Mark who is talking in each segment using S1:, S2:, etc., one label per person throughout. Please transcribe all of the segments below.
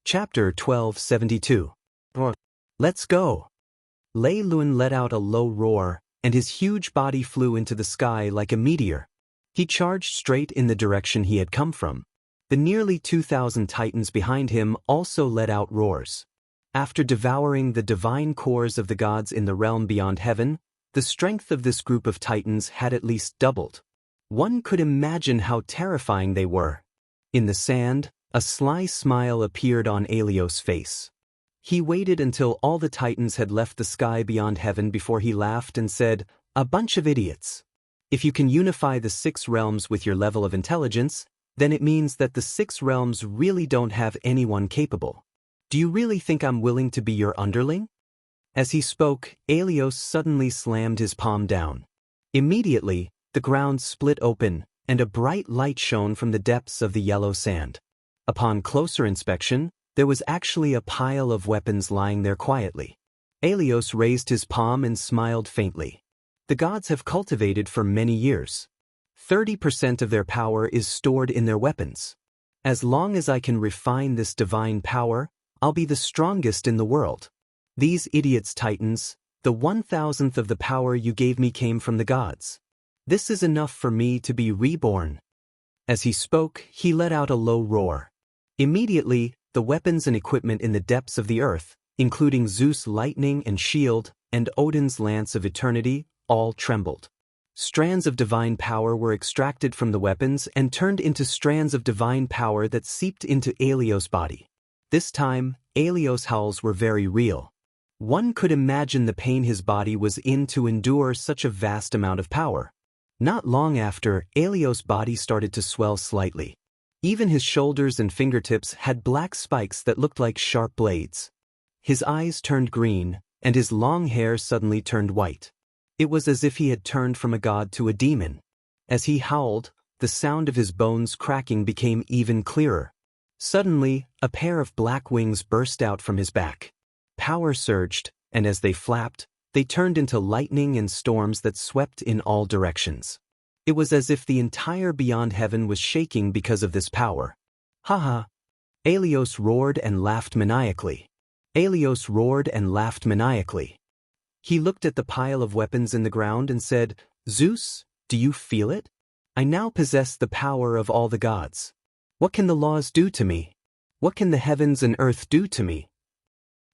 S1: Chapter 1272. Let's go. Lei Lun let out a low roar, and his huge body flew into the sky like a meteor. He charged straight in the direction he had come from. The nearly 2,000 titans behind him also let out roars. After devouring the divine cores of the gods in the realm beyond heaven, the strength of this group of titans had at least doubled. One could imagine how terrifying they were. In the sand, a sly smile appeared on Aelios' face. He waited until all the titans had left the sky beyond heaven before he laughed and said, "A bunch of idiots. If you can unify the 6 realms with your level of intelligence, then it means that the 6 realms really don't have anyone capable. Do you really think I'm willing to be your underling?" As he spoke, Aelios suddenly slammed his palm down. Immediately, the ground split open, and a bright light shone from the depths of the yellow sand. Upon closer inspection, there was actually a pile of weapons lying there quietly. Aelios raised his palm and smiled faintly. The gods have cultivated for many years. 30% of their power is stored in their weapons. As long as I can refine this divine power, I'll be the strongest in the world. These idiots, titans, the 1,000th of the power you gave me came from the gods. This is enough for me to be reborn. As he spoke, he let out a low roar. Immediately, the weapons and equipment in the depths of the earth, including Zeus' lightning and shield, and Odin's lance of eternity, all trembled. Strands of divine power were extracted from the weapons and turned into strands of divine power that seeped into Aelios' body. This time, Aelios' howls were very real. One could imagine the pain his body was in to endure such a vast amount of power. Not long after, Aelios' body started to swell slightly. Even his shoulders and fingertips had black spikes that looked like sharp blades. His eyes turned green, and his long hair suddenly turned white. It was as if he had turned from a god to a demon. As he howled, the sound of his bones cracking became even clearer. Suddenly, a pair of black wings burst out from his back. Power surged, and as they flapped, they turned into lightning and storms that swept in all directions. It was as if the entire beyond heaven was shaking because of this power. "Ha!" Aelios roared and laughed maniacally. Aelios roared and laughed maniacally. He looked at the pile of weapons in the ground and said, "Zeus, do you feel it? I now possess the power of all the gods. What can the laws do to me? What can the heavens and earth do to me?"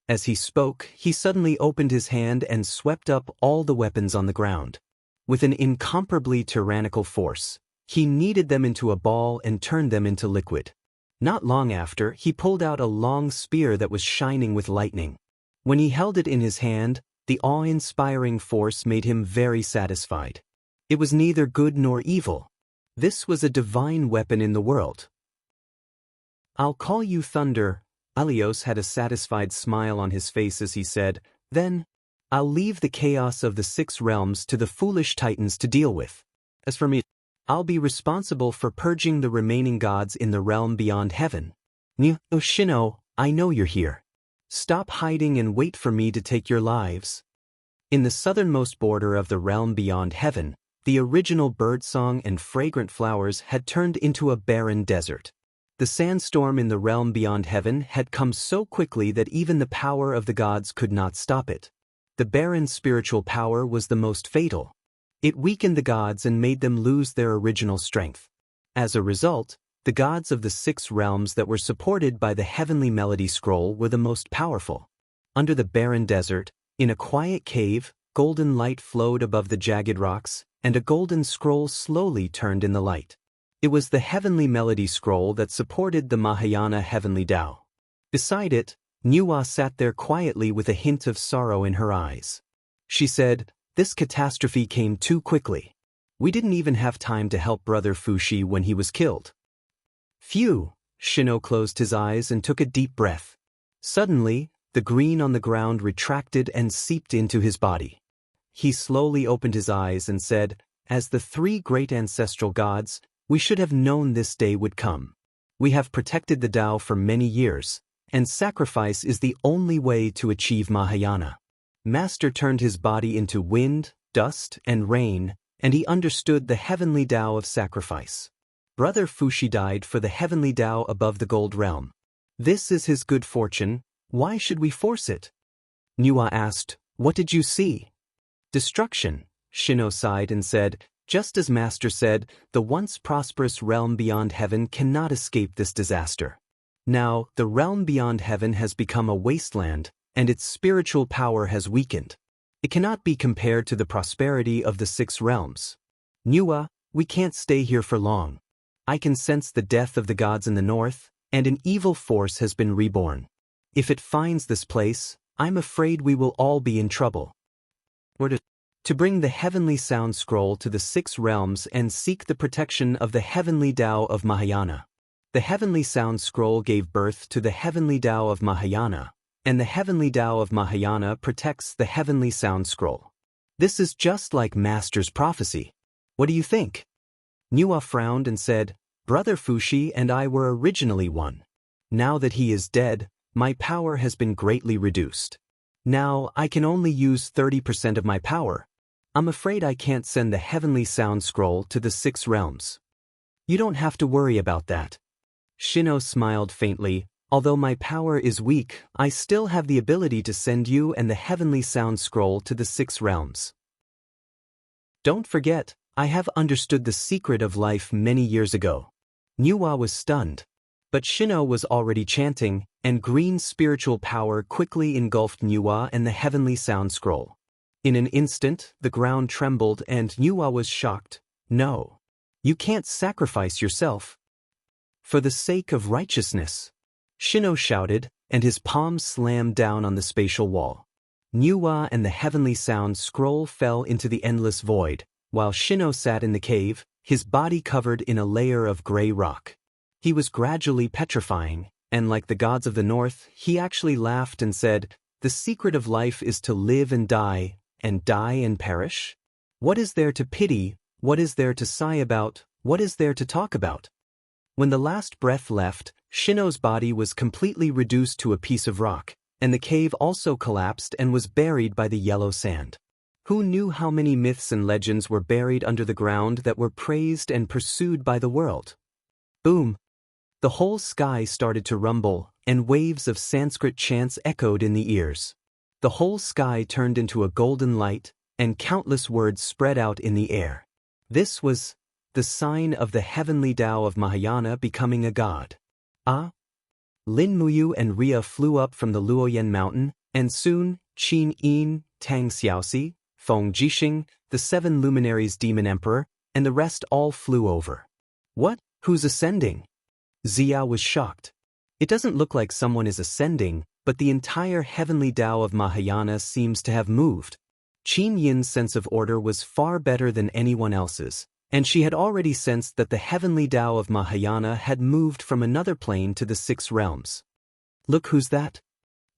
S1: As he spoke, he suddenly opened his hand and swept up all the weapons on the ground. With an incomparably tyrannical force, he kneaded them into a ball and turned them into liquid. Not long after, he pulled out a long spear that was shining with lightning. When he held it in his hand, the awe-inspiring force made him very satisfied. It was neither good nor evil. This was a divine weapon in the world. "I'll call you Thunder." Aelios had a satisfied smile on his face as he said, "Then, I'll leave the chaos of the 6 realms to the foolish titans to deal with. As for me, I'll be responsible for purging the remaining gods in the realm beyond heaven. Shino, I know you're here. Stop hiding and wait for me to take your lives." In the southernmost border of the realm beyond heaven, the original birdsong and fragrant flowers had turned into a barren desert. The sandstorm in the realm beyond heaven had come so quickly that even the power of the gods could not stop it. The barren spiritual power was the most fatal. It weakened the gods and made them lose their original strength. As a result, the gods of the 6 realms that were supported by the heavenly melody scroll were the most powerful. Under the barren desert, in a quiet cave, golden light flowed above the jagged rocks, and a golden scroll slowly turned in the light. It was the heavenly melody scroll that supported the Mahayana heavenly Tao. Beside it, Nuwa sat there quietly with a hint of sorrow in her eyes. She said, "This catastrophe came too quickly. We didn't even have time to help Brother Fushi when he was killed." "Phew!" Shino closed his eyes and took a deep breath. Suddenly, the green on the ground retracted and seeped into his body. He slowly opened his eyes and said, "As the 3 great ancestral gods, we should have known this day would come. We have protected the Tao for many years, and sacrifice is the only way to achieve Mahayana." Master turned his body into wind, dust, and rain, and he understood the heavenly Tao of sacrifice. Brother Fushi died for the heavenly Tao above the gold realm. This is his good fortune, why should we force it? Nuwa asked, what did you see? Destruction, Shino sighed and said, just as Master said, the once prosperous realm beyond heaven cannot escape this disaster. Now, the realm beyond heaven has become a wasteland, and its spiritual power has weakened. It cannot be compared to the prosperity of the 6 realms. Nuwa, we can't stay here for long. I can sense the death of the gods in the north, and an evil force has been reborn. If it finds this place, I'm afraid we will all be in trouble. Or to bring the heavenly sound scroll to the 6 realms and seek the protection of the heavenly Tao of Mahayana. The heavenly sound scroll gave birth to the heavenly Tao of Mahayana, and the heavenly Tao of Mahayana protects the heavenly sound scroll. This is just like Master's prophecy. What do you think? Nuwa frowned and said, Brother Fushi and I were originally one. Now that he is dead, my power has been greatly reduced. Now I can only use 30% of my power. I'm afraid I can't send the heavenly sound scroll to the 6 realms. You don't have to worry about that. Shino smiled faintly. Although my power is weak, I still have the ability to send you and the heavenly sound scroll to the 6 realms. Don't forget, I have understood the secret of life many years ago. Nuwa was stunned. But Shino was already chanting, and green spiritual power quickly engulfed Nuwa and the heavenly sound scroll. In an instant, the ground trembled and Nuwa was shocked. No. You can't sacrifice yourself. For the sake of righteousness. Shino shouted, and his palms slammed down on the spatial wall. Nuwa and the heavenly sound scroll fell into the endless void, while Shino sat in the cave, his body covered in a layer of gray rock. He was gradually petrifying, and like the gods of the north, he actually laughed and said, the secret of life is to live and die and perish? What is there to pity, what is there to sigh about, what is there to talk about? When the last breath left, Shino's body was completely reduced to a piece of rock, and the cave also collapsed and was buried by the yellow sand. Who knew how many myths and legends were buried under the ground that were praised and pursued by the world? Boom! The whole sky started to rumble, and waves of Sanskrit chants echoed in the ears. The whole sky turned into a golden light, and countless words spread out in the air. This was the sign of the heavenly Tao of Mahayana becoming a god. Lin Muyu and Ria flew up from the Luoyan mountain, and soon, Qin Yin, Tang Xiaoxi, Feng Jixing, the 7 luminaries demon emperor, and the rest all flew over. What? Who's ascending? Xia was shocked. It doesn't look like someone is ascending, but the entire heavenly Tao of Mahayana seems to have moved. Qin Yin's sense of order was far better than anyone else's, and she had already sensed that the heavenly Tao of Mahayana had moved from another plane to the 6 realms. Look who's that?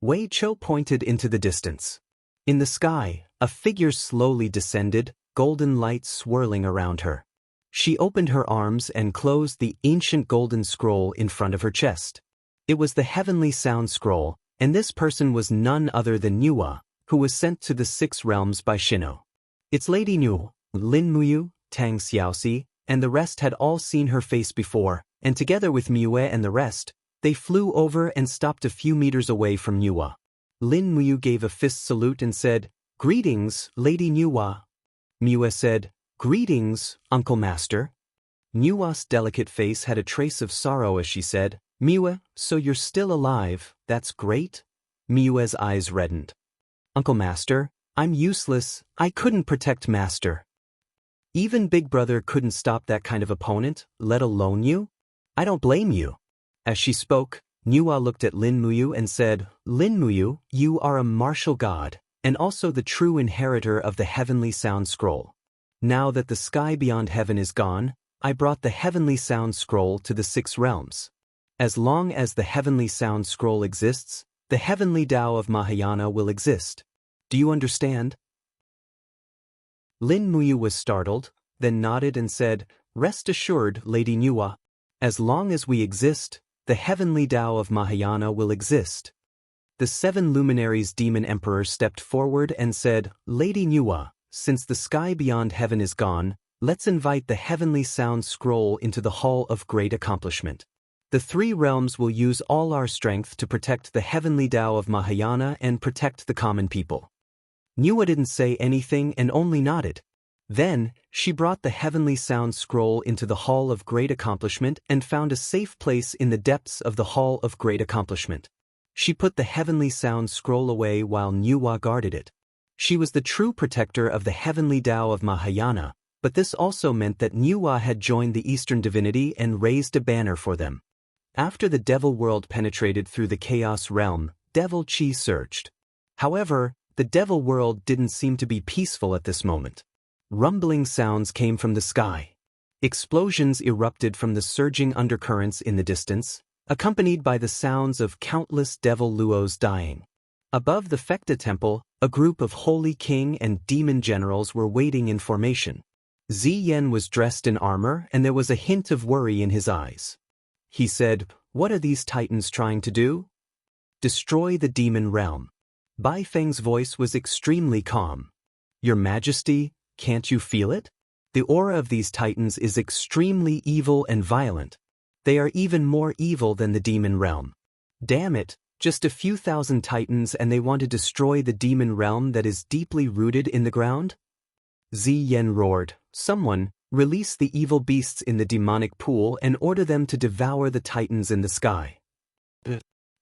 S1: Wei Chou pointed into the distance. In the sky, a figure slowly descended, golden light swirling around her. She opened her arms and closed the ancient golden scroll in front of her chest. It was the heavenly sound scroll, and this person was none other than Nuwa, who was sent to the 6 realms by Shino. It's Lady Nu, Lin Muyu, Tang Xiaoxi, and the rest had all seen her face before, and together with Mue and the rest, they flew over and stopped a few meters away from Nuwa. Lin Muyu gave a fist salute and said, Greetings, Lady Nuwa. Mue said, Greetings, Uncle Master. Nuwa's delicate face had a trace of sorrow as she said, Mue, so you're still alive, that's great? Mue's eyes reddened. Uncle Master, I'm useless, I couldn't protect Master. Even Big Brother couldn't stop that kind of opponent, let alone you? I don't blame you. As she spoke, Nuwa looked at Lin Muyu and said, Lin Muyu, you are a martial god, and also the true inheritor of the heavenly sound scroll. Now that the sky beyond heaven is gone, I brought the heavenly sound scroll to the 6 realms. As long as the heavenly sound scroll exists, the heavenly Tao of Mahayana will exist. Do you understand? Lin Muyu was startled, then nodded and said, Rest assured, Lady Nuwa. As long as we exist, the heavenly Tao of Mahayana will exist. The 7 luminaries demon emperor stepped forward and said, Lady Nuwa, since the sky beyond heaven is gone, let's invite the heavenly sound scroll into the hall of great accomplishment. The three realms will use all our strength to protect the heavenly Tao of Mahayana and protect the common people. Niwa didn't say anything and only nodded. Then, she brought the heavenly sound scroll into the Hall of Great Accomplishment and found a safe place in the depths of the Hall of Great Accomplishment. She put the heavenly sound scroll away while Niwa guarded it. She was the true protector of the heavenly Tao of Mahayana, but this also meant that Niwa had joined the Eastern divinity and raised a banner for them. After the devil world penetrated through the chaos realm, devil chi surged. However, the devil world didn't seem to be peaceful at this moment. Rumbling sounds came from the sky. Explosions erupted from the surging undercurrents in the distance, accompanied by the sounds of countless devil luos dying. Above the Fekta temple, a group of holy king and demon generals were waiting in formation. Ziyan was dressed in armor and there was a hint of worry in his eyes. He said, "What are these titans trying to do?" "Destroy the demon realm." Bai Feng's voice was extremely calm. "Your Majesty, can't you feel it? The aura of these titans is extremely evil and violent. They are even more evil than the demon realm. Damn it, just a few thousand titans and they want to destroy the demon realm that is deeply rooted in the ground?" Ziyan roared, "Someone, release the evil beasts in the demonic pool and order them to devour the titans in the sky."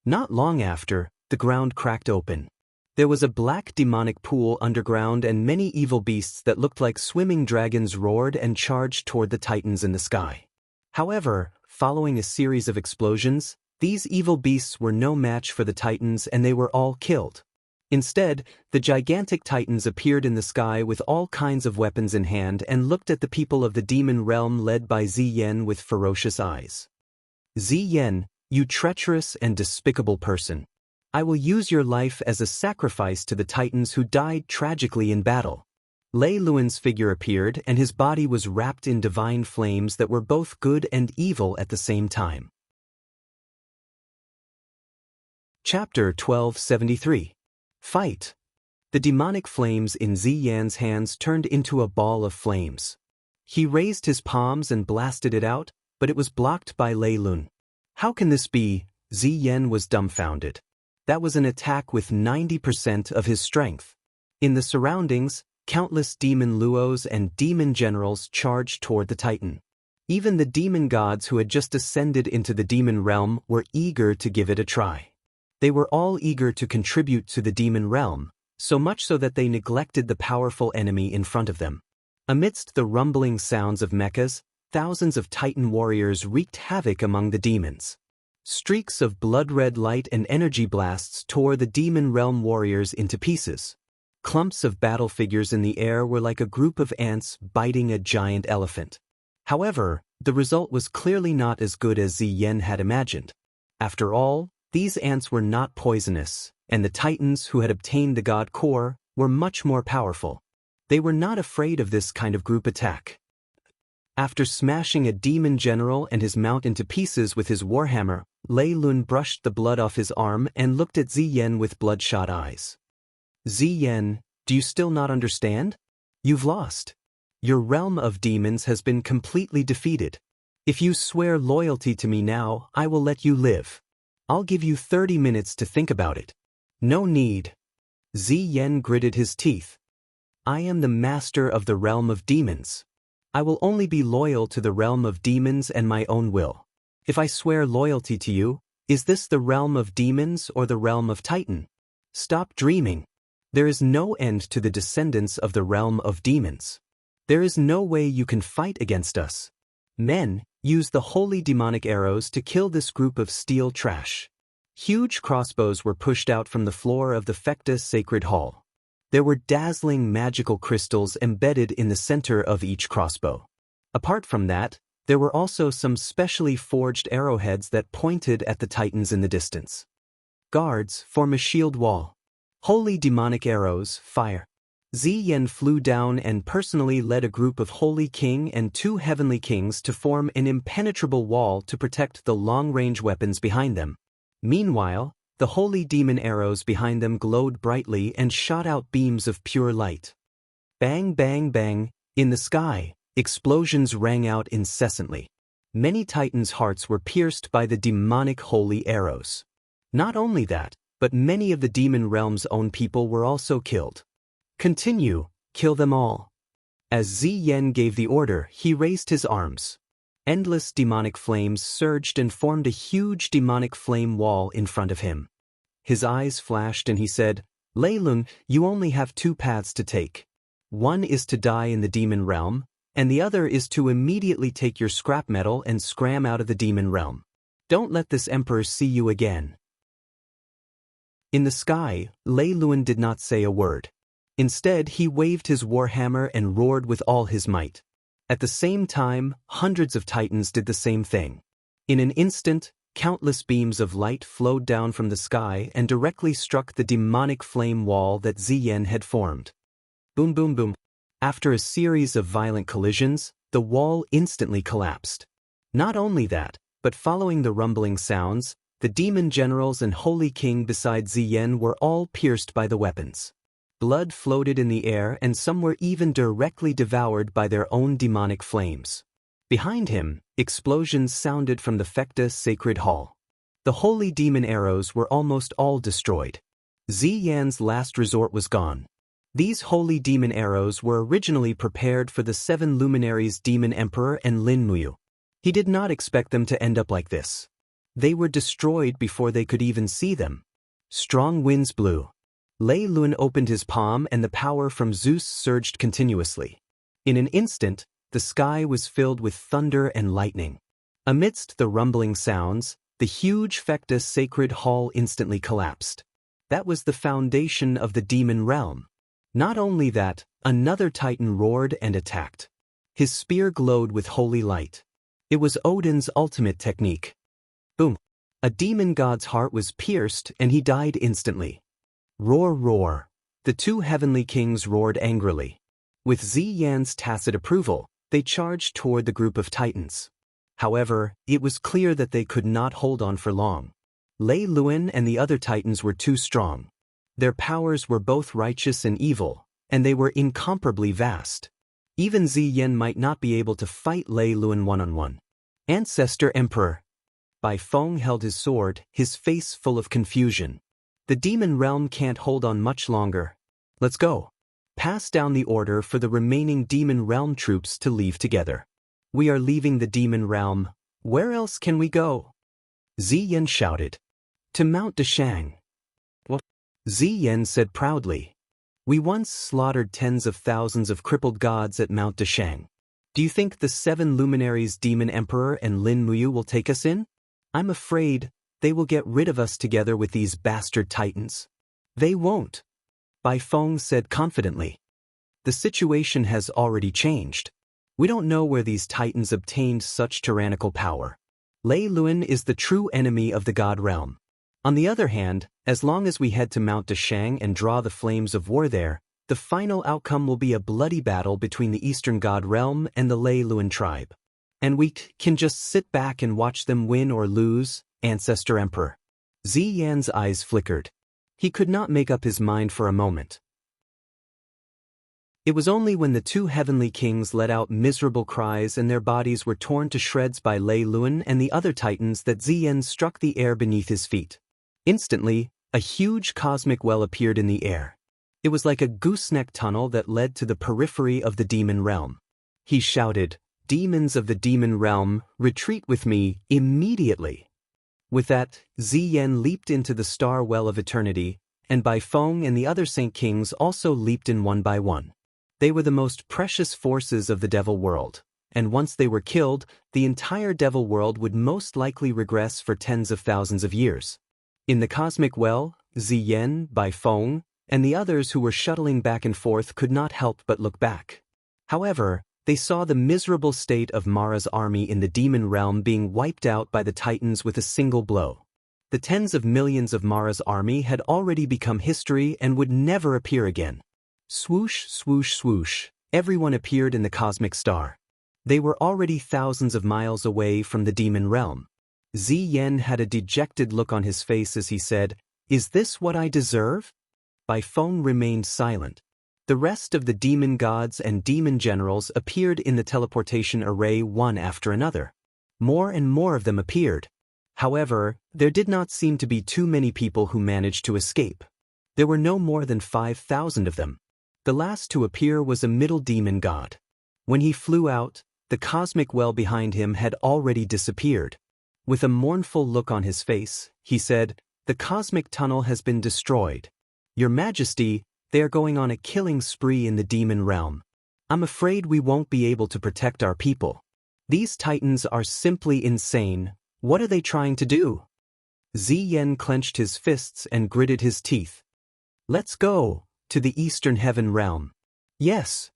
S1: Not long after, the ground cracked open. There was a black demonic pool underground and many evil beasts that looked like swimming dragons roared and charged toward the titans in the sky. However, following a series of explosions, these evil beasts were no match for the titans and they were all killed. Instead, the gigantic titans appeared in the sky with all kinds of weapons in hand and looked at the people of the demon realm led by Ziyan with ferocious eyes. "Ziyan, you treacherous and despicable person. I will use your life as a sacrifice to the titans who died tragically in battle." Lei Luan's figure appeared and his body was wrapped in divine flames that were both good and evil at the same time. Chapter 1273. Fight. The demonic flames in Ziyan's hands turned into a ball of flames. He raised his palms and blasted it out, but it was blocked by Lei Luan. "How can this be?" Ziyan was dumbfounded. That was an attack with 90% of his strength. In the surroundings, countless demon luos and demon generals charged toward the titan. Even the demon gods who had just ascended into the demon realm were eager to give it a try. They were all eager to contribute to the demon realm, so much so that they neglected the powerful enemy in front of them. Amidst the rumbling sounds of mechas, thousands of titan warriors wreaked havoc among the demons. Streaks of blood-red light and energy blasts tore the demon realm warriors into pieces. Clumps of battle figures in the air were like a group of ants biting a giant elephant. However, the result was clearly not as good as Ziyan had imagined. After all, these ants were not poisonous, and the titans who had obtained the god core were much more powerful. They were not afraid of this kind of group attack. After smashing a demon general and his mount into pieces with his warhammer, Lei Luan brushed the blood off his arm and looked at Ziyan with bloodshot eyes. "Ziyan, do you still not understand? You've lost. Your realm of demons has been completely defeated. If you swear loyalty to me now, I will let you live. I'll give you 30 minutes to think about it." "No need." Ziyan gritted his teeth. "I am the master of the realm of demons. I will only be loyal to the realm of demons and my own will. If I swear loyalty to you, is this the realm of demons or the realm of Titan? Stop dreaming. There is no end to the descendants of the realm of demons. There is no way you can fight against us. Men, use the holy demonic arrows to kill this group of steel trash." Huge crossbows were pushed out from the floor of the Fekta Sacred Hall. There were dazzling magical crystals embedded in the center of each crossbow. Apart from that, there were also some specially forged arrowheads that pointed at the titans in the distance. "Guards, form a shield wall. Holy demonic arrows, fire." Ziyan flew down and personally led a group of Holy King and 2 Heavenly Kings to form an impenetrable wall to protect the long-range weapons behind them. Meanwhile, the holy demon arrows behind them glowed brightly and shot out beams of pure light. Bang, bang, bang, in the sky, explosions rang out incessantly. Many titans' hearts were pierced by the demonic holy arrows. Not only that, but many of the demon realm's own people were also killed. Continue, kill them all. As Ziyan gave the order, he raised his arms. Endless demonic flames surged and formed a huge demonic flame wall in front of him. His eyes flashed and he said, Lei Lun, you only have two paths to take. One is to die in the demon realm, and the other is to immediately take your scrap metal and scram out of the demon realm. Don't let this emperor see you again. In the sky, Lei Lun did not say a word. Instead, he waved his warhammer and roared with all his might. At the same time, hundreds of titans did the same thing. In an instant, countless beams of light flowed down from the sky and directly struck the demonic flame wall that Ziyan had formed. Boom boom boom. After a series of violent collisions, the wall instantly collapsed. Not only that, but following the rumbling sounds, the demon generals and holy king beside Ziyan were all pierced by the weapons. Blood floated in the air and some were even directly devoured by their own demonic flames. Behind him, explosions sounded from the Fekta sacred hall. The holy demon arrows were almost all destroyed. Ziyan's last resort was gone. These holy demon arrows were originally prepared for the 7 luminaries demon emperor and Lin Muyu. He did not expect them to end up like this. They were destroyed before they could even see them. Strong winds blew. Lei Lun opened his palm and the power from Zeus surged continuously. In an instant, the sky was filled with thunder and lightning. Amidst the rumbling sounds, the huge Fekta sacred hall instantly collapsed. That was the foundation of the demon realm. Not only that, another titan roared and attacked. His spear glowed with holy light. It was Odin's ultimate technique. Boom! A demon god's heart was pierced and he died instantly. Roar, roar! The two heavenly kings roared angrily. With Ziyan's tacit approval, they charged toward the group of titans. However, it was clear that they could not hold on for long. Lei Lun and the other titans were too strong. Their powers were both righteous and evil, and they were incomparably vast. Even Ziyan might not be able to fight Lei Lun one-on-one. Ancestor Emperor. Bai Feng held his sword, his face full of confusion. The demon realm can't hold on much longer. Let's go. Pass down the order for the remaining demon realm troops to leave together. We are leaving the demon realm. Where else can we go? Ziyan shouted. To Mount Dashang. What? Ziyan said proudly. We once slaughtered tens of thousands of crippled gods at Mount Dashang. Do you think the 7 luminaries demon emperor and Lin Muyu will take us in? I'm afraid they will get rid of us together with these bastard titans. They won't. Bai Feng said confidently. The situation has already changed. We don't know where these titans obtained such tyrannical power. Lei Lun is the true enemy of the god realm. On the other hand, as long as we head to Mount Dashang and draw the flames of war there, the final outcome will be a bloody battle between the Eastern God realm and the Lei Lun tribe. And we can just sit back and watch them win or lose, Ancestor Emperor. Ziyan's eyes flickered. He could not make up his mind for a moment. It was only when the two heavenly kings let out miserable cries and their bodies were torn to shreds by Lei Lun and the other titans that Ziyan struck the air beneath his feet. Instantly, a huge cosmic well appeared in the air. It was like a gooseneck tunnel that led to the periphery of the demon realm. He shouted, "Demons of the demon realm, retreat with me immediately." With that, Ziyan leaped into the star well of eternity, and Bai Feng and the other saint kings also leaped in one by one. They were the most precious forces of the devil world, and once they were killed, the entire devil world would most likely regress for tens of thousands of years. In the cosmic well, Ziyan, Bai Feng, and the others who were shuttling back and forth could not help but look back. However, they saw the miserable state of Mara's army in the demon realm being wiped out by the titans with a single blow. The tens of millions of Mara's army had already become history and would never appear again. Swoosh, swoosh, swoosh, everyone appeared in the cosmic star. They were already thousands of miles away from the demon realm. Ziyan had a dejected look on his face as he said, "Is this what I deserve?" Bai Feng remained silent. The rest of the demon gods and demon generals appeared in the teleportation array one after another. More and more of them appeared. However, there did not seem to be too many people who managed to escape. There were no more than 5,000 of them. The last to appear was a middle demon god. When he flew out, the cosmic well behind him had already disappeared. With a mournful look on his face, he said, "The cosmic tunnel has been destroyed. Your Majesty, they are going on a killing spree in the demon realm. I'm afraid we won't be able to protect our people. These titans are simply insane. What are they trying to do?" Ziyan clenched his fists and gritted his teeth. "Let's go to the Eastern Heaven realm." "Yes."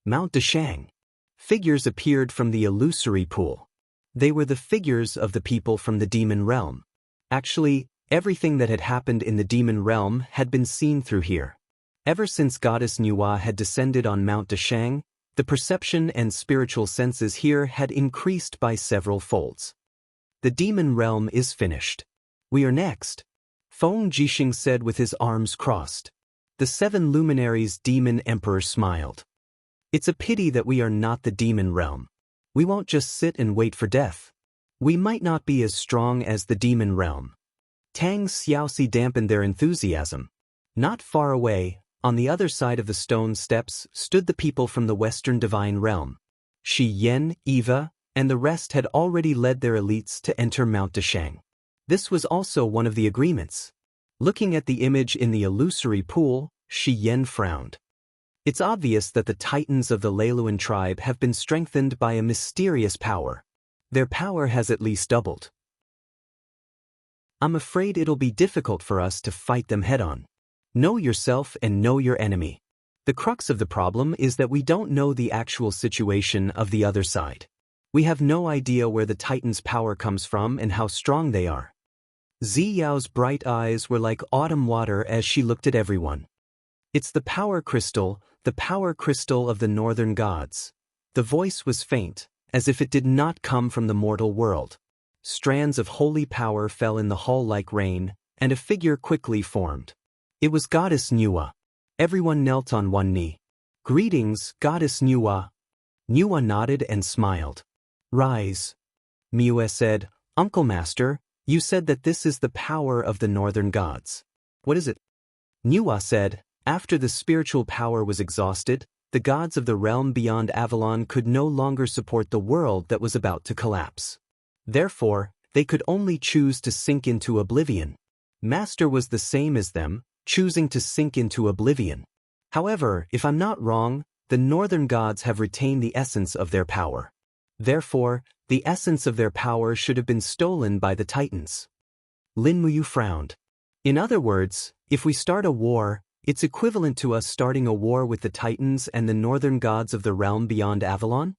S1: Mount Dashang. Figures appeared from the illusory pool. They were the figures of the people from the demon realm. Actually, everything that had happened in the demon realm had been seen through here. Ever since Goddess Nuwa had descended on Mount Dashang, the perception and spiritual senses here had increased by several folds. "The demon realm is finished. We are next," Feng Jixing said with his arms crossed. The 7 luminaries' demon emperor smiled. "It's a pity that we are not the demon realm. We won't just sit and wait for death. We might not be as strong as the demon realm." Tang Xiaoxi dampened their enthusiasm. Not far away, on the other side of the stone steps, stood the people from the Western Divine Realm. Shi Yen, Eva, and the rest had already led their elites to enter Mount Dashang. This was also one of the agreements. Looking at the image in the illusory pool, Shi Yen frowned. It's obvious that the titans of the Leiluan tribe have been strengthened by a mysterious power. Their power has at least doubled. I'm afraid it'll be difficult for us to fight them head-on. Know yourself and know your enemy. The crux of the problem is that we don't know the actual situation of the other side. We have no idea where the Titan's power comes from and how strong they are. Ziyao's bright eyes were like autumn water as she looked at everyone. "It's the power crystal of the northern gods." The voice was faint, as if it did not come from the mortal world. Strands of holy power fell in the hall like rain, and a figure quickly formed. It was Goddess Nuwa. Everyone knelt on one knee. "Greetings, Goddess Nuwa." Nuwa nodded and smiled. "Rise." Miue said, "Uncle Master, you said that this is the power of the northern gods. What is it?" Nuwa said, "After the spiritual power was exhausted, the gods of the realm beyond Avalon could no longer support the world that was about to collapse. Therefore, they could only choose to sink into oblivion. Master was the same as them, choosing to sink into oblivion. However, if I'm not wrong, the northern gods have retained the essence of their power. Therefore, the essence of their power should have been stolen by the titans." Lin Muyu frowned. "In other words, if we start a war, it's equivalent to us starting a war with the titans and the northern gods of the realm beyond Avalon?"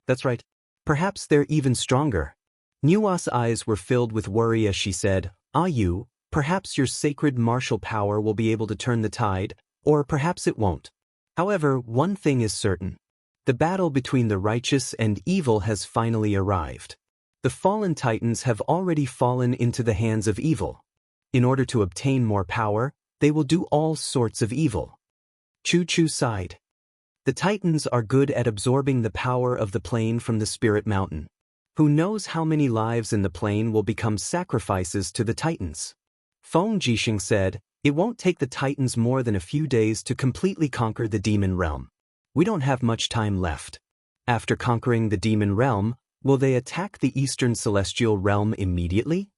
S1: "That's right. Perhaps they're even stronger." Nuwa's eyes were filled with worry as she said, "You, perhaps your sacred martial power will be able to turn the tide, or perhaps it won't. However, one thing is certain. The battle between the righteous and evil has finally arrived. The fallen titans have already fallen into the hands of evil. In order to obtain more power, they will do all sorts of evil." Chu Chu sighed. "The titans are good at absorbing the power of the plane from the spirit mountain. Who knows how many lives in the plane will become sacrifices to the titans?" Feng Jixing said, "It won't take the titans more than a few days to completely conquer the demon realm. We don't have much time left. After conquering the demon realm, will they attack the eastern celestial realm immediately?"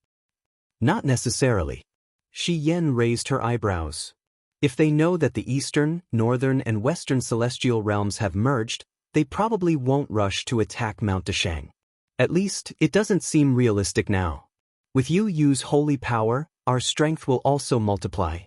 S1: "Not necessarily." Shi Yen raised her eyebrows. "If they know that the eastern, northern, and western celestial realms have merged, they probably won't rush to attack Mount Dashang. At least, it doesn't seem realistic now. With Yu Yu's holy power, our strength will also multiply.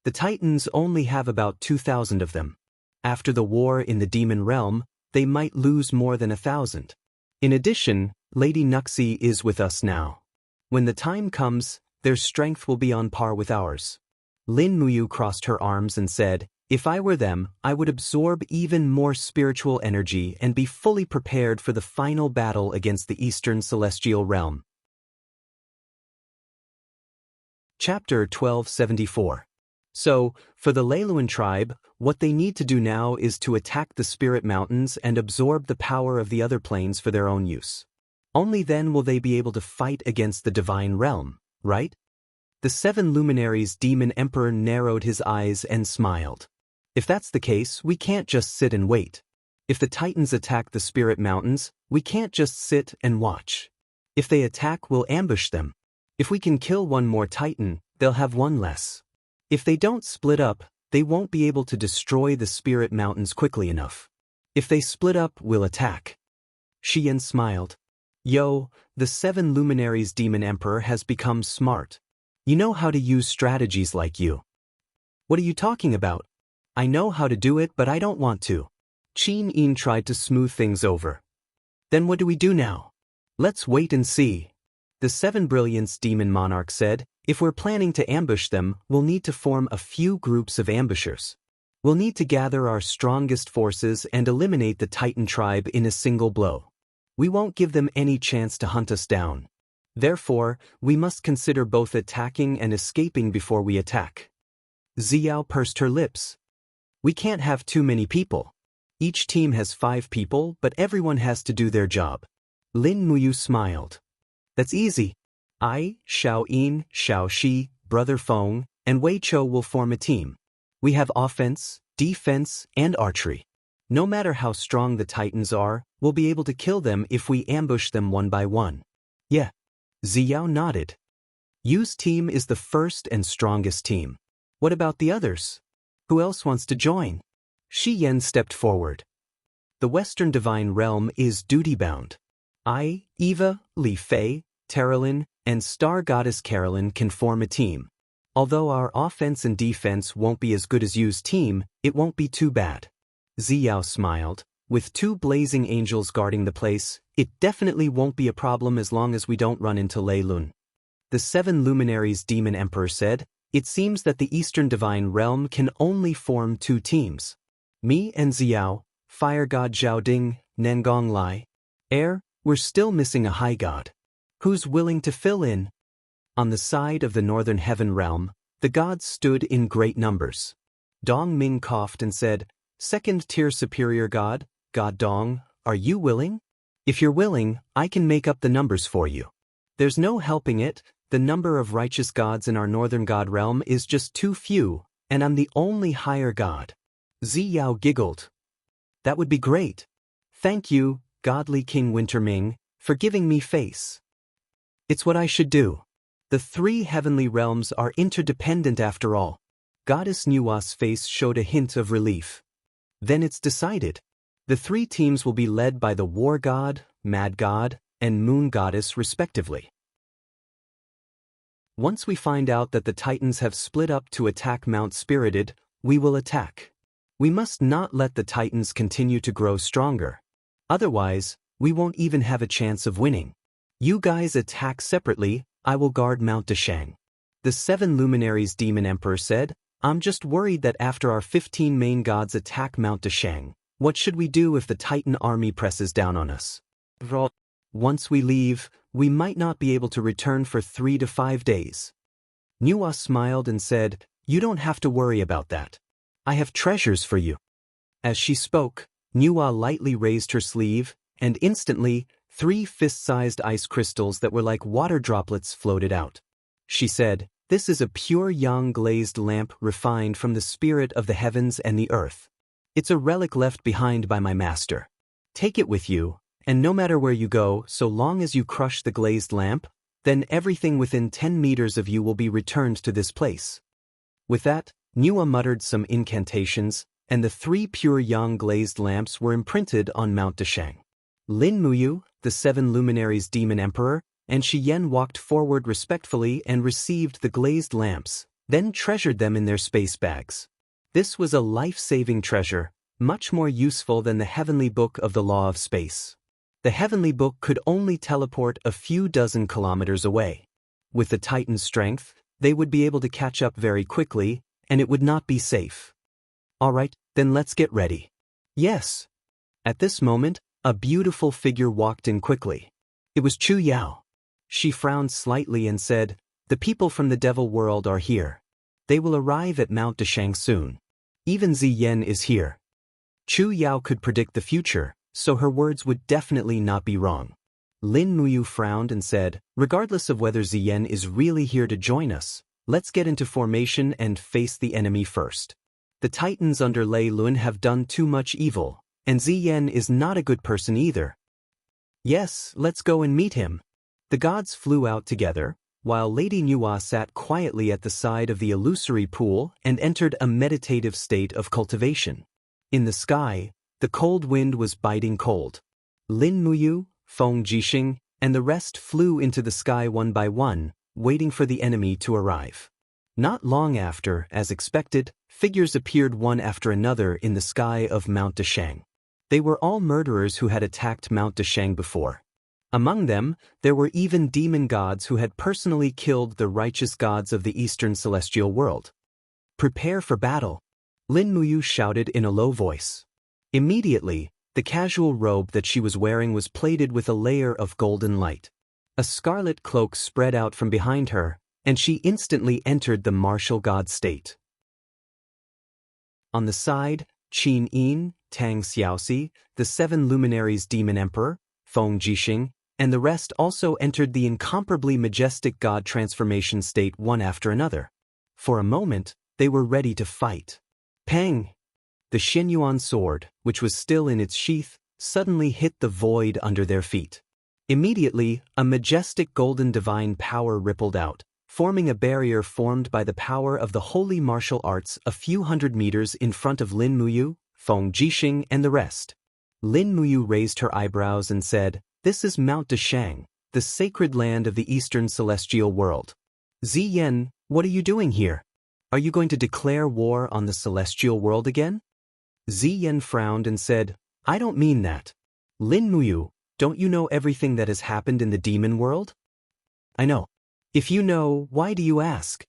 S1: The titans only have about 2,000 of them. After the war in the demon realm, they might lose more than 1,000. In addition, Lady Nuxi is with us now. When the time comes, their strength will be on par with ours." Lin Muyu crossed her arms and said, "If I were them, I would absorb even more spiritual energy and be fully prepared for the final battle against the Eastern Celestial Realm." Chapter 1274. So, for the Leiluan tribe, what they need to do now is to attack the spirit mountains and absorb the power of the other planes for their own use. Only then will they be able to fight against the divine realm, right? The 7 luminaries' demon emperor narrowed his eyes and smiled. If that's the case, we can't just sit and wait. If the Titans attack the spirit mountains, we can't just sit and watch. If they attack, we'll ambush them. If we can kill one more Titan, they'll have one less. If they don't split up, they won't be able to destroy the spirit mountains quickly enough. If they split up, we'll attack. Xian smiled. Yo, the 7 luminaries' demon emperor has become smart. You know how to use strategies like you. What are you talking about? I know how to do it, but I don't want to. Qin Yin tried to smooth things over. Then what do we do now? Let's wait and see. The 7 brilliance demon monarch said, if we're planning to ambush them, we'll need to form a few groups of ambushers. We'll need to gather our strongest forces and eliminate the Titan tribe in a single blow. We won't give them any chance to hunt us down. Therefore, we must consider both attacking and escaping before we attack. Xiao pursed her lips. We can't have too many people. Each team has 5 people, but everyone has to do their job. Lin Muyu smiled. That's easy. I, Xiao Yin, Xiao Shi, Brother Feng, and Wei Chou will form a team. We have offense, defense, and archery. No matter how strong the Titans are, we'll be able to kill them if we ambush them one by one. Yeah. Xiao nodded. Yu's team is the first and strongest team. What about the others? Who else wants to join? Shi Yan stepped forward. The Western Divine Realm is duty-bound. I, Eva, Li Fei, Terralyn, and Star Goddess Carolyn can form a team. Although our offense and defense won't be as good as Yu's team, it won't be too bad. Xiao smiled. With 2 blazing angels guarding the place, it definitely won't be a problem as long as we don't run into Lei Lun. The 7 luminaries' demon emperor said, it seems that the Eastern Divine Realm can only form 2 teams. Me and Xiao, Fire God Zhao Ding, Nengong Lai. Air, we're still missing a high god. Who's willing to fill in? On the side of the Northern Heaven Realm, the gods stood in great numbers. Dong Ming coughed and said, Second-tier superior god, God Dong, are you willing? If you're willing, I can make up the numbers for you. There's no helping it, the number of righteous gods in our Northern God realm is just too few, and I'm the only higher god. Ziyao giggled. That would be great. Thank you, godly King Winterming, for giving me face. It's what I should do. The 3 heavenly realms are interdependent after all. Goddess Nua's face showed a hint of relief. Then it's decided. The 3 teams will be led by the War God, Mad God, and Moon Goddess respectively. Once we find out that the Titans have split up to attack Mount Spirited, we will attack. We must not let the Titans continue to grow stronger. Otherwise, we won't even have a chance of winning. You guys attack separately, I will guard Mount Deshang. The 7 luminaries demon emperor said, I'm just worried that after our 15 main gods attack Mount Deshang, what should we do if the Titan army presses down on us? Once we leave, we might not be able to return for 3 to 5 days. Nua smiled and said, You don't have to worry about that. I have treasures for you. As she spoke, Nua lightly raised her sleeve, and instantly, 3 fist-sized ice crystals that were like water droplets floated out. She said, This is a pure yang glazed lamp refined from the spirit of the heavens and the earth. It's a relic left behind by my master. Take it with you, and no matter where you go, so long as you crush the glazed lamp, then everything within 10 meters of you will be returned to this place. With that, Nua muttered some incantations, and the 3 pure yang glazed lamps were imprinted on Mount Deshang. Lin Muyu, the 7 luminaries demon emperor, and Shi Yan walked forward respectfully and received the glazed lamps, then treasured them in their space bags. This was a life-saving treasure, much more useful than the heavenly book of the law of space. The heavenly book could only teleport a few dozen kilometers away. With the Titan's strength, they would be able to catch up very quickly, and it would not be safe. All right, then let's get ready. Yes. At this moment, a beautiful figure walked in quickly. It was Chu Yao. She frowned slightly and said, The people from the devil world are here. They will arrive at Mount Deshang soon. Even Ziyen is here. Chu Yao could predict the future, so her words would definitely not be wrong. Lin Muyu frowned and said, regardless of whether Ziyan is really here to join us, let's get into formation and face the enemy first. The titans under Lei Lun have done too much evil, and Ziyan is not a good person either. Yes, let's go and meet him. The gods flew out together, while Lady Nuwa sat quietly at the side of the illusory pool and entered a meditative state of cultivation. In the sky, the cold wind was biting cold. Lin Muyu, Feng Jixing, and the rest flew into the sky one by one, waiting for the enemy to arrive. Not long after, as expected, figures appeared one after another in the sky of Mount Deshang. They were all murderers who had attacked Mount Deshang before. Among them, there were even demon gods who had personally killed the righteous gods of the eastern celestial world. Prepare for battle, Lin Muyu shouted in a low voice. Immediately, the casual robe that she was wearing was plated with a layer of golden light. A scarlet cloak spread out from behind her, and she instantly entered the martial god state. On the side, Qin Yin, Tang Xiaoxi, the 7 luminaries demon emperor, Feng Jixing, and the rest also entered the incomparably majestic god transformation state one after another. For a moment, they were ready to fight. Pang! The Xinyuan sword, which was still in its sheath, suddenly hit the void under their feet. Immediately, a majestic golden divine power rippled out, forming a barrier formed by the power of the holy martial arts a few hundred meters in front of Lin Muyu, Feng Jixing, and the rest. Lin Muyu raised her eyebrows and said, "This is Mount Deshang, the sacred land of the eastern celestial world. Ziyan, what are you doing here? Are you going to declare war on the celestial world again?" Ziyan frowned and said, "I don't mean that. Lin Muyu, don't you know everything that has happened in the demon world?" "I know. If you know, why do you ask?"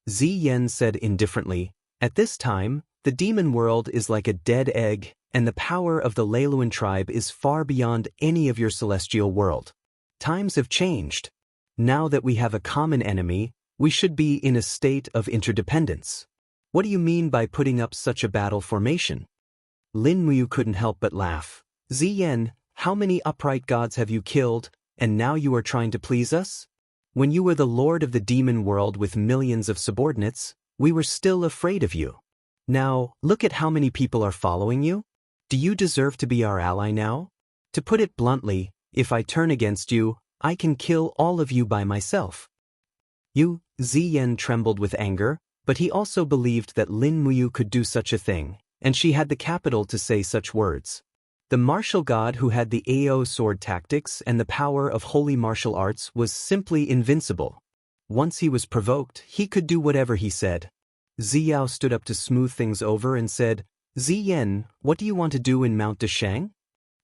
S1: Ziyan said indifferently, "At this time, the demon world is like a dead egg, and the power of the Leiluan tribe is far beyond any of your celestial world. Times have changed. Now that we have a common enemy, we should be in a state of interdependence. What do you mean by putting up such a battle formation?" Lin Muyu couldn't help but laugh. "Ziyan, how many upright gods have you killed, and now you are trying to please us? When you were the lord of the demon world with millions of subordinates, we were still afraid of you. Now, look at how many people are following you. Do you deserve to be our ally now? To put it bluntly, if I turn against you, I can kill all of you by myself." Ziyan trembled with anger, but he also believed that Lin Muyu could do such a thing, and she had the capital to say such words. The martial god who had the Ao sword tactics and the power of holy martial arts was simply invincible. Once he was provoked, he could do whatever he said. Ziyao stood up to smooth things over and said, "Ziyan, what do you want to do in Mount Deshang?"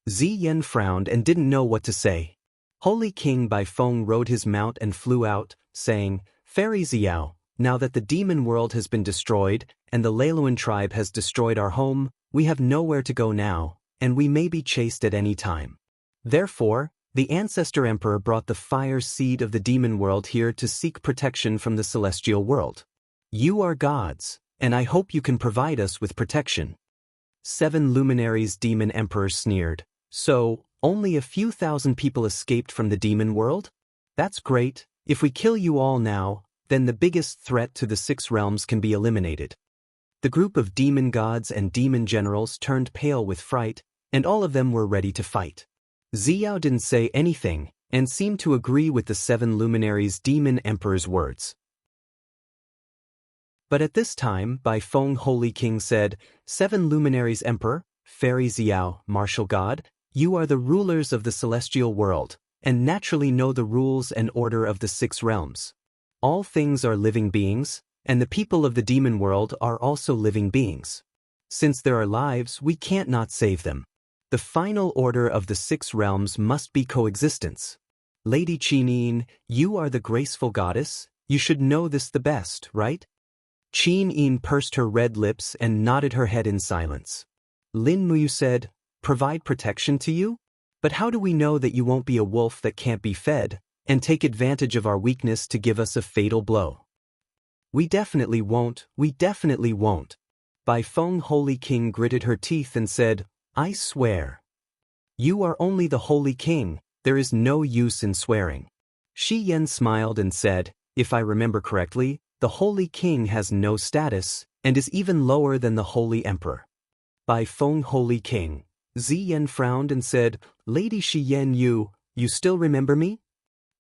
S1: Ziyan frowned and didn't know what to say. Holy King Bai Feng rode his mount and flew out, saying, "Fairy Ziyao, now that the demon world has been destroyed and the Leiluan tribe has destroyed our home, we have nowhere to go now, and we may be chased at any time. Therefore, the Ancestor Emperor brought the fire seed of the demon world here to seek protection from the celestial world. You are gods, and I hope you can provide us with protection." 7 luminaries demon emperor sneered. "So, only a few thousand people escaped from the demon world? That's great. If we kill you all now, then the biggest threat to the 6 realms can be eliminated." The group of demon gods and demon generals turned pale with fright, and all of them were ready to fight. Ziyao didn't say anything, and seemed to agree with the 7 luminaries demon emperor's words. But at this time, Bai Feng Holy King said, "7 luminaries emperor, Fairy Ziyao, martial god, you are the rulers of the celestial world, and naturally know the rules and order of the 6 realms. All things are living beings, and the people of the demon world are also living beings. Since there are lives, we can't not save them. The final order of the 6 realms must be coexistence. Lady Qinin, you are the graceful goddess, you should know this the best, right?" Qinin pursed her red lips and nodded her head in silence. Lin Muyu said, "Provide protection to you? But how do we know that you won't be a wolf that can't be fed, and take advantage of our weakness to give us a fatal blow?" We definitely won't. Bai Feng Holy King gritted her teeth and said, "I swear." "You are only the Holy King. there is no use in swearing. Xian smiled and said, if I remember correctly, the Holy King has no status, and is even lower than the Holy Emperor. By Feng Holy King. Ziyan frowned and said, Lady Xian, you still remember me?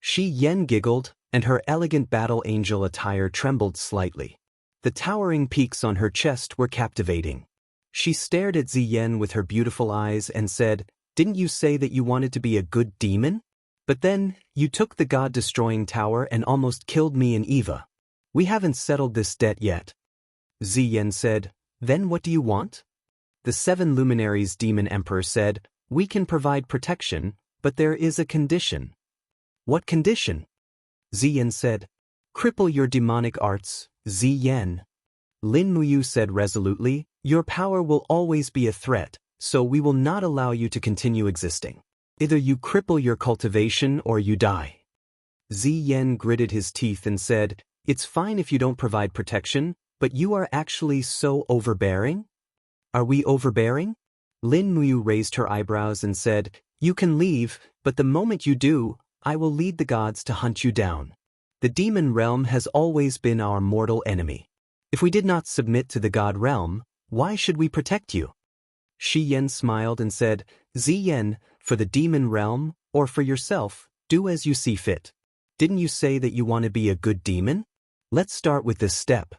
S1: Xian giggled, and her elegant battle angel attire trembled slightly. The towering peaks on her chest were captivating. She stared at Ziyan with her beautiful eyes and said, didn't you say that you wanted to be a good demon? But then, you took the god-destroying tower and almost killed me and Eva. We haven't settled this debt yet. Ziyan said, then what do you want? The 7 luminaries demon emperor said, we can provide protection, but there is a condition. What condition? Ziyan said, cripple your demonic arts, Ziyan. Lin Muyu said resolutely, your power will always be a threat, so we will not allow you to continue existing. Either you cripple your cultivation or you die. Ziyan gritted his teeth and said, it's fine if you don't provide protection, but you are actually so overbearing? Are we overbearing? Lin Muyu raised her eyebrows and said, you can leave, but the moment you do, I will lead the gods to hunt you down. The demon realm has always been our mortal enemy. If we did not submit to the god realm, why should we protect you? Xiyan smiled and said, Ziyan, for the demon realm, or for yourself, do as you see fit. Didn't you say that you want to be a good demon? Let's start with this step.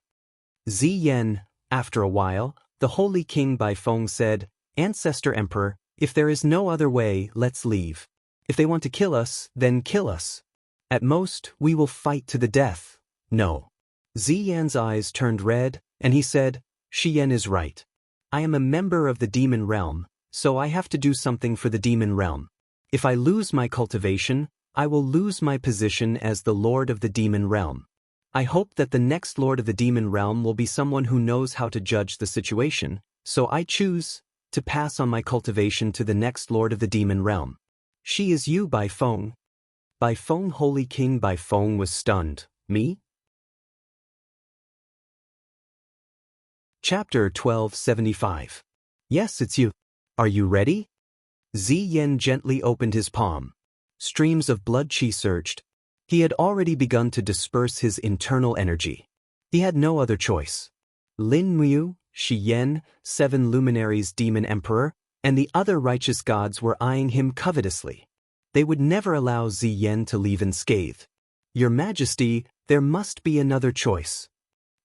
S1: Ziyan, after a while, the Holy King Baifeng said, Ancestor Emperor, if there is no other way, let's leave. If they want to kill us, then kill us. At most, we will fight to the death. No. Ziyan's eyes turned red, and he said, Xian is right. I am a member of the demon realm, so I have to do something for the demon realm. If I lose my cultivation, I will lose my position as the Lord of the demon realm. I hope that the next Lord of the demon realm will be someone who knows how to judge the situation, so I choose to pass on my cultivation to the next Lord of the demon realm. She is you, Baifeng. Baifeng Holy King Baifeng was stunned. Me? Chapter 1275. Yes, it's you. Are you ready? Ziyan gently opened his palm. Streams of blood qi surged. He had already begun to disperse his internal energy. He had no other choice. Lin Muyu, Xiyan, 7 luminaries demon emperor, and the other righteous gods were eyeing him covetously. They would never allow Ziyan to leave unscathed. Your Majesty, there must be another choice.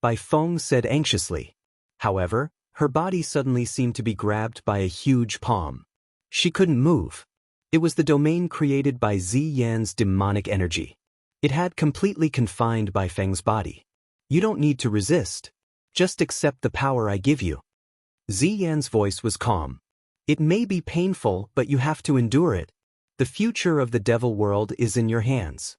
S1: Baifeng said anxiously. However, her body suddenly seemed to be grabbed by a huge palm. She couldn't move. It was the domain created by Ziyan's demonic energy. It had completely confined Baifeng's body. You don't need to resist. Just accept the power I give you. Ziyan's voice was calm. It may be painful, but you have to endure it. The future of the devil world is in your hands.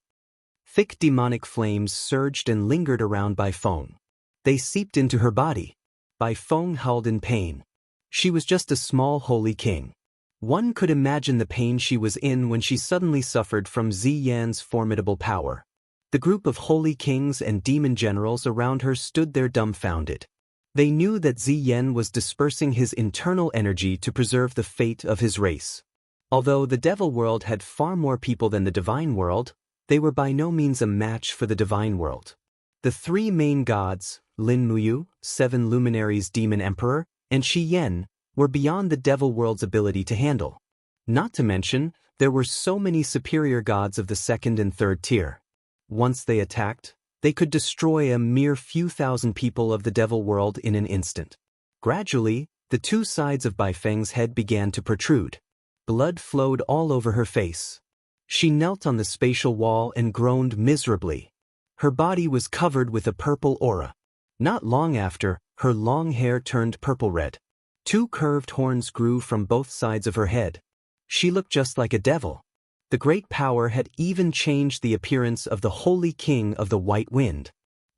S1: Thick demonic flames surged and lingered around Baifeng. They seeped into her body. Baifeng howled in pain. She was just a small holy king. One could imagine the pain she was in when she suddenly suffered from Ziyan's formidable power. The group of holy kings and demon generals around her stood there dumbfounded. They knew that Ziyan was dispersing his internal energy to preserve the fate of his race. Although the devil world had far more people than the divine world, they were by no means a match for the divine world. The 3 main gods, Lin Muyu, 7 luminaries demon emperor, and Xiyan, were beyond the devil world's ability to handle. Not to mention, there were so many superior gods of the 2nd and 3rd tier. Once they attacked, they could destroy a mere few thousand people of the devil world in an instant. Gradually, the 2 sides of Baifeng's head began to protrude. Blood flowed all over her face. She knelt on the spatial wall and groaned miserably. Her body was covered with a purple aura. Not long after, her long hair turned purple-red. 2 curved horns grew from both sides of her head. She looked just like a devil. The great power had even changed the appearance of the Holy King of the White Wind.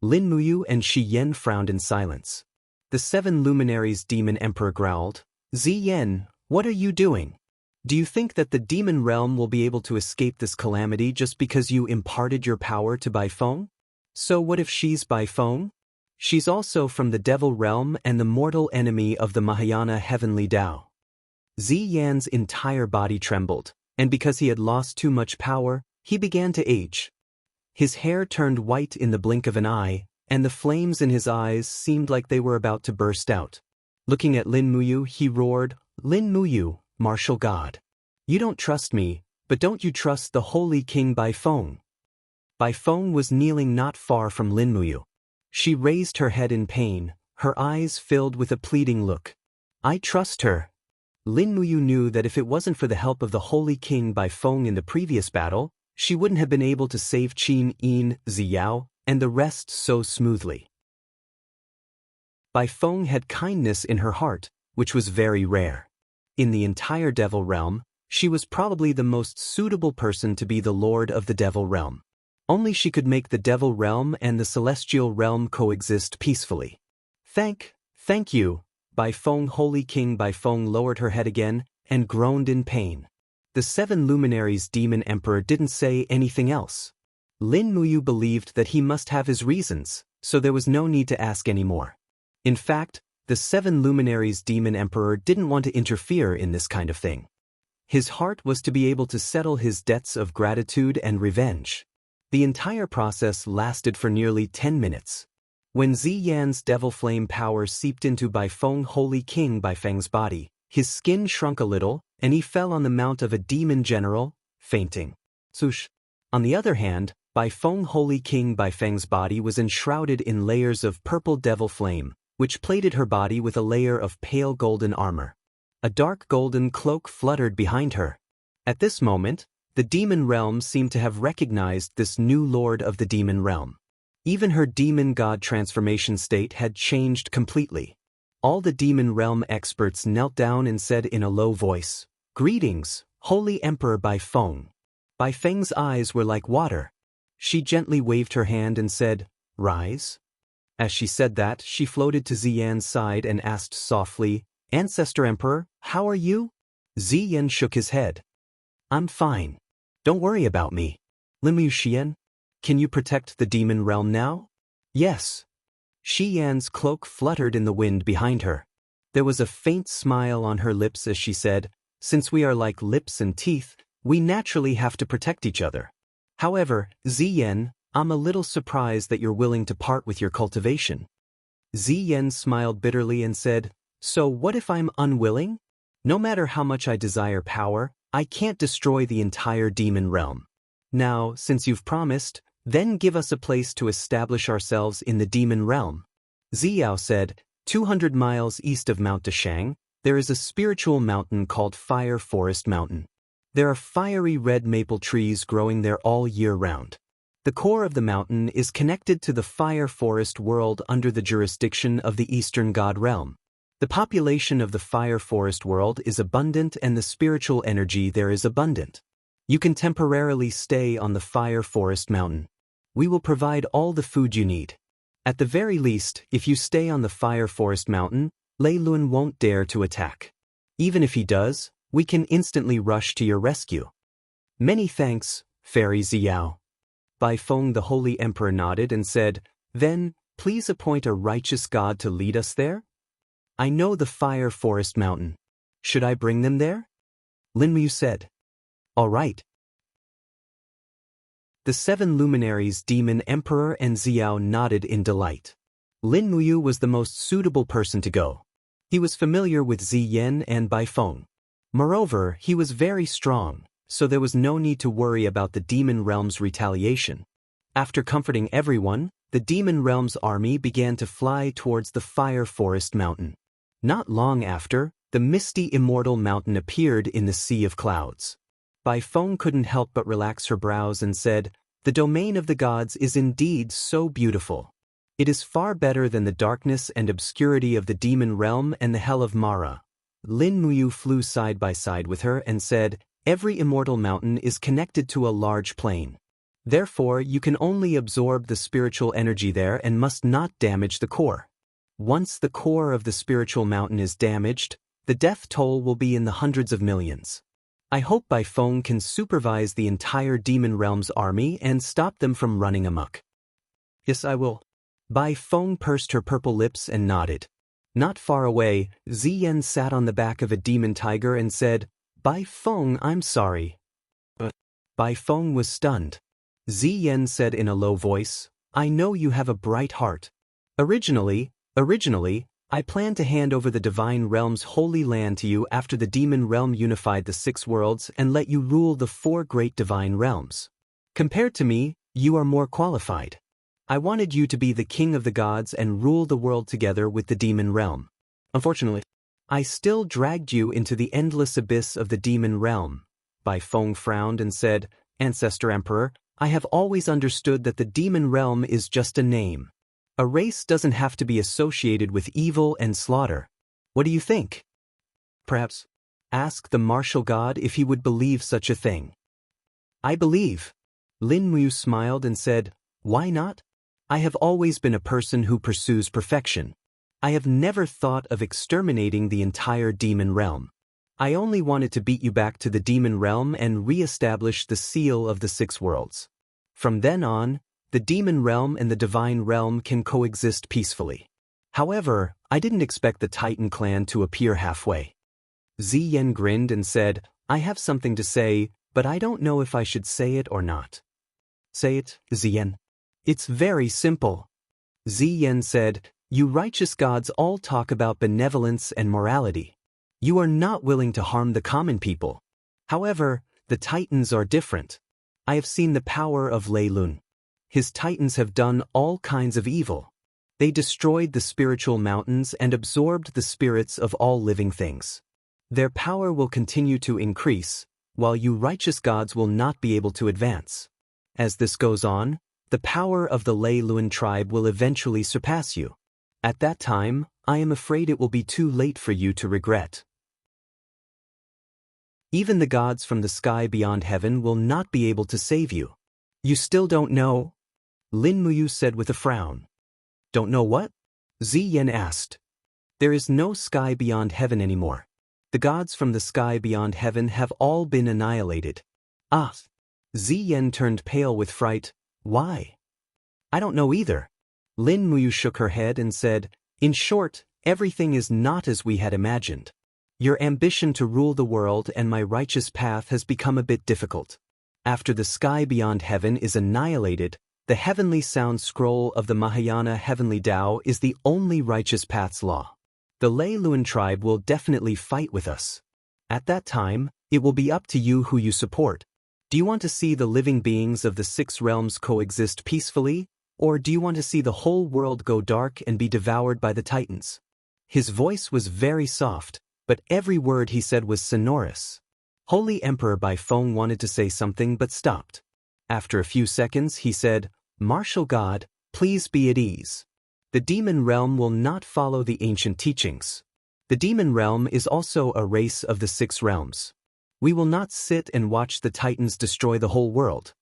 S1: Lin Muyu and Xiyan frowned in silence. The 7 luminaries demon emperor growled, Ziyan, what are you doing? Do you think that the demon realm will be able to escape this calamity just because you imparted your power to Baifeng? So what if she's Baifeng? She's also from the devil realm and the mortal enemy of the Mahayana heavenly Tao. Ziyan's entire body trembled. And because he had lost too much power, he began to age. His hair turned white in the blink of an eye, and the flames in his eyes seemed like they were about to burst out. Looking at Lin Muyu, he roared, "Lin Muyu, martial god. You don't trust me, but don't you trust the holy king Bai Feng?" Bai Feng was kneeling not far from Lin Muyu. She raised her head in pain, her eyes filled with a pleading look. "I trust her." Lin Muyu knew that if it wasn't for the help of the holy king Bai Feng in the previous battle, she wouldn't have been able to save Qin Yin, Ziyao, and the rest so smoothly. Bai Feng had kindness in her heart, which was very rare. In the entire Devil Realm, she was probably the most suitable person to be the Lord of the Devil Realm. Only she could make the Devil Realm and the Celestial Realm coexist peacefully. Thank you, Bai Feng. Holy King Bai Feng lowered her head again and groaned in pain. The 7 luminaries Demon Emperor didn't say anything else. Lin Muyu believed that he must have his reasons, so there was no need to ask anymore. In fact, the 7 luminaries Demon Emperor didn't want to interfere in this kind of thing. His heart was to be able to settle his debts of gratitude and revenge. The entire process lasted for nearly 10 minutes. When Ziyan's devil flame power seeped into Bai Feng Holy King Bai Feng's body, his skin shrunk a little, and he fell on the mount of a demon general, fainting. Sush. On the other hand, Bai Feng Holy King Bai Feng's body was enshrouded in layers of purple devil flame, which plated her body with a layer of pale golden armor. A dark golden cloak fluttered behind her. At this moment, the demon realm seemed to have recognized this new lord of the demon realm. Even her demon god transformation state had changed completely. All the demon realm experts knelt down and said in a low voice, "Greetings, Holy Emperor Bai Feng." Bai Feng's eyes were like water. She gently waved her hand and said, "Rise." As she said that, she floated to Ziyan's side and asked softly, "Ancestor Emperor, how are you?" Ziyan shook his head. "I'm fine. Don't worry about me." "Lin Muyu, can you protect the demon realm now?" "Yes." Xian's cloak fluttered in the wind behind her. There was a faint smile on her lips as she said, "Since we are like lips and teeth, we naturally have to protect each other. However, Ziyan, I'm a little surprised that you're willing to part with your cultivation." Ziyan smiled bitterly and said, "So what if I'm unwilling? No matter how much I desire power, I can't destroy the entire demon realm. Now, since you've promised, then give us a place to establish ourselves in the demon realm." Ziyao said, 200 miles east of Mount Dashang, there is a spiritual mountain called Fire Forest Mountain. There are fiery red maple trees growing there all year round. The core of the mountain is connected to the fire forest world under the jurisdiction of the Eastern God Realm. The population of the fire forest world is abundant and the spiritual energy there is abundant. You can temporarily stay on the fire forest mountain. We will provide all the food you need. At the very least, if you stay on the fire forest mountain, Lei Lun won't dare to attack. Even if he does, we can instantly rush to your rescue. Many thanks, Fairy Ziyao. Bai Feng the Holy Emperor nodded and said, "Then, please appoint a righteous god to lead us there? I know the Fire Forest Mountain. Should I bring them there?" Lin Muyu said. "All right." The 7 luminaries Demon Emperor and Ziyao nodded in delight. Lin Muyu was the most suitable person to go. He was familiar with Ziyan and Bai Feng. Moreover, he was very strong, so there was no need to worry about the demon realm's retaliation. After comforting everyone, the demon realm's army began to fly towards the Fire Forest Mountain. Not long after, the misty Immortal Mountain appeared in the sea of clouds. Bai Feng couldn't help but relax her brows and said, "The domain of the gods is indeed so beautiful. It is far better than the darkness and obscurity of the demon realm and the hell of Mara." Lin Muyu flew side by side with her and said, "Every immortal mountain is connected to a large plain. Therefore, you can only absorb the spiritual energy there and must not damage the core. Once the core of the spiritual mountain is damaged, the death toll will be in the hundreds of millions. I hope Bai Feng can supervise the entire demon realm's army and stop them from running amok." "Yes, I will." Bai Feng pursed her purple lips and nodded. Not far away, Ziyan sat on the back of a demon tiger and said, "Bai Feng, I'm sorry, Bai Feng was stunned. Ziyan said in a low voice, I know you have a bright heart. Originally, I planned to hand over the divine realm's holy land to you after the demon realm unified the 6 worlds and let you rule the 4 great divine realms. Compared to me, you are more qualified. I wanted you to be the king of the gods and rule the world together with the demon realm. Unfortunately, I still dragged you into the endless abyss of the demon realm. Bai Feng frowned and said, Ancestor Emperor, I have always understood that the demon realm is just a name. A race doesn't have to be associated with evil and slaughter. What do you think? Perhaps ask the martial god if he would believe such a thing. I believe. Lin Mu smiled and said, Why not? I have always been a person who pursues perfection. I have never thought of exterminating the entire demon realm. I only wanted to beat you back to the demon realm and re-establish the seal of the 6 worlds. From then on, the demon realm and the divine realm can coexist peacefully. However, I didn't expect the Titan clan to appear halfway. Ziyan grinned and said, I have something to say, but I don't know if I should say it or not. Say it, Ziyan. It's very simple. Ziyan said, You righteous gods all talk about benevolence and morality. You are not willing to harm the common people. However, the Titans are different. I have seen the power of Lei Lun. His Titans have done all kinds of evil. They destroyed the spiritual mountains and absorbed the spirits of all living things. Their power will continue to increase, while you righteous gods will not be able to advance. As this goes on, the power of the Lei Lun tribe will eventually surpass you. At that time, I am afraid it will be too late for you to regret. Even the gods from the sky beyond heaven will not be able to save you. You still don't know? Lin Muyu said with a frown. Don't know what? Ziyan asked. There is no sky beyond heaven anymore. The gods from the sky beyond heaven have all been annihilated. Ah! Ziyan turned pale with fright. Why? I don't know either. Lin Muyu shook her head and said, In short, everything is not as we had imagined. Your ambition to rule the world and my righteous path has become a bit difficult. After the sky beyond heaven is annihilated, the heavenly sound scroll of the Mahayana heavenly Tao is the only righteous path's law. The Lei Lun tribe will definitely fight with us. At that time, it will be up to you who you support. Do you want to see the living beings of the 6 realms coexist peacefully, or do you want to see the whole world go dark and be devoured by the Titans? His voice was very soft, but every word he said was sonorous. Holy Emperor Bai Feng wanted to say something but stopped. After a few seconds, he said, Martial God, please be at ease. The demon realm will not follow the ancient teachings. The demon realm is also a race of the 6 realms. We will not sit and watch the Titans destroy the whole world.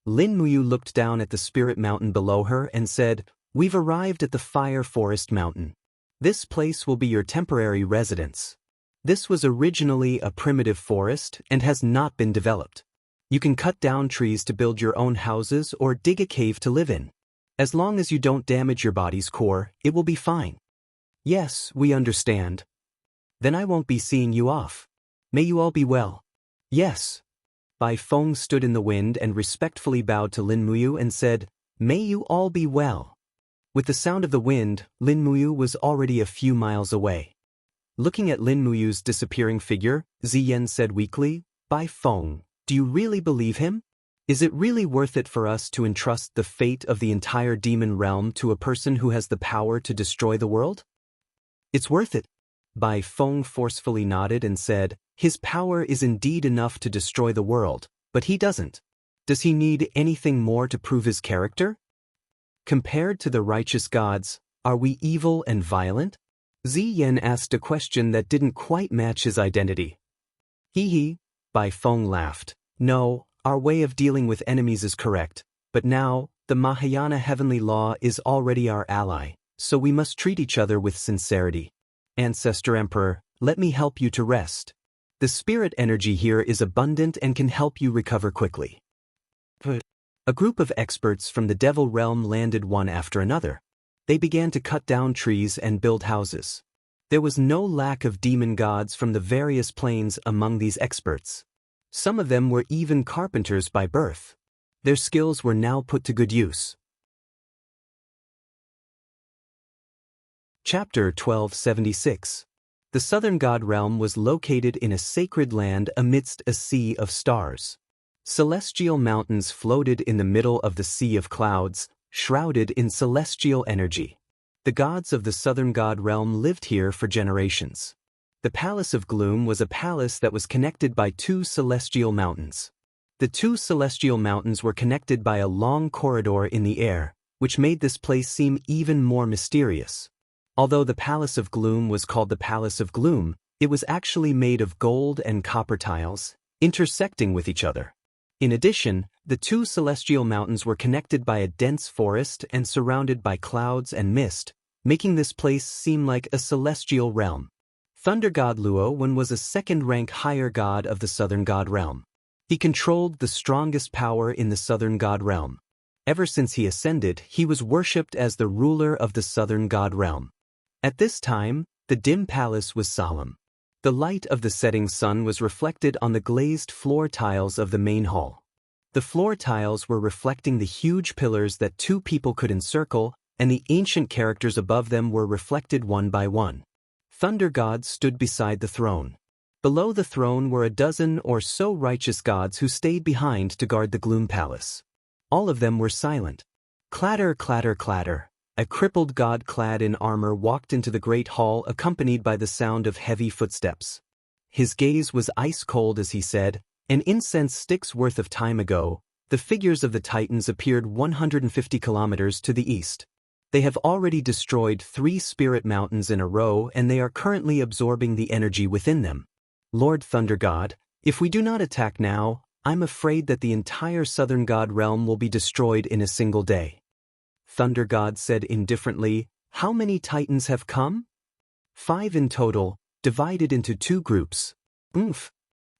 S1: Lin Muyu looked down at the spirit mountain below her and said, We've arrived at the Fire Forest Mountain. This place will be your temporary residence. This was originally a primitive forest and has not been developed. You can cut down trees to build your own houses or dig a cave to live in. As long as you don't damage your body's core, it will be fine. Yes, we understand. Then I won't be seeing you off. May you all be well. Yes. Bai Feng stood in the wind and respectfully bowed to Lin Muyu and said, May you all be well. With the sound of the wind, Lin Muyu was already a few miles away. Looking at Lin Muyu's disappearing figure, Ziyan said weakly, Bai Feng, do you really believe him? Is it really worth it for us to entrust the fate of the entire demon realm to a person who has the power to destroy the world? It's worth it. Bai Feng forcefully nodded and said, His power is indeed enough to destroy the world, but he doesn't. Does he need anything more to prove his character? Compared to the righteous gods, are we evil and violent? Ziyan asked a question that didn't quite match his identity. Hee, Bai Feng laughed. No, our way of dealing with enemies is correct, but now, the Mahayana heavenly law is already our ally, so we must treat each other with sincerity. Ancestor Emperor, let me help you to rest. The spirit energy here is abundant and can help you recover quickly. A group of experts from the Devil Realm landed one after another. They began to cut down trees and build houses. There was no lack of demon gods from the various planes among these experts. Some of them were even carpenters by birth. Their skills were now put to good use. Chapter 1276. The southern god realm was located in a sacred land amidst a sea of stars. Celestial mountains floated in the middle of the sea of clouds, shrouded in celestial energy. The gods of the southern god realm lived here for generations. The Palace of Gloom was a palace that was connected by two celestial mountains. The two celestial mountains were connected by a long corridor in the air, which made this place seem even more mysterious. Although the Palace of Gloom was called the Palace of Gloom, it was actually made of gold and copper tiles, intersecting with each other. In addition, the two celestial mountains were connected by a dense forest and surrounded by clouds and mist, making this place seem like a celestial realm. Thunder god Luo Wen was a second-rank higher god of the southern god realm. He controlled the strongest power in the southern god realm. Ever since he ascended, he was worshipped as the ruler of the southern god realm. At this time, the dim palace was solemn. The light of the setting sun was reflected on the glazed floor tiles of the main hall. The floor tiles were reflecting the huge pillars that two people could encircle, and the ancient characters above them were reflected one by one. Thunder gods stood beside the throne. Below the throne were a dozen or so righteous gods who stayed behind to guard the Gloom Palace. All of them were silent. Clatter, clatter, clatter. A crippled god clad in armor walked into the great hall accompanied by the sound of heavy footsteps. His gaze was ice-cold as he said, "An incense stick's worth of time ago, the figures of the Titans appeared 150 kilometers to the east. They have already destroyed 3 spirit mountains in a row and they are currently absorbing the energy within them. Lord Thunder God, if we do not attack now, I'm afraid that the entire southern god realm will be destroyed in a single day." Thunder God said indifferently, "How many Titans have come?" 5 in total, divided into 2 groups. Oomph.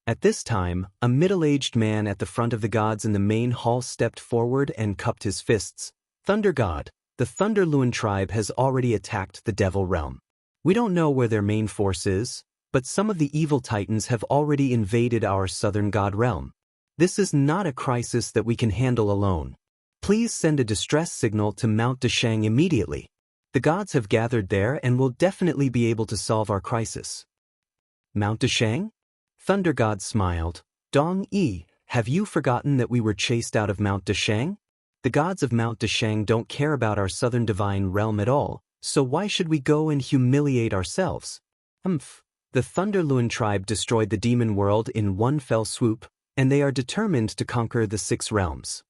S1: At this time, a middle-aged man at the front of the gods in the main hall stepped forward and cupped his fists. "Thunder God, the Thunder Lun tribe has already attacked the Devil Realm. We don't know where their main force is, but some of the evil Titans have already invaded our southern god realm. This is not a crisis that we can handle alone. Please send a distress signal to Mount Dashang immediately. The gods have gathered there and will definitely be able to solve our crisis." Mount Dashang? Thunder God smiled. "Dong Yi, have you forgotten that we were chased out of Mount Dashang? The gods of Mount Dashang don't care about our southern divine realm at all, so why should we go and humiliate ourselves?" The Thunder Lun tribe destroyed the demon world in one fell swoop, and they are determined to conquer the 6 realms.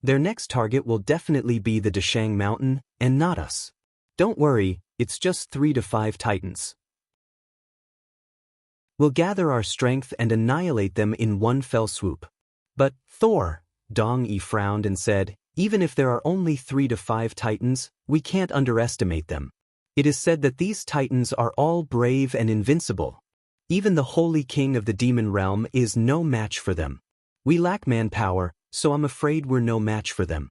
S1: Their next target will definitely be the Dashang Mountain, and not us. Don't worry, it's just 3 to 5 Titans. We'll gather our strength and annihilate them in one fell swoop. But, Thor, Dong Yi frowned and said, "Even if there are only 3 to 5 Titans, we can't underestimate them. It is said that these Titans are all brave and invincible. Even the Holy King of the Demon Realm is no match for them. We lack manpower, so I'm afraid we're no match for them."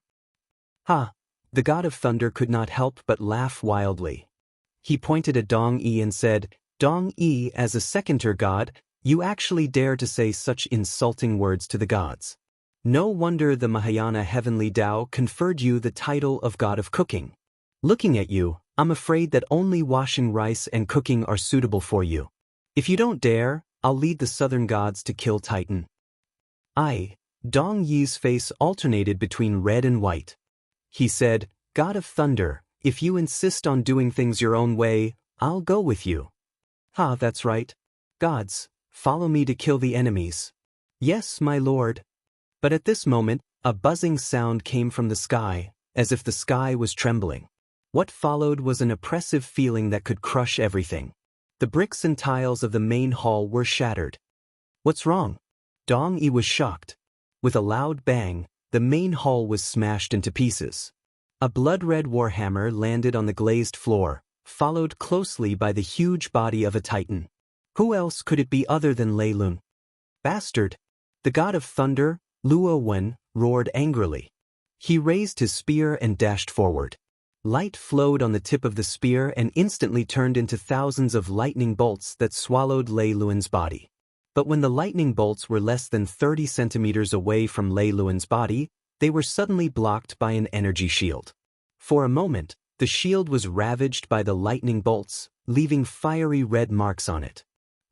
S1: Ha! The god of thunder could not help but laugh wildly. He pointed at Dong Yi and said, "Dong Yi, as a seconder god, you actually dare to say such insulting words to the gods. No wonder the Mahayana Heavenly Tao conferred you the title of God of Cooking. Looking at you, I'm afraid that only washing rice and cooking are suitable for you. If you don't dare, I'll lead the southern gods to kill Titan." Dong Yi's face alternated between red and white. He said, "God of Thunder, if you insist on doing things your own way, I'll go with you." That's right. Gods, follow me to kill the enemies." "Yes, my lord." But at this moment, a buzzing sound came from the sky, as if the sky was trembling. What followed was an oppressive feeling that could crush everything. The bricks and tiles of the main hall were shattered. "What's wrong?" Dong Yi was shocked. With a loud bang, the main hall was smashed into pieces. A blood-red warhammer landed on the glazed floor, followed closely by the huge body of a Titan. Who else could it be other than Lei Lun? "Bastard!" The god of thunder, Luo Wen, roared angrily. He raised his spear and dashed forward. Light flowed on the tip of the spear and instantly turned into thousands of lightning bolts that swallowed Lei Lun's body. But when the lightning bolts were less than 30 centimeters away from Lei Luan's body, they were suddenly blocked by an energy shield. For a moment, the shield was ravaged by the lightning bolts, leaving fiery red marks on it.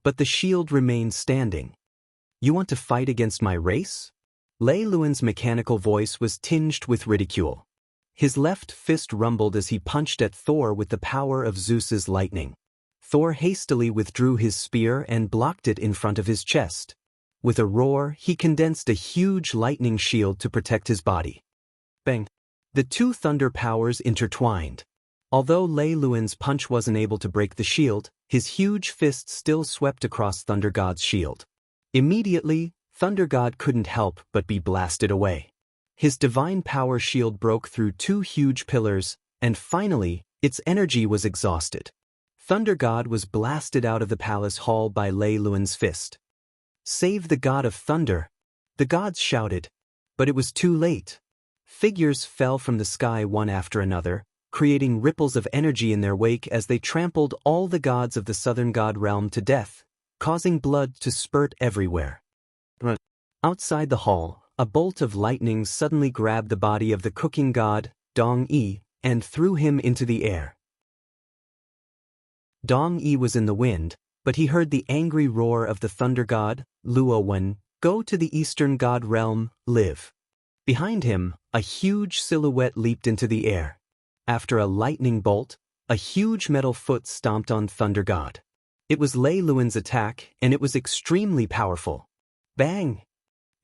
S1: But the shield remained standing. "You want to fight against my race?" Lei Luan's mechanical voice was tinged with ridicule. His left fist rumbled as he punched at Thor with the power of Zeus's lightning. Thor hastily withdrew his spear and blocked it in front of his chest. With a roar, he condensed a huge lightning shield to protect his body. Bang! The two thunder powers intertwined. Although Lei Luan's punch wasn't able to break the shield, his huge fist still swept across Thunder God's shield. Immediately, Thunder God couldn't help but be blasted away. His divine power shield broke through two huge pillars, and finally, its energy was exhausted. Thunder God was blasted out of the palace hall by Lei Luan's fist. "Save the God of Thunder!" The gods shouted. But it was too late. Figures fell from the sky one after another, creating ripples of energy in their wake as they trampled all the gods of the southern god realm to death, causing blood to spurt everywhere. Outside the hall, a bolt of lightning suddenly grabbed the body of the cooking god, Dong Yi, and threw him into the air. Dong Yi was in the wind, but he heard the angry roar of the thunder god, Luo Wen, "Go to the eastern god realm, live." Behind him, a huge silhouette leaped into the air. After a lightning bolt, a huge metal foot stomped on Thunder God. It was Lei Luan's attack, and it was extremely powerful. Bang!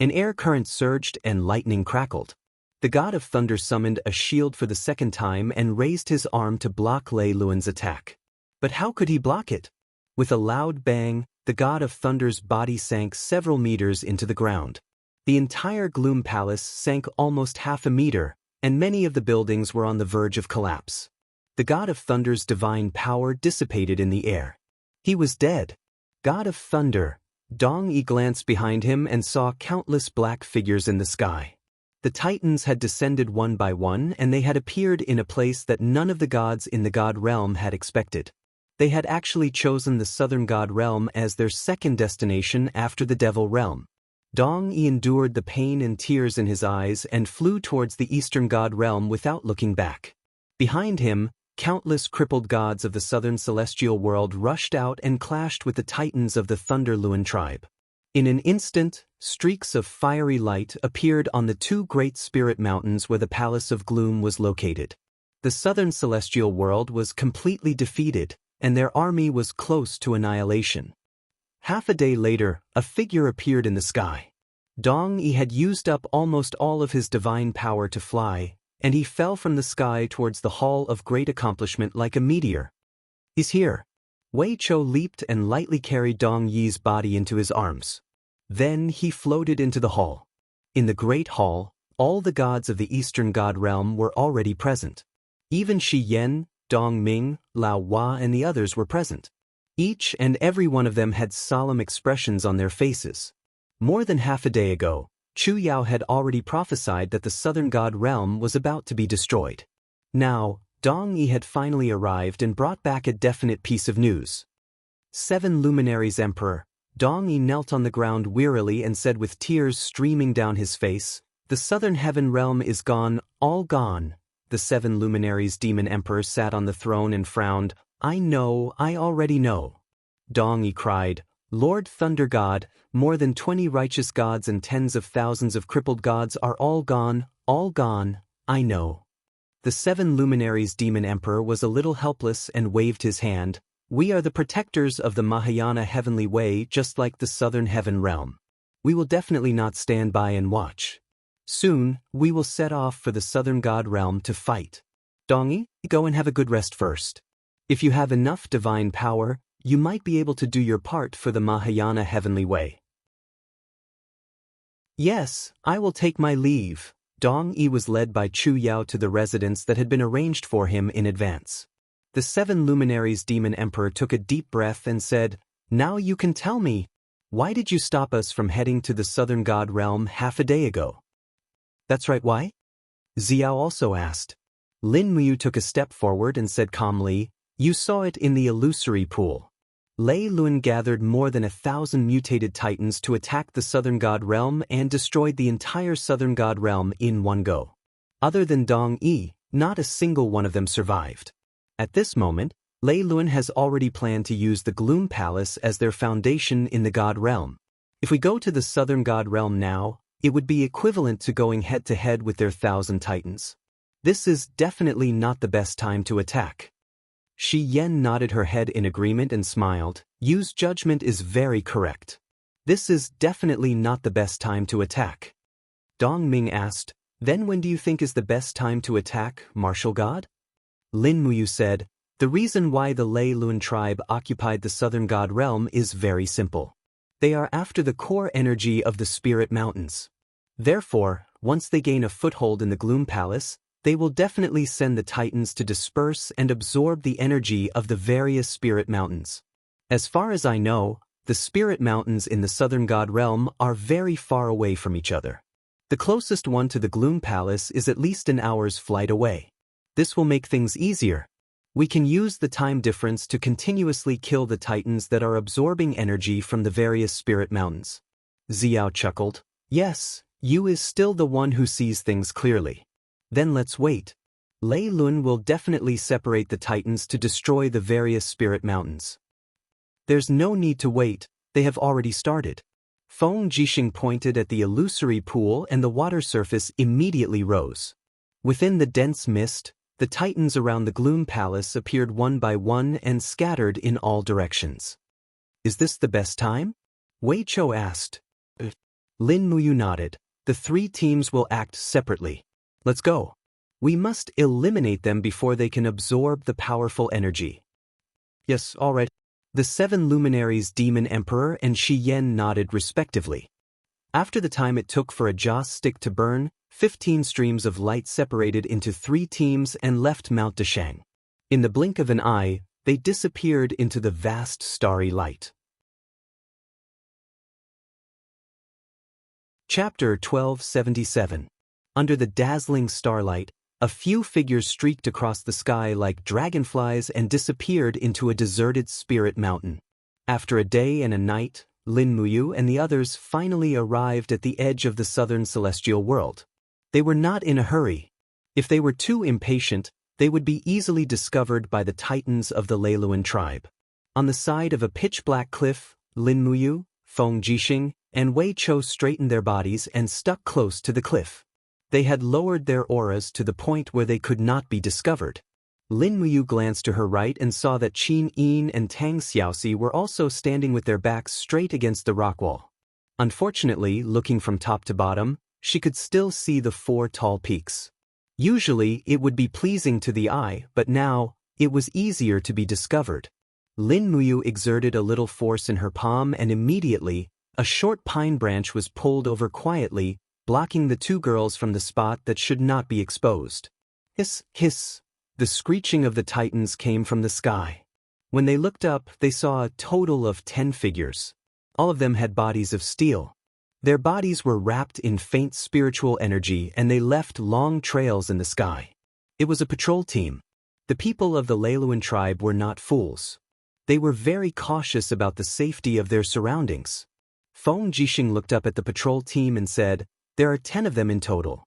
S1: An air current surged and lightning crackled. The god of thunder summoned a shield for the second time and raised his arm to block Lei Luan's attack. But how could he block it? With a loud bang, the god of thunder's body sank several meters into the ground. The entire Gloom Palace sank almost half a meter, and many of the buildings were on the verge of collapse. The god of thunder's divine power dissipated in the air. He was dead. God of thunder, Dong Yi glanced behind him and saw countless black figures in the sky. The Titans had descended one by one, and they had appeared in a place that none of the gods in the god realm had expected. They had actually chosen the southern god realm as their second destination after the devil realm. Dong Yi endured the pain and tears in his eyes and flew towards the eastern god realm without looking back. Behind him, countless crippled gods of the southern celestial world rushed out and clashed with the titans of the Thunder Luan tribe. In an instant, streaks of fiery light appeared on the two great spirit mountains where the Palace of Gloom was located. The southern celestial world was completely defeated, and their army was close to annihilation. Half a day later, a figure appeared in the sky. Dong Yi had used up almost all of his divine power to fly, and he fell from the sky towards the Hall of Great Accomplishment like a meteor. "He's here." Wei Chou leaped and lightly carried Dong Yi's body into his arms. Then he floated into the hall. In the Great Hall, all the gods of the Eastern God Realm were already present. Even Shi Yen, Dong Ming, Lao Hua and the others were present. Each and every one of them had solemn expressions on their faces. More than half a day ago, Chu Yao had already prophesied that the southern god realm was about to be destroyed. Now, Dong Yi had finally arrived and brought back a definite piece of news. 7 Luminaries Emperor, Dong Yi knelt on the ground wearily and said with tears streaming down his face, "The southern heaven realm is gone, all gone." The 7 Luminaries Demon Emperor sat on the throne and frowned. I already know." Dong Yi cried, "Lord Thunder God, more than 20 righteous gods and tens of thousands of crippled gods are all gone, I know." The 7 Luminaries Demon Emperor was a little helpless and waved his hand. "We are the protectors of the Mahayana Heavenly Way, just like the Southern Heaven Realm. We will definitely not stand by and watch. Soon, we will set off for the Southern God Realm to fight. Dong Yi, go and have a good rest first. If you have enough divine power, you might be able to do your part for the Mahayana Heavenly Way." "Yes, I will take my leave." Dong Yi was led by Chu Yao to the residence that had been arranged for him in advance. The 7 Luminaries Demon Emperor took a deep breath and said, "Now you can tell me, why did you stop us from heading to the Southern God Realm half a day ago?" "That's right, why?" Xiao also asked. Lin Muyu took a step forward and said calmly, "You saw it in the illusory pool." Lei Lun gathered more than 1,000 mutated titans to attack the Southern God Realm and destroyed the entire Southern God Realm in one go. Other than Dong Yi, not a single one of them survived. At this moment, Lei Lun has already planned to use the Gloom Palace as their foundation in the God Realm. If we go to the Southern God Realm now, it would be equivalent to going head-to-head with their 1,000 titans. This is definitely not the best time to attack. Shi Yan nodded her head in agreement and smiled. Yu's judgment is very correct. This is definitely not the best time to attack. Dong Ming asked, then when do you think is the best time to attack, martial god? Lin Muyu said, the reason why the Lei Lun tribe occupied the Southern God Realm is very simple. They are after the core energy of the Spirit Mountains. Therefore, once they gain a foothold in the Gloom Palace, they will definitely send the Titans to disperse and absorb the energy of the various Spirit Mountains. As far as I know, the Spirit Mountains in the Southern God Realm are very far away from each other. The closest one to the Gloom Palace is at least an hour's flight away. This will make things easier. We can use the time difference to continuously kill the Titans that are absorbing energy from the various Spirit Mountains. Xiao chuckled. Yes, Yu is still the one who sees things clearly. Then let's wait. Lei Lun will definitely separate the Titans to destroy the various Spirit Mountains. There's no need to wait, they have already started. Feng Jixing pointed at the illusory pool and the water surface immediately rose. Within the dense mist, the Titans around the Gloom Palace appeared one by one and scattered in all directions. Is this the best time? Wei Chou asked. Lin Muyu nodded. The three teams will act separately. Let's go. We must eliminate them before they can absorb the powerful energy. Yes, all right. The 7 luminaries Demon Emperor and Shi Yan nodded respectively. After the time it took for a joss stick to burn, 15 streams of light separated into 3 teams and left Mount Deshang. In the blink of an eye, they disappeared into the vast starry light. Chapter 1277. Under the dazzling starlight, a few figures streaked across the sky like dragonflies and disappeared into a deserted spirit mountain. After a day and a night, Lin Muyu and the others finally arrived at the edge of the southern celestial world. They were not in a hurry. If they were too impatient, they would be easily discovered by the Titans of the Lei Lun tribe. On the side of a pitch-black cliff, Lin Muyu, Feng Jixing, and Wei Chou straightened their bodies and stuck close to the cliff. They had lowered their auras to the point where they could not be discovered. Lin Muyu glanced to her right and saw that Qin Yin and Tang Xiaoxi were also standing with their backs straight against the rock wall. Unfortunately, looking from top to bottom, she could still see the 4 tall peaks. Usually, it would be pleasing to the eye, but now, it was easier to be discovered. Lin Muyu exerted a little force in her palm and immediately, a short pine branch was pulled over quietly, blocking the 2 girls from the spot that should not be exposed. Hiss, hiss. The screeching of the Titans came from the sky. When they looked up, they saw a total of 10 figures. All of them had bodies of steel. Their bodies were wrapped in faint spiritual energy and they left long trails in the sky. It was a patrol team. The people of the Lei Lun tribe were not fools. They were very cautious about the safety of their surroundings. Feng Jixing looked up at the patrol team and said, there are 10 of them in total.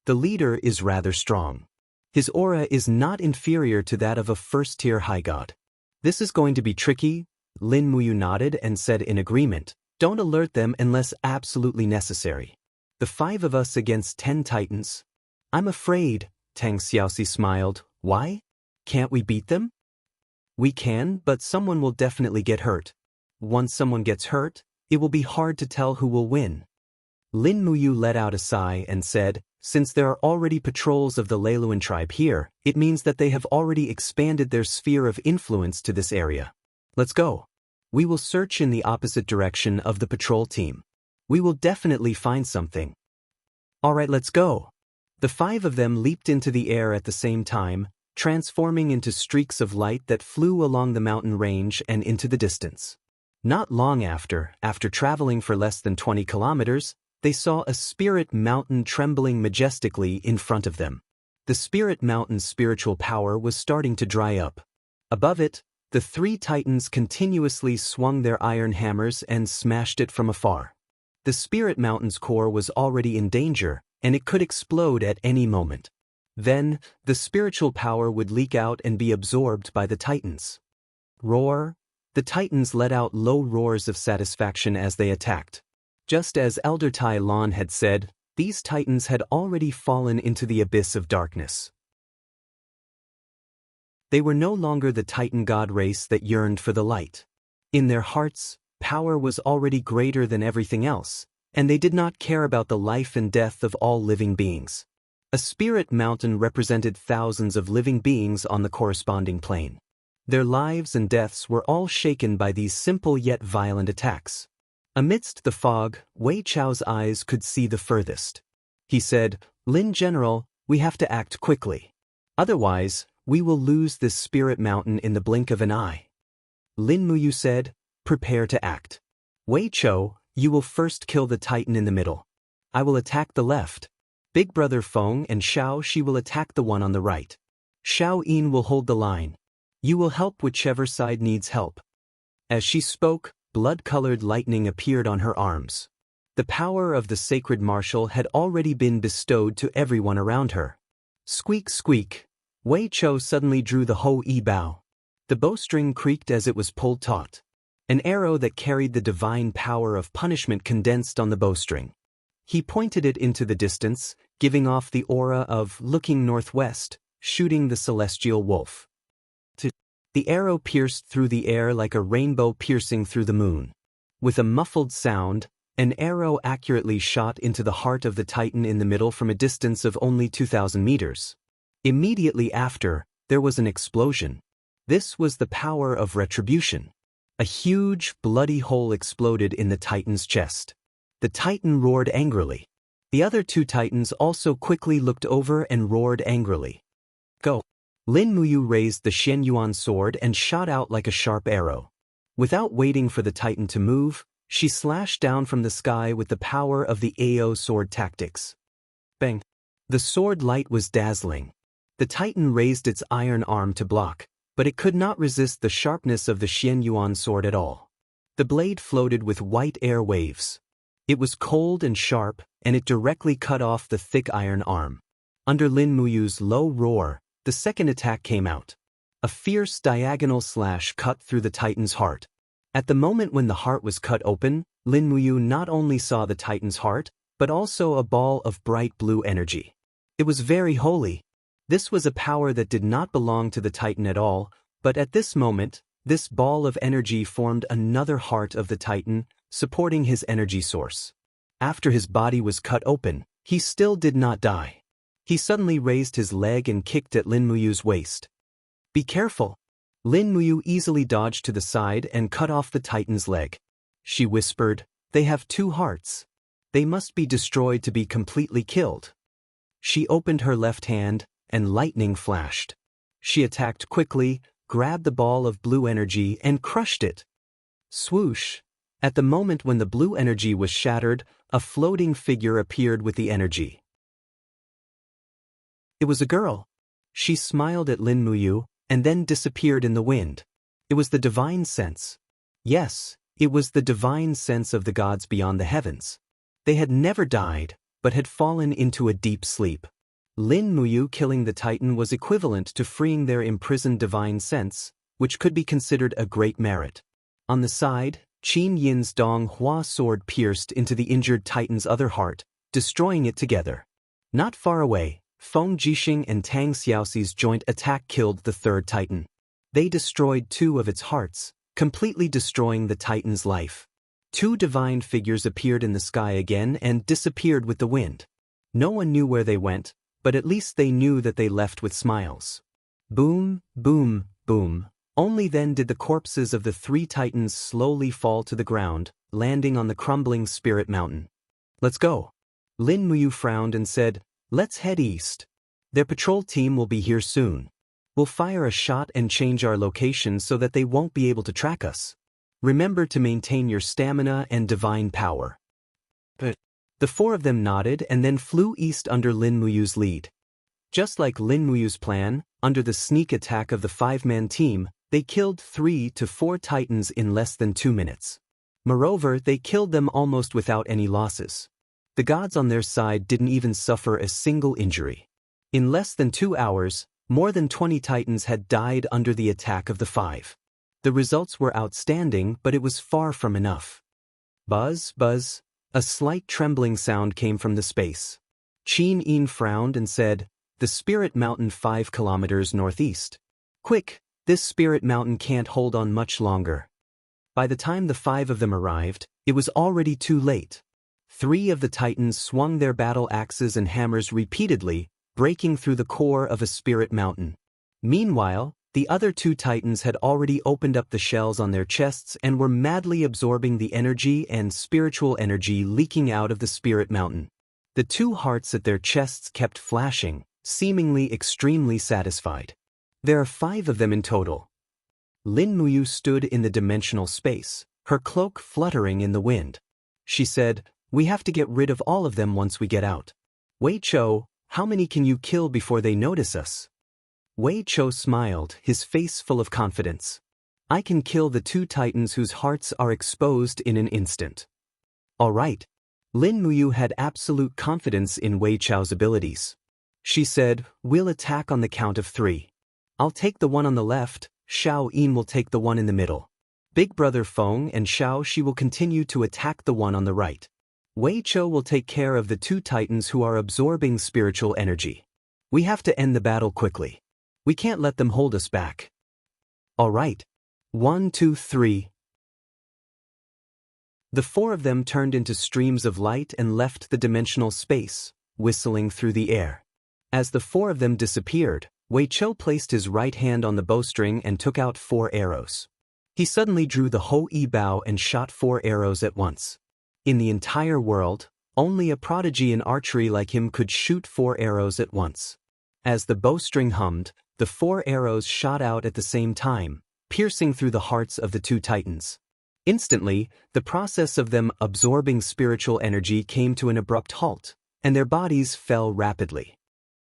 S1: The leader is rather strong. His aura is not inferior to that of a first-tier high god. This is going to be tricky. Lin Muyu nodded and said in agreement, don't alert them unless absolutely necessary. The 5 of us against 10 titans? I'm afraid, Tang Xiaoxi smiled. Why? Can't we beat them? We can, but someone will definitely get hurt. Once someone gets hurt, it will be hard to tell who will win. Lin Muyu let out a sigh and said, since there are already patrols of the Lei Lun tribe here, it means that they have already expanded their sphere of influence to this area. Let's go. We will search in the opposite direction of the patrol team. We will definitely find something. All right, let's go. The 5 of them leaped into the air at the same time, transforming into streaks of light that flew along the mountain range and into the distance. Not long after traveling for less than 20 kilometers, they saw a spirit mountain trembling majestically in front of them. The spirit mountain's spiritual power was starting to dry up. Above it, the The three titans continuously swung their iron hammers and smashed it from afar. The Spirit Mountain's core was already in danger, and it could explode at any moment. Then, the spiritual power would leak out and be absorbed by the titans. Roar! The titans let out low roars of satisfaction as they attacked. Just as Elder Tai Lon had said, these titans had already fallen into the abyss of darkness. They were no longer the titan god race that yearned for the light. In their hearts, power was already greater than everything else, and they did not care about the life and death of all living beings. A spirit mountain represented thousands of living beings on the corresponding plane. Their lives and deaths were all shaken by these simple yet violent attacks. Amidst the fog, Wei Chao's eyes could see the furthest. He said, "Lin General, we have to act quickly. Otherwise, we will lose this spirit mountain in the blink of an eye." Lin Muyu said, "Prepare to act. Wei Chao, you will first kill the titan in the middle. I will attack the left. Big Brother Feng and Xiao Shi will attack the one on the right. Xiao Yin will hold the line. You will help whichever side needs help." As she spoke, blood-colored lightning appeared on her arms. The power of the sacred martial had already been bestowed to everyone around her. Squeak, squeak. Wei Chao suddenly drew the Ho-Yi bow. The bowstring creaked as it was pulled taut. An arrow that carried the divine power of punishment condensed on the bowstring. He pointed it into the distance, giving off the aura of looking northwest, shooting the celestial wolf. The arrow pierced through the air like a rainbow piercing through the moon. With a muffled sound, an arrow accurately shot into the heart of the titan in the middle from a distance of only 2,000 meters. Immediately after, there was an explosion. This was the power of retribution. A huge, bloody hole exploded in the titan's chest. The titan roared angrily. The other two titans also quickly looked over and roared angrily. Go! Lin Muyu raised the Xianyuan sword and shot out like a sharp arrow. Without waiting for the titan to move, she slashed down from the sky with the power of the AO sword tactics. Bang! The sword light was dazzling. The titan raised its iron arm to block, but it could not resist the sharpness of the Xianyuan sword at all. The blade floated with white air waves. It was cold and sharp, and it directly cut off the thick iron arm. Under Lin Muyu's low roar, the second attack came out. A fierce diagonal slash cut through the titan's heart. At the moment when the heart was cut open, Lin Muyu not only saw the titan's heart, but also a ball of bright blue energy. It was very holy. This was a power that did not belong to the titan at all, but at this moment, this ball of energy formed another heart of the titan, supporting his energy source. After his body was cut open, he still did not die. He suddenly raised his leg and kicked at Lin Muyu's waist. "Be careful!" Lin Muyu easily dodged to the side and cut off the titan's leg. She whispered, "They have two hearts. They must be destroyed to be completely killed." She opened her left hand, and lightning flashed. She attacked quickly, grabbed the ball of blue energy and crushed it. Swoosh! At the moment when the blue energy was shattered, a floating figure appeared with the energy. It was a girl. She smiled at Lin Muyu, and then disappeared in the wind. It was the divine sense. Yes, it was the divine sense of the gods beyond the heavens. They had never died, but had fallen into a deep sleep. Lin Muyu killing the titan was equivalent to freeing their imprisoned divine sense, which could be considered a great merit. On the side, Qin Yin's Dong Hua sword pierced into the injured titan's other heart, destroying it together. Not far away, Feng Jixing and Tang Xiaoxi's joint attack killed the third titan. They destroyed two of its hearts, completely destroying the titan's life. Two divine figures appeared in the sky again and disappeared with the wind. No one knew where they went, but at least they knew that they left with smiles. Boom, boom, boom. Only then did the corpses of the three titans slowly fall to the ground, landing on the crumbling spirit mountain. "Let's go." Lin Muyu frowned and said, "Let's head east. Their patrol team will be here soon. We'll fire a shot and change our location so that they won't be able to track us. Remember to maintain your stamina and divine power." But the four of them nodded and then flew east under Lin Muyu's lead. Just like Lin Muyu's plan, under the sneak attack of the five-man team, They killed 3 to 4 titans in less than 2 minutes. Moreover, they killed them almost without any losses. The gods on their side didn't even suffer a single injury. In less than 2 hours, more than 20 titans had died under the attack of the 5. The results were outstanding, but it was far from enough. Buzz, buzz. A slight trembling sound came from the space. Qin Yin frowned and said, "The Spirit Mountain 5 kilometers northeast. Quick, this Spirit Mountain can't hold on much longer." By the time the 5 of them arrived, it was already too late. 3 of the titans swung their battle axes and hammers repeatedly, breaking through the core of a Spirit Mountain. Meanwhile, the other 2 titans had already opened up the shells on their chests and were madly absorbing the energy and spiritual energy leaking out of the Spirit Mountain. The 2 hearts at their chests kept flashing, seemingly extremely satisfied. There are 5 of them in total. Lin Muyu stood in the dimensional space, her cloak fluttering in the wind. She said, "We have to get rid of all of them once we get out. Wei Chou, how many can you kill before they notice us?" Wei Chou smiled, his face full of confidence. "I can kill the 2 titans whose hearts are exposed in an instant." All right. Lin Muyu had absolute confidence in Wei Chou's abilities. She said, "We'll attack on the count of 3. I'll take the one on the left, Xiao Yin will take the one in the middle. Big Brother Feng and Xiao Shi will continue to attack the one on the right. Wei Chou will take care of the 2 titans who are absorbing spiritual energy. We have to end the battle quickly. We can't let them hold us back." "All right. 1, 2, 3. The 4 of them turned into streams of light and left the dimensional space, whistling through the air. As the 4 of them disappeared, Wei Chou placed his right hand on the bowstring and took out 4 arrows. He suddenly drew the Ho-I bow and shot 4 arrows at once. In the entire world, only a prodigy in archery like him could shoot 4 arrows at once. As the bowstring hummed, the 4 arrows shot out at the same time, piercing through the hearts of the 2 titans. Instantly, the process of them absorbing spiritual energy came to an abrupt halt, and their bodies fell rapidly.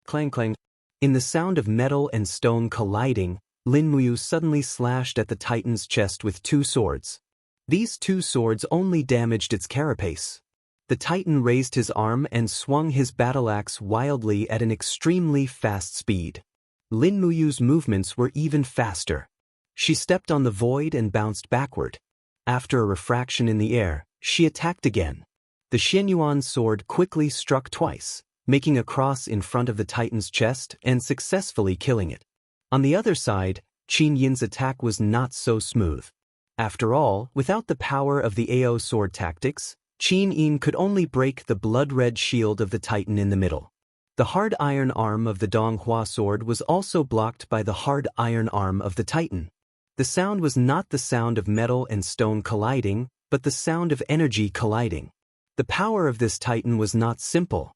S1: Clang clang. In the sound of metal and stone colliding, Lin Muyu suddenly slashed at the titan's chest with 2 swords. These 2 swords only damaged its carapace. The titan raised his arm and swung his battle axe wildly at an extremely fast speed. Lin Muyu's movements were even faster. She stepped on the void and bounced backward. After a refraction in the air, she attacked again. The Xianyuan sword quickly struck twice, making a cross in front of the titan's chest and successfully killing it. On the other side, Qin Yin's attack was not so smooth. After all, without the power of the AO sword tactics, Qin Yin could only break the blood-red shield of the titan in the middle. The hard iron arm of the Donghua sword was also blocked by the hard iron arm of the titan. The sound was not the sound of metal and stone colliding, but the sound of energy colliding. The power of this titan was not simple.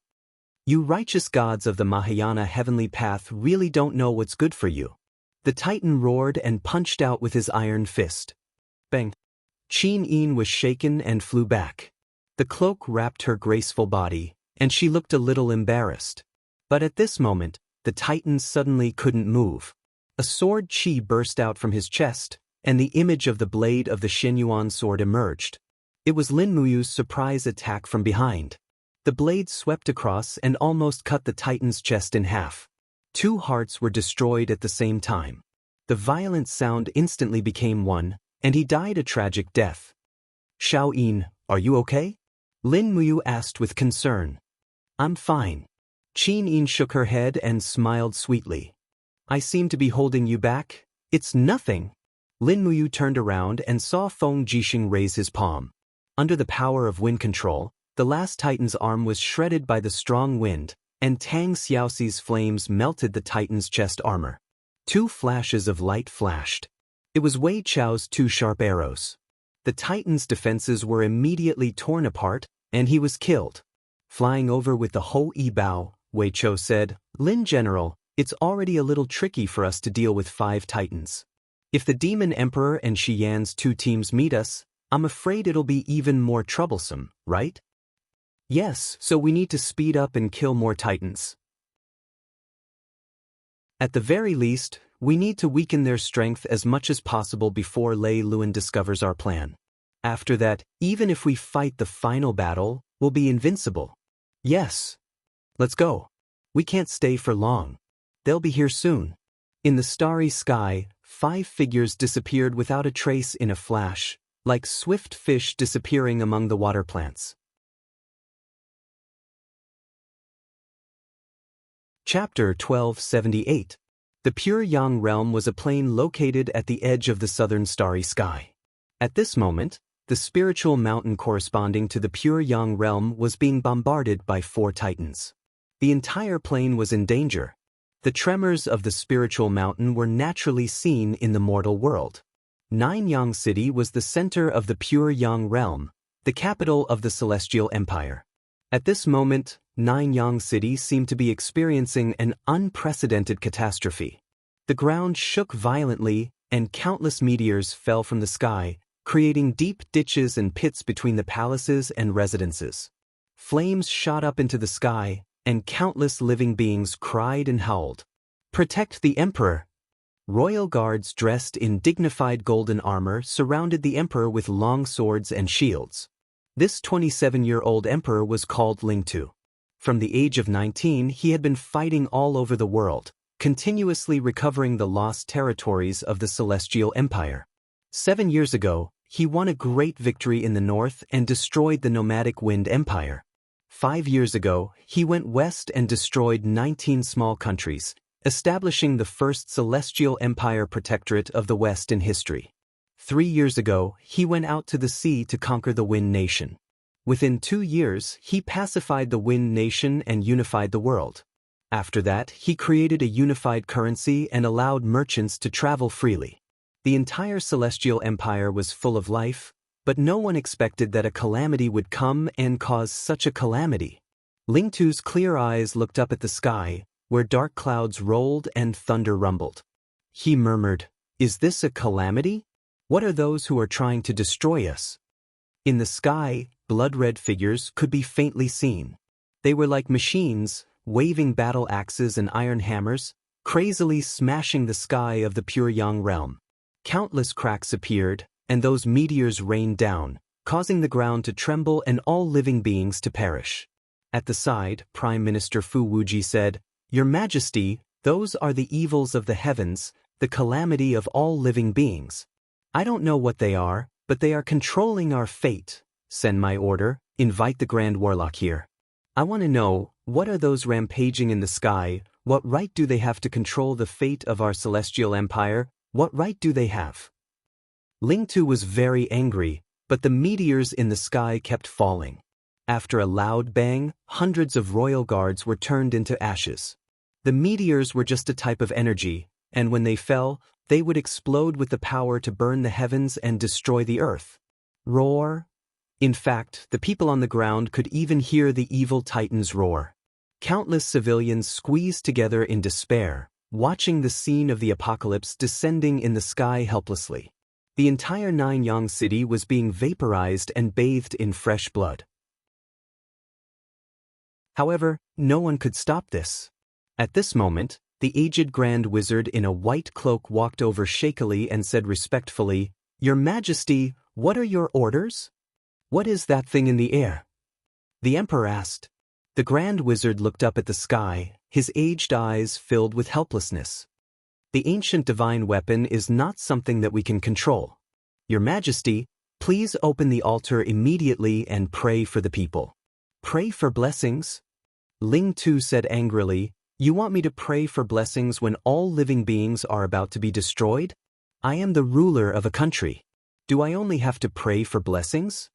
S1: You righteous gods of the Mahayana heavenly path really don't know what's good for you. The titan roared and punched out with his iron fist. Bang! Qin Yin was shaken and flew back. The cloak wrapped her graceful body, and she looked a little embarrassed. But at this moment, the titan suddenly couldn't move. A sword chi burst out from his chest, and the image of the blade of the Xianyuan sword emerged. It was Lin Muyu's surprise attack from behind. The blade swept across and almost cut the titan's chest in half. 2 hearts were destroyed at the same time. The violent sound instantly became one, and he died a tragic death. "Xiao Yin, are you okay?" Lin Muyu asked with concern. "I'm fine." Qin Yin shook her head and smiled sweetly. "I seem to be holding you back? It's nothing." Lin Muyu turned around and saw Feng Jixing raise his palm. Under the power of wind control, the last titan's arm was shredded by the strong wind, and Tang Xiaoxi's flames melted the titan's chest armor. 2 flashes of light flashed. It was Wei Chou's 2 sharp arrows. The titan's defenses were immediately torn apart, and he was killed. Flying over with the Ho-I bow, Wei Chou said, "Lin General, it's already a little tricky for us to deal with 5 titans. If the Demon Emperor and Xian's 2 teams meet us, I'm afraid it'll be even more troublesome, right?" "Yes, so we need to speed up and kill more titans." At the very least, We need to weaken their strength as much as possible before Lei Luan discovers our plan. After that, even if we fight the final battle, we'll be invincible. Yes. Let's go. We can't stay for long. They'll be here soon. In the starry sky, 5 figures disappeared without a trace in a flash, like swift fish disappearing among the water plants. Chapter 1278. The Pure Yang Realm was a plain located at the edge of the southern starry sky. At this moment, the spiritual mountain corresponding to the Pure Yang Realm was being bombarded by 4 titans. The entire plain was in danger. The tremors of the spiritual mountain were naturally seen in the mortal world. Nine Yang City was the center of the Pure Yang Realm, the capital of the Celestial Empire. At this moment, Nine Yang City seemed to be experiencing an unprecedented catastrophe. The ground shook violently, and countless meteors fell from the sky, creating deep ditches and pits between the palaces and residences. Flames shot up into the sky, and countless living beings cried and howled. "Protect the Emperor!" Royal guards dressed in dignified golden armor surrounded the emperor with long swords and shields. This 27-year-old emperor was called Lingtu. From the age of 19, he had been fighting all over the world, continuously recovering the lost territories of the Celestial Empire. 7 years ago, he won a great victory in the north and destroyed the nomadic Wind Empire. 5 years ago, he went west and destroyed 19 small countries, establishing the first Celestial Empire protectorate of the West in history. 3 years ago, he went out to the sea to conquer the Wind Nation. Within 2 years, he pacified the Wind Nation and unified the world. After that, he created a unified currency and allowed merchants to travel freely. The entire Celestial Empire was full of life, but no one expected that a calamity would come and cause such a calamity. Lingtu's clear eyes looked up at the sky, where dark clouds rolled and thunder rumbled. He murmured, "Is this a calamity? What are those who are trying to destroy us?" In the sky, blood-red figures could be faintly seen. They were like machines, waving battle axes and iron hammers, crazily smashing the sky of the Pure Yang realm. Countless cracks appeared, and those meteors rained down, causing the ground to tremble and all living beings to perish. At the side, Prime Minister Fu Wuji said, "Your Majesty, those are the evils of the heavens, the calamity of all living beings. I don't know what they are, but they are controlling our fate. Send my order, invite the Grand Warlock here. I want to know, what are those rampaging in the sky? What right do they have to control the fate of our Celestial Empire? What right do they have?" Lingtu was very angry, but the meteors in the sky kept falling. After a loud bang, hundreds of royal guards were turned into ashes. The meteors were just a type of energy, and when they fell, they would explode with the power to burn the heavens and destroy the earth. Roar. In fact, the people on the ground could even hear the evil titans roar. Countless civilians squeezed together in despair, watching the scene of the apocalypse descending in the sky helplessly. The entire Nine Yang City was being vaporized and bathed in fresh blood. However, no one could stop this. At this moment, the aged Grand Wizard in a white cloak walked over shakily and said respectfully, "Your Majesty, what are your orders? What is that thing in the air?" The Emperor asked. The Grand Wizard looked up at the sky, his aged eyes filled with helplessness. "The ancient divine weapon is not something that we can control. Your Majesty, please open the altar immediately and pray for the people." "Pray for blessings?" Lingtu said angrily, "You want me to pray for blessings when all living beings are about to be destroyed? I am the ruler of a country. Do I only have to pray for blessings?"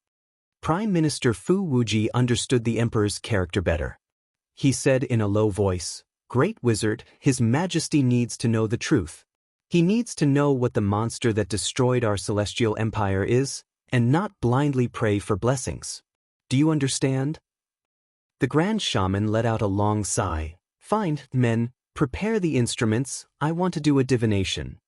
S1: Prime Minister Fu Wuji understood the Emperor's character better. He said in a low voice, "Great Wizard, His Majesty needs to know the truth. He needs to know what the monster that destroyed our Celestial Empire is, and not blindly pray for blessings. Do you understand?" The Grand Shaman let out a long sigh. "Fine, men, prepare the instruments, I want to do a divination."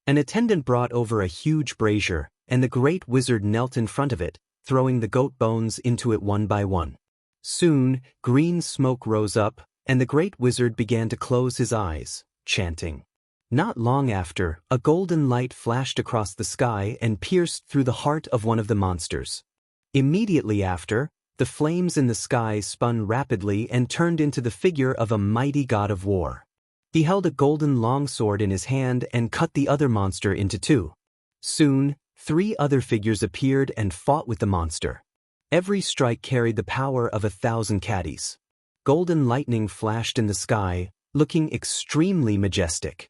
S1: An attendant brought over a huge brazier, and the Great Wizard knelt in front of it, throwing the goat bones into it one by one. Soon, green smoke rose up, and the Great Wizard began to close his eyes, chanting. Not long after, a golden light flashed across the sky and pierced through the heart of one of the monsters. Immediately after, the flames in the sky spun rapidly and turned into the figure of a mighty god of war. He held a golden longsword in his hand and cut the other monster into two. Soon, 3 other figures appeared and fought with the monster. Every strike carried the power of 1,000 caddies. Golden lightning flashed in the sky, looking extremely majestic.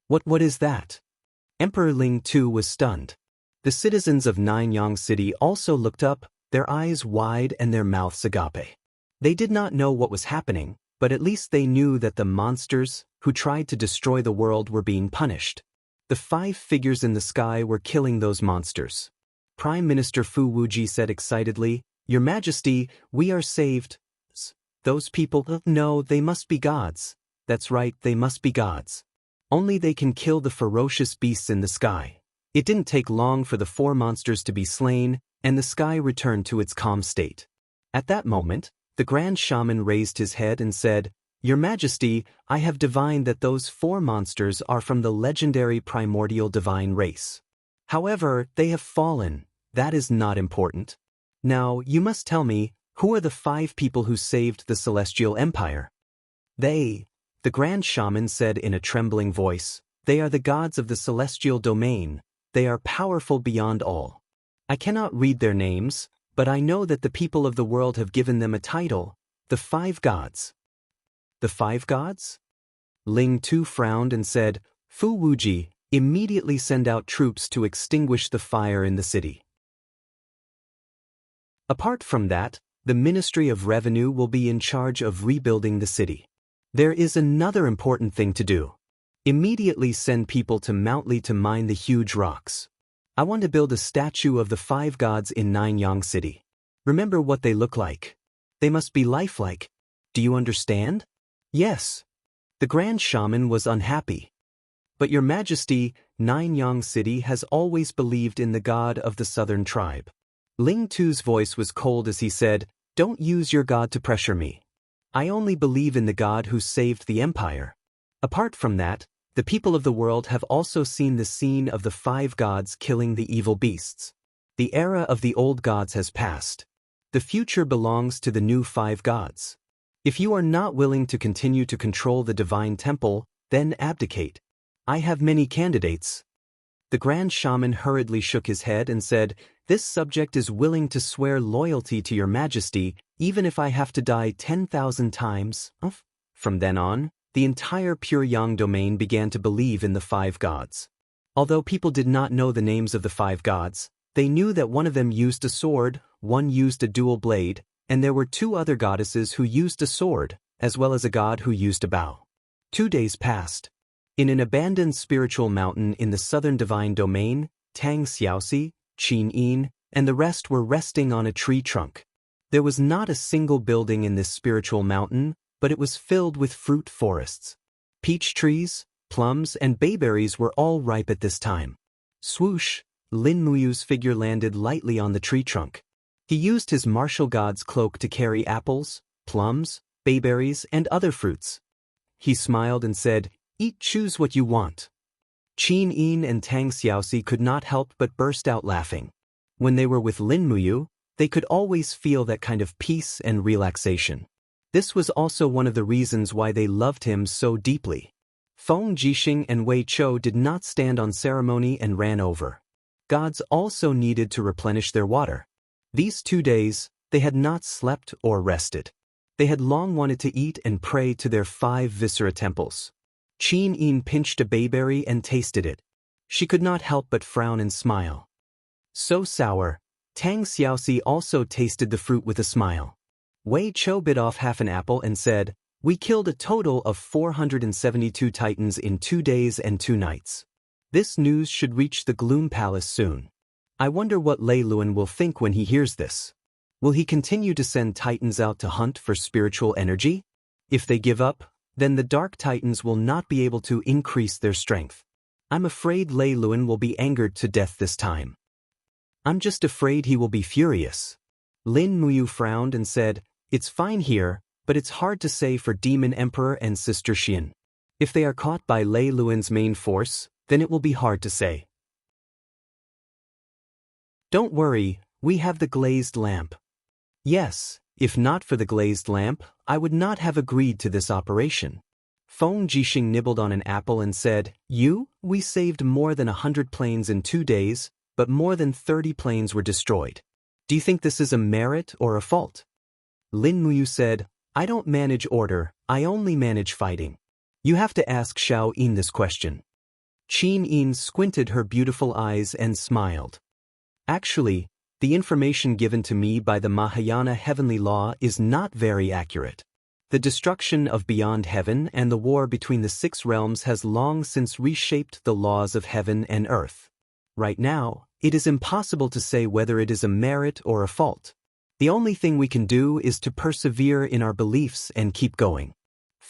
S1: What is that? Emperor Ling too was stunned. The citizens of Nanyang City also looked up, their eyes wide and their mouths agape. They did not know what was happening, but at least they knew that the monsters who tried to destroy the world were being punished. The 5 figures in the sky were killing those monsters. Prime Minister Fu Wuji said excitedly, "Your Majesty, we are saved." Those people, no, they must be gods. That's right, they must be gods. Only they can kill the ferocious beasts in the sky. It didn't take long for the 4 monsters to be slain, and the sky returned to its calm state. At that moment, the Grand Shaman raised his head and said, "Your Majesty, I have divined that those 4 monsters are from the legendary primordial divine race. However, they have fallen. That is not important. Now, you must tell me, who are the 5 people who saved the Celestial Empire?" "They," the Grand Shaman said in a trembling voice, "they are the gods of the celestial domain. They are powerful beyond all. I cannot read their names, but I know that the people of the world have given them a title, the 5 gods." "The 5 gods?" Ling Tu frowned and said, "Fu Wuji, immediately send out troops to extinguish the fire in the city." Apart from that, the Ministry of Revenue will be in charge of rebuilding the city. There is another important thing to do. Immediately send people to Mount Li to mine the huge rocks. I want to build a statue of the 5 gods in Nanyang City. Remember what they look like. They must be lifelike. Do you understand? Yes. The Grand Shaman was unhappy. "But Your Majesty, Nanyang City has always believed in the god of the southern tribe." Ling Tu's voice was cold as he said, "Don't use your god to pressure me. I only believe in the god who saved the empire. Apart from that, the people of the world have also seen the scene of the 5 gods killing the evil beasts. The era of the old gods has passed. The future belongs to the new 5 gods. If you are not willing to continue to control the divine temple, then abdicate. I have many candidates." The Grand Shaman hurriedly shook his head and said, "This subject is willing to swear loyalty to Your Majesty, even if I have to die 10,000 times." From then on, the entire Puryang domain began to believe in the 5 gods. Although people did not know the names of the 5 gods, they knew that one of them used a sword, one used a dual blade, and there were 2 other goddesses who used a sword, as well as a god who used a bow. 2 days passed. In an abandoned spiritual mountain in the southern divine domain, Tang Xiaoxi, Qin Yin, and the rest were resting on a tree trunk. There was not a single building in this spiritual mountain, but it was filled with fruit forests. Peach trees, plums, and bayberries were all ripe at this time. Swoosh, Lin Muyu's figure landed lightly on the tree trunk. He used his martial god's cloak to carry apples, plums, bayberries, and other fruits. He smiled and said, "Eat, choose what you want." Qin Yin and Tang Xiaoxi could not help but burst out laughing. When they were with Lin Muyu, they could always feel that kind of peace and relaxation. This was also one of the reasons why they loved him so deeply. Feng Jixing and Wei Chou did not stand on ceremony and ran over. Gods also needed to replenish their water. These 2 days, they had not slept or rested. They had long wanted to eat and pray to their 5 viscera temples. Qin Yin pinched a bayberry and tasted it. She could not help but frown and smile. So sour. Tang Xiaoxi also tasted the fruit with a smile. Wei Chou bit off half an apple and said, "We killed a total of 472 titans in 2 days and 2 nights. This news should reach the Gloom Palace soon. I wonder what Lei Luan will think when he hears this. Will he continue to send titans out to hunt for spiritual energy? If they give up, then the Dark Titans will not be able to increase their strength. I'm afraid Lei Luan will be angered to death this time. I'm just afraid he will be furious." Lin Muyu frowned and said, "It's fine here, but it's hard to say for Demon Emperor and Sister Xian. If they are caught by Lei Luan's main force, then it will be hard to say. Don't worry, we have the glazed lamp. Yes, if not for the glazed lamp, I would not have agreed to this operation. Feng Jixing nibbled on an apple and said, We saved more than 100 planes in 2 days, but more than 30 planes were destroyed. Do you think this is a merit or a fault? Lin Muyu said, I don't manage order, I only manage fighting. You have to ask Xiao Yin this question. Qin Yin squinted her beautiful eyes and smiled. Actually, the information given to me by the Mahayana heavenly law is not very accurate. The destruction of beyond heaven and the war between the 6 realms has long since reshaped the laws of heaven and earth. Right now, it is impossible to say whether it is a merit or a fault. The only thing we can do is to persevere in our beliefs and keep going.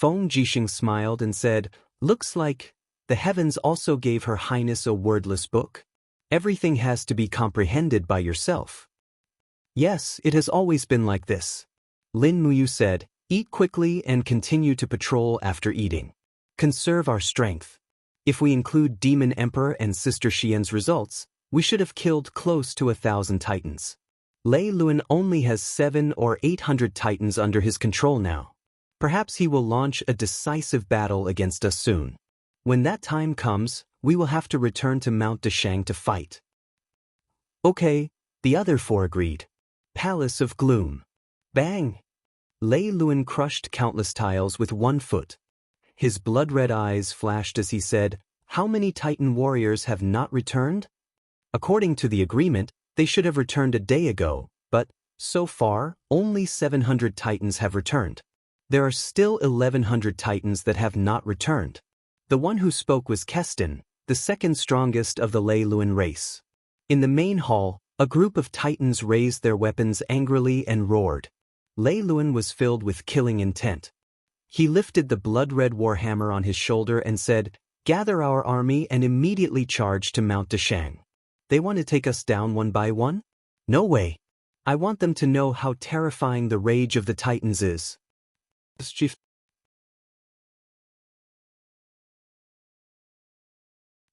S1: Feng Jixing smiled and said, Looks like the heavens also gave Her Highness a wordless book. Everything has to be comprehended by yourself. Yes, it has always been like this. Lin Muyu said, Eat quickly and continue to patrol after eating. Conserve our strength. If we include Demon Emperor and Sister Xian's results, we should have killed close to 1,000 titans. Lei Luan only has 700 or 800 titans under his control now. Perhaps he will launch a decisive battle against us soon. When that time comes, we will have to return to Mount Deshang to fight. Okay, the other 4 agreed. Palace of Gloom. Bang! Lei Luan crushed countless tiles with 1 foot. His blood-red eyes flashed as he said, How many Titan warriors have not returned? According to the agreement, they should have returned a day ago, but, so far, only 700 Titans have returned. There are still 1,100 Titans that have not returned. The one who spoke was Keston, the second strongest of the Lei Luan race. In the main hall, a group of Titans raised their weapons angrily and roared. Lei Luan was filled with killing intent. He lifted the blood-red warhammer on his shoulder and said, Gather our army and immediately charge to Mount Deshang. They want to take us down one by one? No way. I want them to know how terrifying the rage of the Titans is.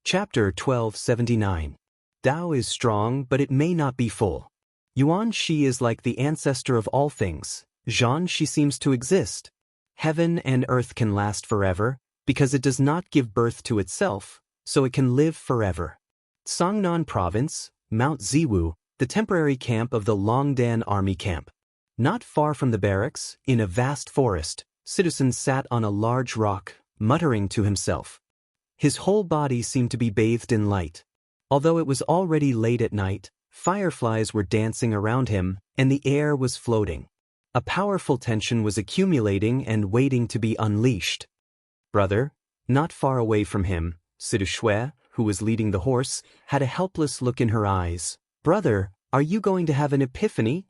S1: Chapter 1279. Tao is strong, but it may not be full. Yuan Shi is like the ancestor of all things. Zhan Shi seems to exist. Heaven and earth can last forever, because it does not give birth to itself, so it can live forever. Songnan Province, Mount Ziwu, the temporary camp of the Longdan Army Camp. Not far from the barracks, in a vast forest, Citizen sat on a large rock, muttering to himself. His whole body seemed to be bathed in light. Although it was already late at night, fireflies were dancing around him, and the air was floating. A powerful tension was accumulating and waiting to be unleashed. Brother, not far away from him, Sidu Shui, who was leading the horse, had a helpless look in her eyes. Brother, are you going to have an epiphany?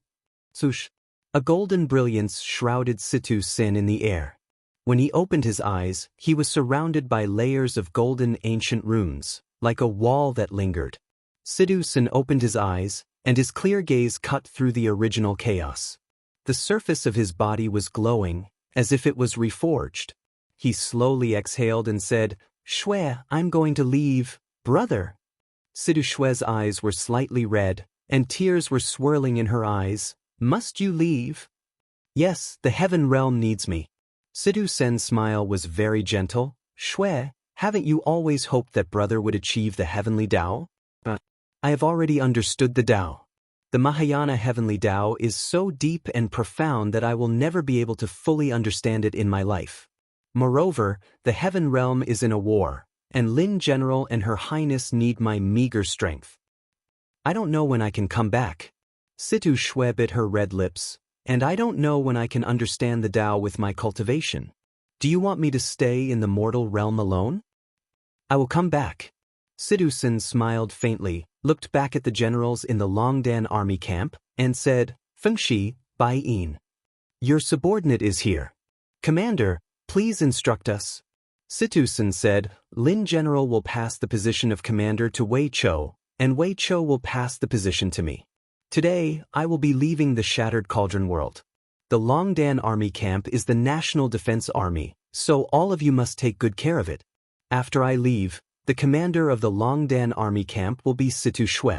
S1: Sush. A golden brilliance shrouded Situ Sin in the air. When he opened his eyes, he was surrounded by layers of golden ancient runes, like a wall that lingered. Sidu Sin opened his eyes, and his clear gaze cut through the original chaos. The surface of his body was glowing, as if it was reforged. He slowly exhaled and said, Shui, I'm going to leave, brother. Sidu Shui's eyes were slightly red, and tears were swirling in her eyes. Must you leave? Yes, the heaven realm needs me. Sidu Sen's smile was very gentle. Shui, haven't you always hoped that brother would achieve the heavenly Tao? I have already understood the Tao. The Mahayana heavenly Tao is so deep and profound that I will never be able to fully understand it in my life. Moreover, the heaven realm is in a war, and Lin General and Her Highness need my meager strength. I don't know when I can come back. Situ Shui bit her red lips, and I don't know when I can understand the Tao with my cultivation. Do you want me to stay in the mortal realm alone? I will come back. Sidu Sin smiled faintly, looked back at the generals in the Longdan army camp, and said, Fengshi, Bai Yin. Your subordinate is here. Commander, please instruct us. Situ Sin said, Lin General will pass the position of commander to Wei Chou, and Wei Chou will pass the position to me. Today, I will be leaving the Shattered Cauldron world. The Longdan Army Camp is the National Defense Army, So all of you must take good care of it. After I leave, the commander of the Longdan army camp will be Situ Shui.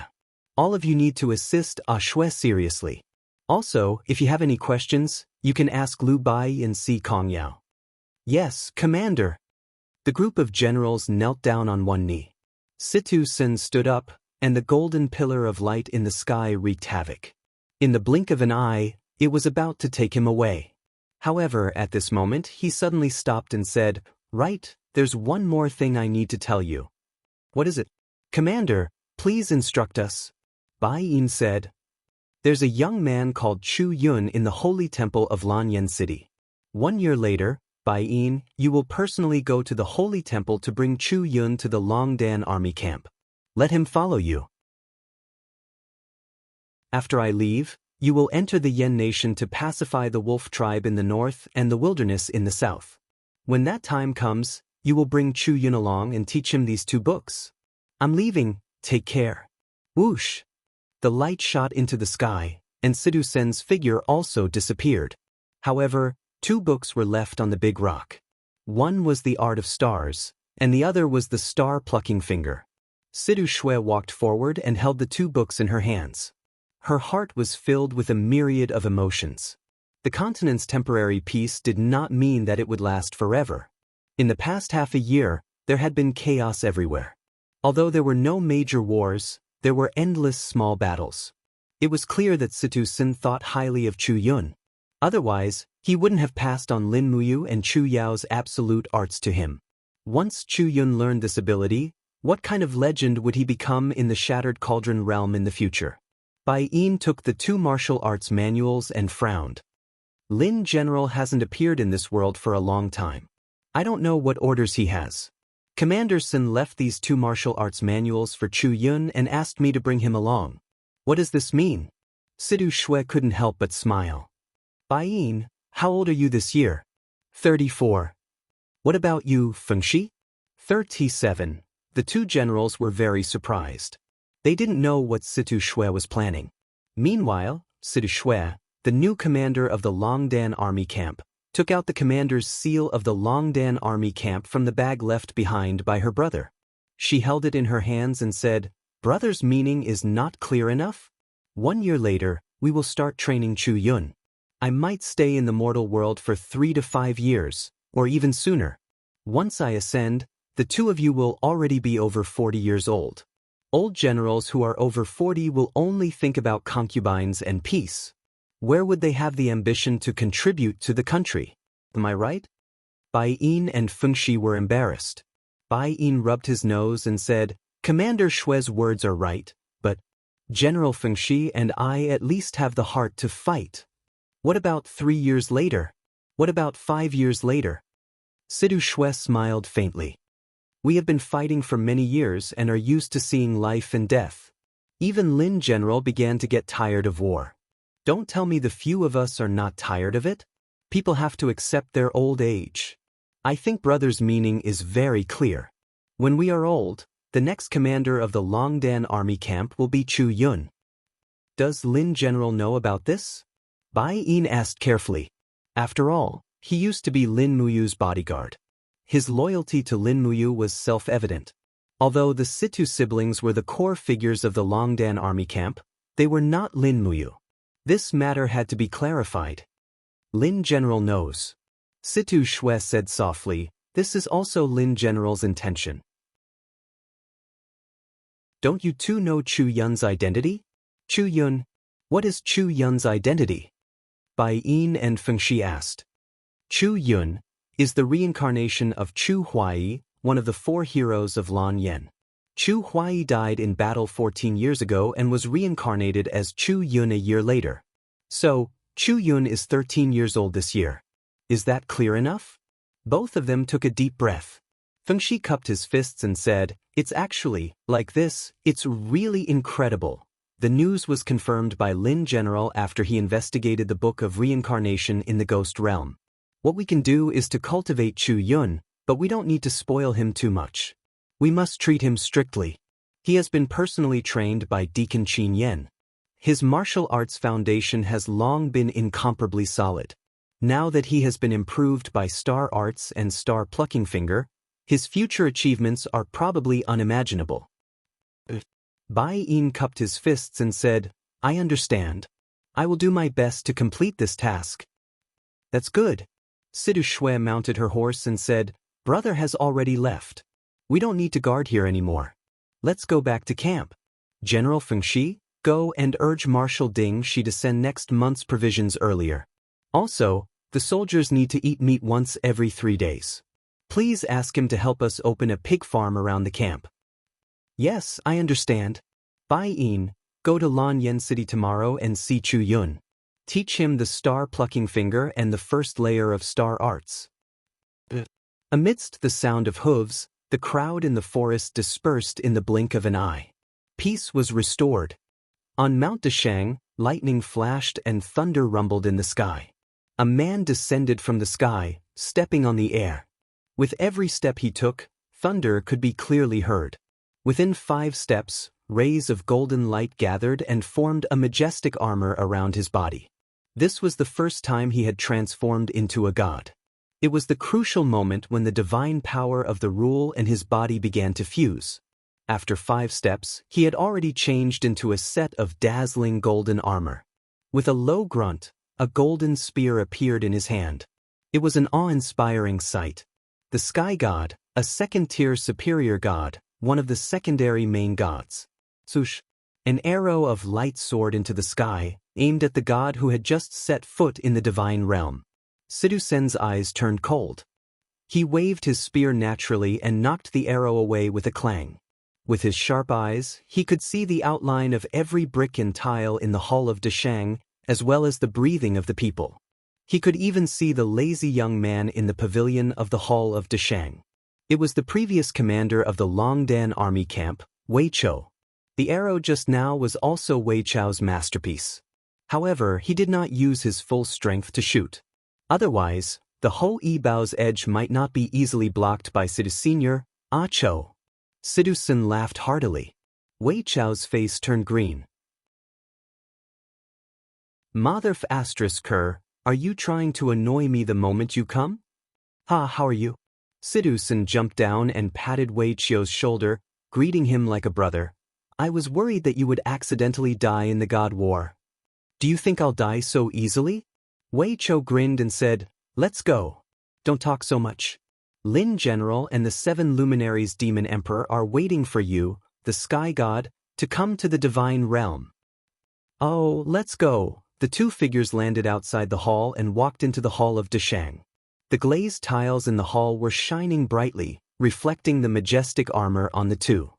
S1: All of you need to assist Shui seriously. Also, if you have any questions, you can ask Lu Bai and Si Kongyao. Yes, Commander. The group of generals knelt down on one knee. Situ Sin stood up, and the golden pillar of light in the sky wreaked havoc. In the blink of an eye, it was about to take him away. However, at this moment, he suddenly stopped and said, "Right, there's one more thing I need to tell you." "What is it?" "Commander, please instruct us." Bai Yin said, "There's a young man called Chu Yun in the holy temple of Lanyan City. 1 year later, Bai Yin, you will personally go to the holy temple to bring Chu Yun to the Longdan army camp. Let him follow you. After I leave, you will enter the Yen nation to pacify the wolf tribe in the north and the wilderness in the south. When that time comes, you will bring Chu Yun along and teach him these 2 books. I'm leaving, take care." Whoosh! The light shot into the sky, and Situ Sen's figure also disappeared. However, 2 books were left on the big rock. One was the Art of Stars, and the other was the Star-Plucking Finger. Situ Shui walked forward and held the 2 books in her hands. Her heart was filled with a myriad of emotions. The continent's temporary peace did not mean that it would last forever. In the past half a year, there had been chaos everywhere. Although there were no major wars, there were endless small battles. It was clear that Situ Sin thought highly of Chu Yun. Otherwise, he wouldn't have passed on Lin Muyu and Chu Yao's absolute arts to him. Once Chu Yun learned this ability, what kind of legend would he become in the Shattered Cauldron realm in the future? Bai Yin took the 2 martial arts manuals and frowned. Lin General hasn't appeared in this world for a long time. I don't know what orders he has. Commander Sin left these 2 martial arts manuals for Chu Yun and asked me to bring him along. What does this mean? Situ Shui couldn't help but smile. Bai Yin, how old are you this year? 34. What about you, Fengxi? 37. The 2 generals were very surprised. They didn't know what Situ Shui was planning. Meanwhile, Situ Shui, the new commander of the Longdan army camp, took out the commander's seal of the Longdan army camp from the bag left behind by her brother. She held it in her hands and said, "Brother's meaning is not clear enough? 1 year later, we will start training Chu Yun. I might stay in the mortal world for 3 to 5 years, or even sooner. Once I ascend, the 2 of you will already be over 40 years old. Old generals who are over 40 will only think about concubines and peace. Where would they have the ambition to contribute to the country? Am I right?" Bai Yin and Fengxi were embarrassed. Bai Yin rubbed his nose and said, "Commander Shui's words are right, but General Fengxi and I at least have the heart to fight. What about 3 years later? What about 5 years later?" Situ Shui smiled faintly. "We have been fighting for many years and are used to seeing life and death. Even Lin General began to get tired of war. Don't tell me the few of us are not tired of it. People have to accept their old age. I think brother's meaning is very clear. When we are old, the next commander of the Longdan army camp will be Chu Yun. Does Lin General know about this?" Bai Yin asked carefully. After all, he used to be Lin Muyu's bodyguard. His loyalty to Lin Muyu was self-evident. Although the Situ siblings were the core figures of the Longdan army camp, they were not Lin Muyu. This matter had to be clarified. "Lin General knows." Situ Shui said softly, "This is also Lin General's intention." "Don't you 2 know Chu Yun's identity?" "Chu Yun? What is Chu Yun's identity?" Bai Yin and Fengxi asked. Chu Yun is the reincarnation of Chu Huai, one of the 4 heroes of Lan Yen. Chu Huai died in battle 14 years ago and was reincarnated as Chu Yun a year later. So, Chu Yun is 13 years old this year. Is that clear enough? Both of them took a deep breath. Fengxi cupped his fists and said, "It's actually, like this, it's really incredible." The news was confirmed by Lin General after he investigated the Book of Reincarnation in the Ghost Realm. What we can do is to cultivate Chu Yun, but we don't need to spoil him too much. We must treat him strictly. He has been personally trained by Deacon Qin Yen. His martial arts foundation has long been incomparably solid. Now that he has been improved by star arts and star plucking finger, his future achievements are probably unimaginable. Bai Yin cupped his fists and said, I understand. I will do my best to complete this task. That's good. Sidu Shui mounted her horse and said, Brother has already left. We don't need to guard here anymore. Let's go back to camp. General Fengxi, go and urge Marshal Ding Shi to send next month's provisions earlier. Also, the soldiers need to eat meat once every 3 days. Please ask him to help us open a pig farm around the camp. Yes, I understand. Bai Yin, go to Lanyan City tomorrow and see Chu Yun. Teach him the star plucking finger and the first layer of star arts. Amidst the sound of hooves, the crowd in the forest dispersed in the blink of an eye. Peace was restored. On Mount Deshang, lightning flashed and thunder rumbled in the sky. A man descended from the sky, stepping on the air. With every step he took, thunder could be clearly heard. Within 5 steps, rays of golden light gathered and formed a majestic armor around his body. This was the first time he had transformed into a god. It was the crucial moment when the divine power of the rule and his body began to fuse. After 5 steps, he had already changed into a set of dazzling golden armor. With a low grunt, a golden spear appeared in his hand. It was an awe-inspiring sight. The sky god, a second-tier superior god, one of the secondary main gods. Sush! An arrow of light soared into the sky, aimed at the god who had just set foot in the divine realm. Sidu Sen's eyes turned cold. He waved his spear naturally and knocked the arrow away with a clang. With his sharp eyes, he could see the outline of every brick and tile in the hall of Deshang, as well as the breathing of the people. He could even see the lazy young man in the pavilion of the hall of Deshang. It was the previous commander of the Longdan army camp, Wei Chou. The arrow just now was also Wei Chou's masterpiece. However, he did not use his full strength to shoot. Otherwise, the Ho Yi Bao's edge might not be easily blocked by Sidu Senior, Ah Chou. Sidu Sen laughed heartily. Wei Chou's face turned green. Mother f***, are you trying to annoy me the moment you come? Ha, how are you? Sidu Sen jumped down and patted Wei Chou's shoulder, greeting him like a brother. I was worried that you would accidentally die in the God War. Do you think I'll die so easily? Wei Chou grinned and said, Let's go. Don't talk so much. Lin General and the 7 luminaries Demon Emperor are waiting for you, the Sky God, to come to the divine realm. Oh, let's go. The 2 figures landed outside the hall and walked into the hall of Deshang. The glazed tiles in the hall were shining brightly, reflecting the majestic armor on the 2.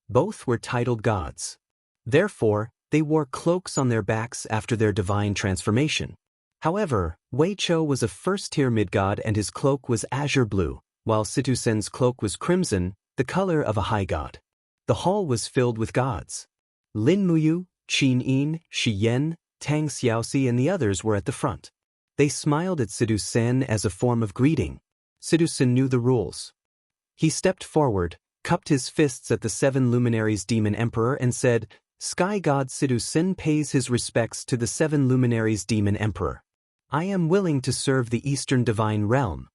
S1: Both were titled gods. Therefore, they wore cloaks on their backs after their divine transformation. However, Wei Chou was a first-tier mid-god and his cloak was azure blue, while Sidu Sen's cloak was crimson, the color of a high god. The hall was filled with gods. Lin Muyu, Qin Yin, Shi Yan, Tang Xiaoxi and the others were at the front. They smiled at Sidu Sen as a form of greeting. Sidu Sen knew the rules. He stepped forward, cupped his fists at the 7 luminaries Demon Emperor and said, Sky God Sidu Sen pays his respects to the 7 luminaries Demon Emperor. I am willing to serve the Eastern Divine Realm.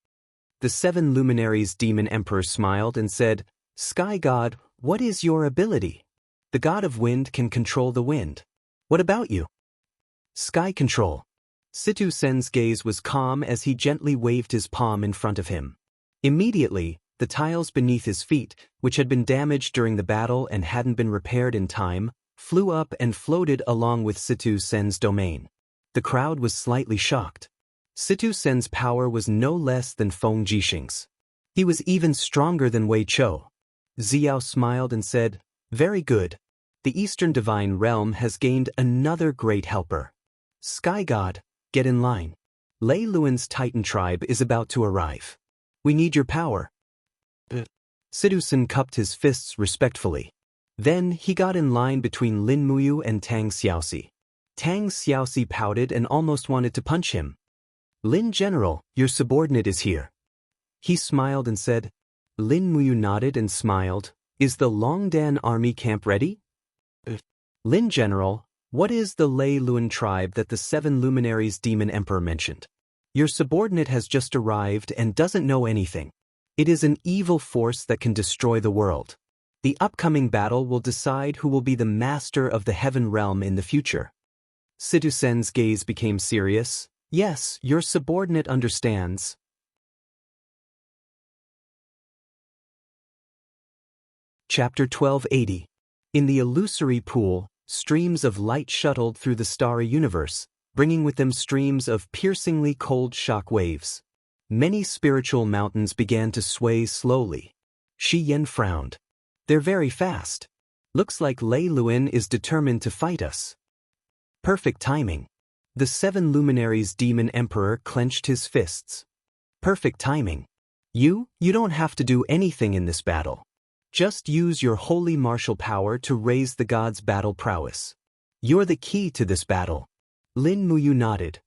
S1: The 7 luminaries Demon Emperor smiled and said, Sky God, what is your ability? The God of Wind can control the wind. What about you? Sky control. Sidu Sen's gaze was calm as he gently waved his palm in front of him. Immediately, the tiles beneath his feet, which had been damaged during the battle and hadn't been repaired in time, flew up and floated along with Sidu Sen's domain. The crowd was slightly shocked. Sidu Sen's power was no less than Feng Jixing's. He was even stronger than Wei Chou. Xiao smiled and said, Very good. The Eastern Divine Realm has gained another great helper. Sky God, get in line. Lei Luan's Titan tribe is about to arrive. We need your power. Sidu Sen cupped his fists respectfully. Then he got in line between Lin Muyu and Tang Xiaoxi. Tang Xiaoxi pouted and almost wanted to punch him. Lin General, your subordinate is here. He smiled and said. Lin Muyu nodded and smiled. Is the Longdan army camp ready? Lin General, what is the Lei Luan tribe that the 7 luminaries Demon Emperor mentioned? Your subordinate has just arrived and doesn't know anything. It is an evil force that can destroy the world. The upcoming battle will decide who will be the master of the heaven realm in the future. Citizen's gaze became serious. Yes, your subordinate understands. Chapter 1280. In the illusory pool, streams of light shuttled through the starry universe, bringing with them streams of piercingly cold shock waves. Many spiritual mountains began to sway slowly. Shi Yan frowned. They're very fast. Looks like Lei Luin is determined to fight us. Perfect timing. The 7 luminaries demon emperor clenched his fists. Perfect timing. You don't have to do anything in this battle. Just use your holy martial power to raise the gods' battle prowess. You're the key to this battle. Lin Muyu nodded.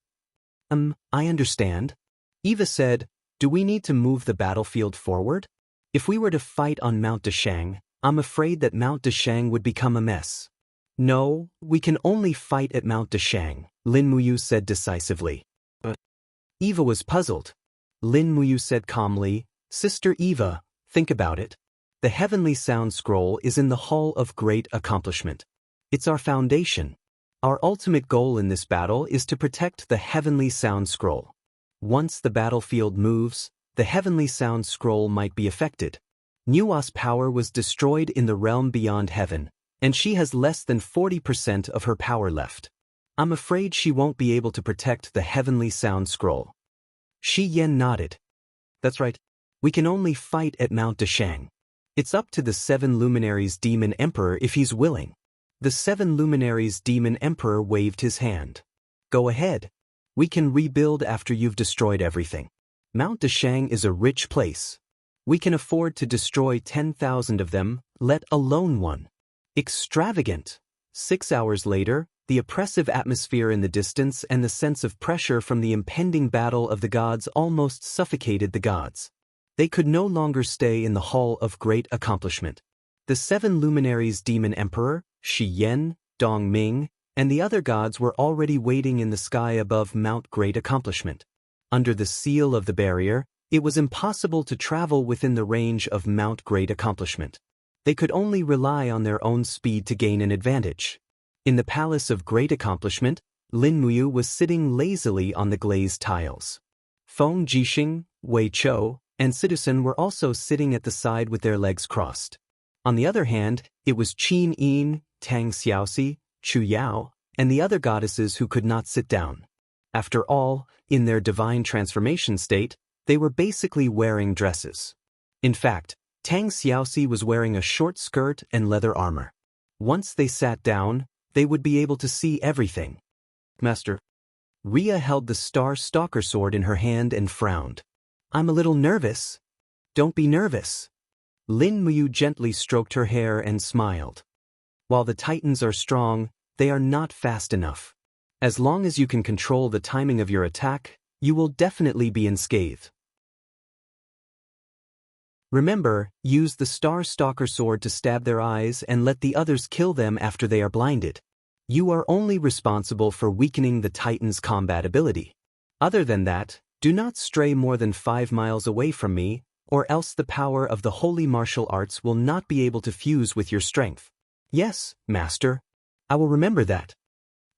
S1: I understand. Eva said, do we need to move the battlefield forward? If we were to fight on Mount Deshang, I'm afraid that Mount Deshang would become a mess. No, we can only fight at Mount Deshang, Lin Muyu said decisively. Eva was puzzled. Lin Muyu said calmly, Sister Eva, think about it. The Heavenly Sound Scroll is in the Hall of Great Accomplishment. It's our foundation. Our ultimate goal in this battle is to protect the Heavenly Sound Scroll. Once the battlefield moves, the Heavenly Sound Scroll might be affected. Nua's power was destroyed in the realm beyond heaven, and she has less than 40% of her power left. I'm afraid she won't be able to protect the Heavenly Sound Scroll. Shi Yan nodded. That's right. We can only fight at Mount Deshang. It's up to the 7 luminaries demon emperor if he's willing. The 7 luminaries demon emperor waved his hand. Go ahead. We can rebuild after you've destroyed everything. Mount Deshang is a rich place. We can afford to destroy 10,000 of them, let alone one. Extravagant. 6 hours later, the oppressive atmosphere in the distance and the sense of pressure from the impending battle of the gods almost suffocated the gods. They could no longer stay in the Hall of Great Accomplishment. The 7 luminaries demon emperor, Shi Yan, Dong Ming, and the other gods were already waiting in the sky above Mount Great Accomplishment. Under the seal of the barrier, it was impossible to travel within the range of Mount Great Accomplishment. They could only rely on their own speed to gain an advantage. In the Palace of Great Accomplishment, Lin Muyu was sitting lazily on the glazed tiles. Feng Jixing, Wei Chou, and Citizen were also sitting at the side with their legs crossed. On the other hand, it was Qin Yin, Tang Xiaoxi, Chu Yao, and the other goddesses who could not sit down. After all, in their divine transformation state, they were basically wearing dresses. In fact, Tang Xiaoxi was wearing a short skirt and leather armor. Once they sat down, they would be able to see everything. Master. Ria held the Star Stalker sword in her hand and frowned. I'm a little nervous. Don't be nervous. Lin Muyu gently stroked her hair and smiled. While the Titans are strong, they are not fast enough. As long as you can control the timing of your attack, you will definitely be unscathed. Remember, use the Star Stalker sword to stab their eyes and let the others kill them after they are blinded. You are only responsible for weakening the Titan's combat ability. Other than that, do not stray more than 5 miles away from me, or else the power of the holy martial arts will not be able to fuse with your strength. Yes, Master. I will remember that.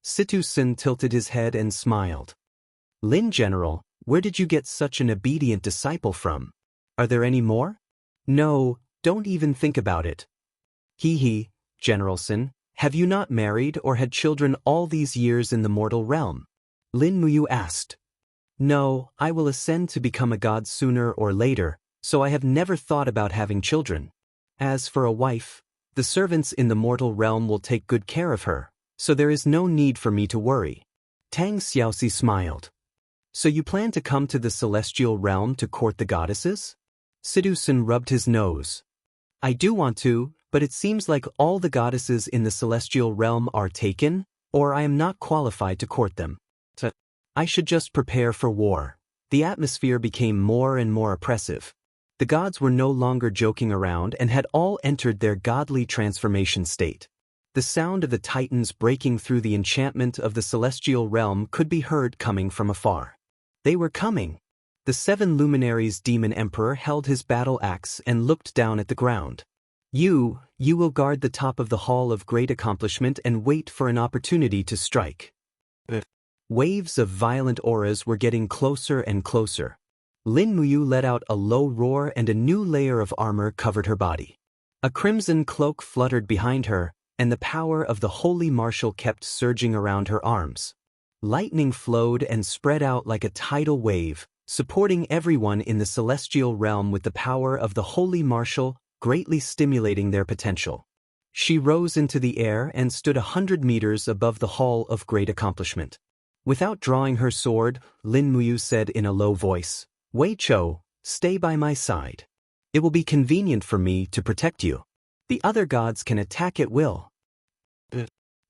S1: Situ-Sin tilted his head and smiled. Lin General, where did you get such an obedient disciple from? Are there any more? No, don't even think about it. He, General Sin, have you not married or had children all these years in the mortal realm? Lin Muyu asked. No, I will ascend to become a god sooner or later, so I have never thought about having children. As for a wife, the servants in the mortal realm will take good care of her, so there is no need for me to worry. Tang Xiaoxi smiled. So you plan to come to the celestial realm to court the goddesses? Sidu-Sin rubbed his nose. I do want to, but it seems like all the goddesses in the celestial realm are taken, or I am not qualified to court them. I should just prepare for war. The atmosphere became more and more oppressive. The gods were no longer joking around and had all entered their godly transformation state. The sound of the Titans breaking through the enchantment of the celestial realm could be heard coming from afar. They were coming. The 7 luminaries demon emperor held his battle axe and looked down at the ground. You will guard the top of the hall of great accomplishment and wait for an opportunity to strike. Waves of violent auras were getting closer and closer. Lin Muyu let out a low roar and a new layer of armor covered her body. A crimson cloak fluttered behind her, and the power of the holy martial kept surging around her arms. Lightning flowed and spread out like a tidal wave, supporting everyone in the celestial realm with the power of the holy martial, greatly stimulating their potential. She rose into the air and stood 100 meters above the hall of great accomplishment. Without drawing her sword, Lin Muyu said in a low voice, "Wei Chou, stay by my side. It will be convenient for me to protect you. The other gods can attack at will."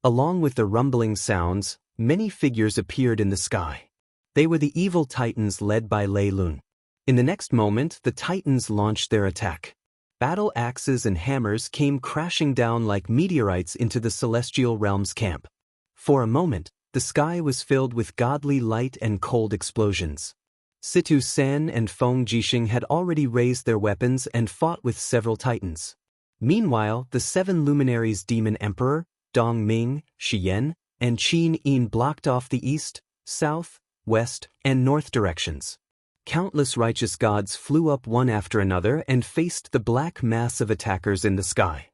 S1: Along with the rumbling sounds, many figures appeared in the sky. They were the evil titans led by Lei Lun. In the next moment, the titans launched their attack. Battle axes and hammers came crashing down like meteorites into the celestial realm's camp. For a moment, the sky was filled with godly light and cold explosions. Situ Sen and Feng Jixing had already raised their weapons and fought with several titans. Meanwhile, the 7 luminaries demon emperor, Dong Ming, Xian, and Qin Yin blocked off the east, south, west, and north directions. Countless righteous gods flew up one after another and faced the black mass of attackers in the sky.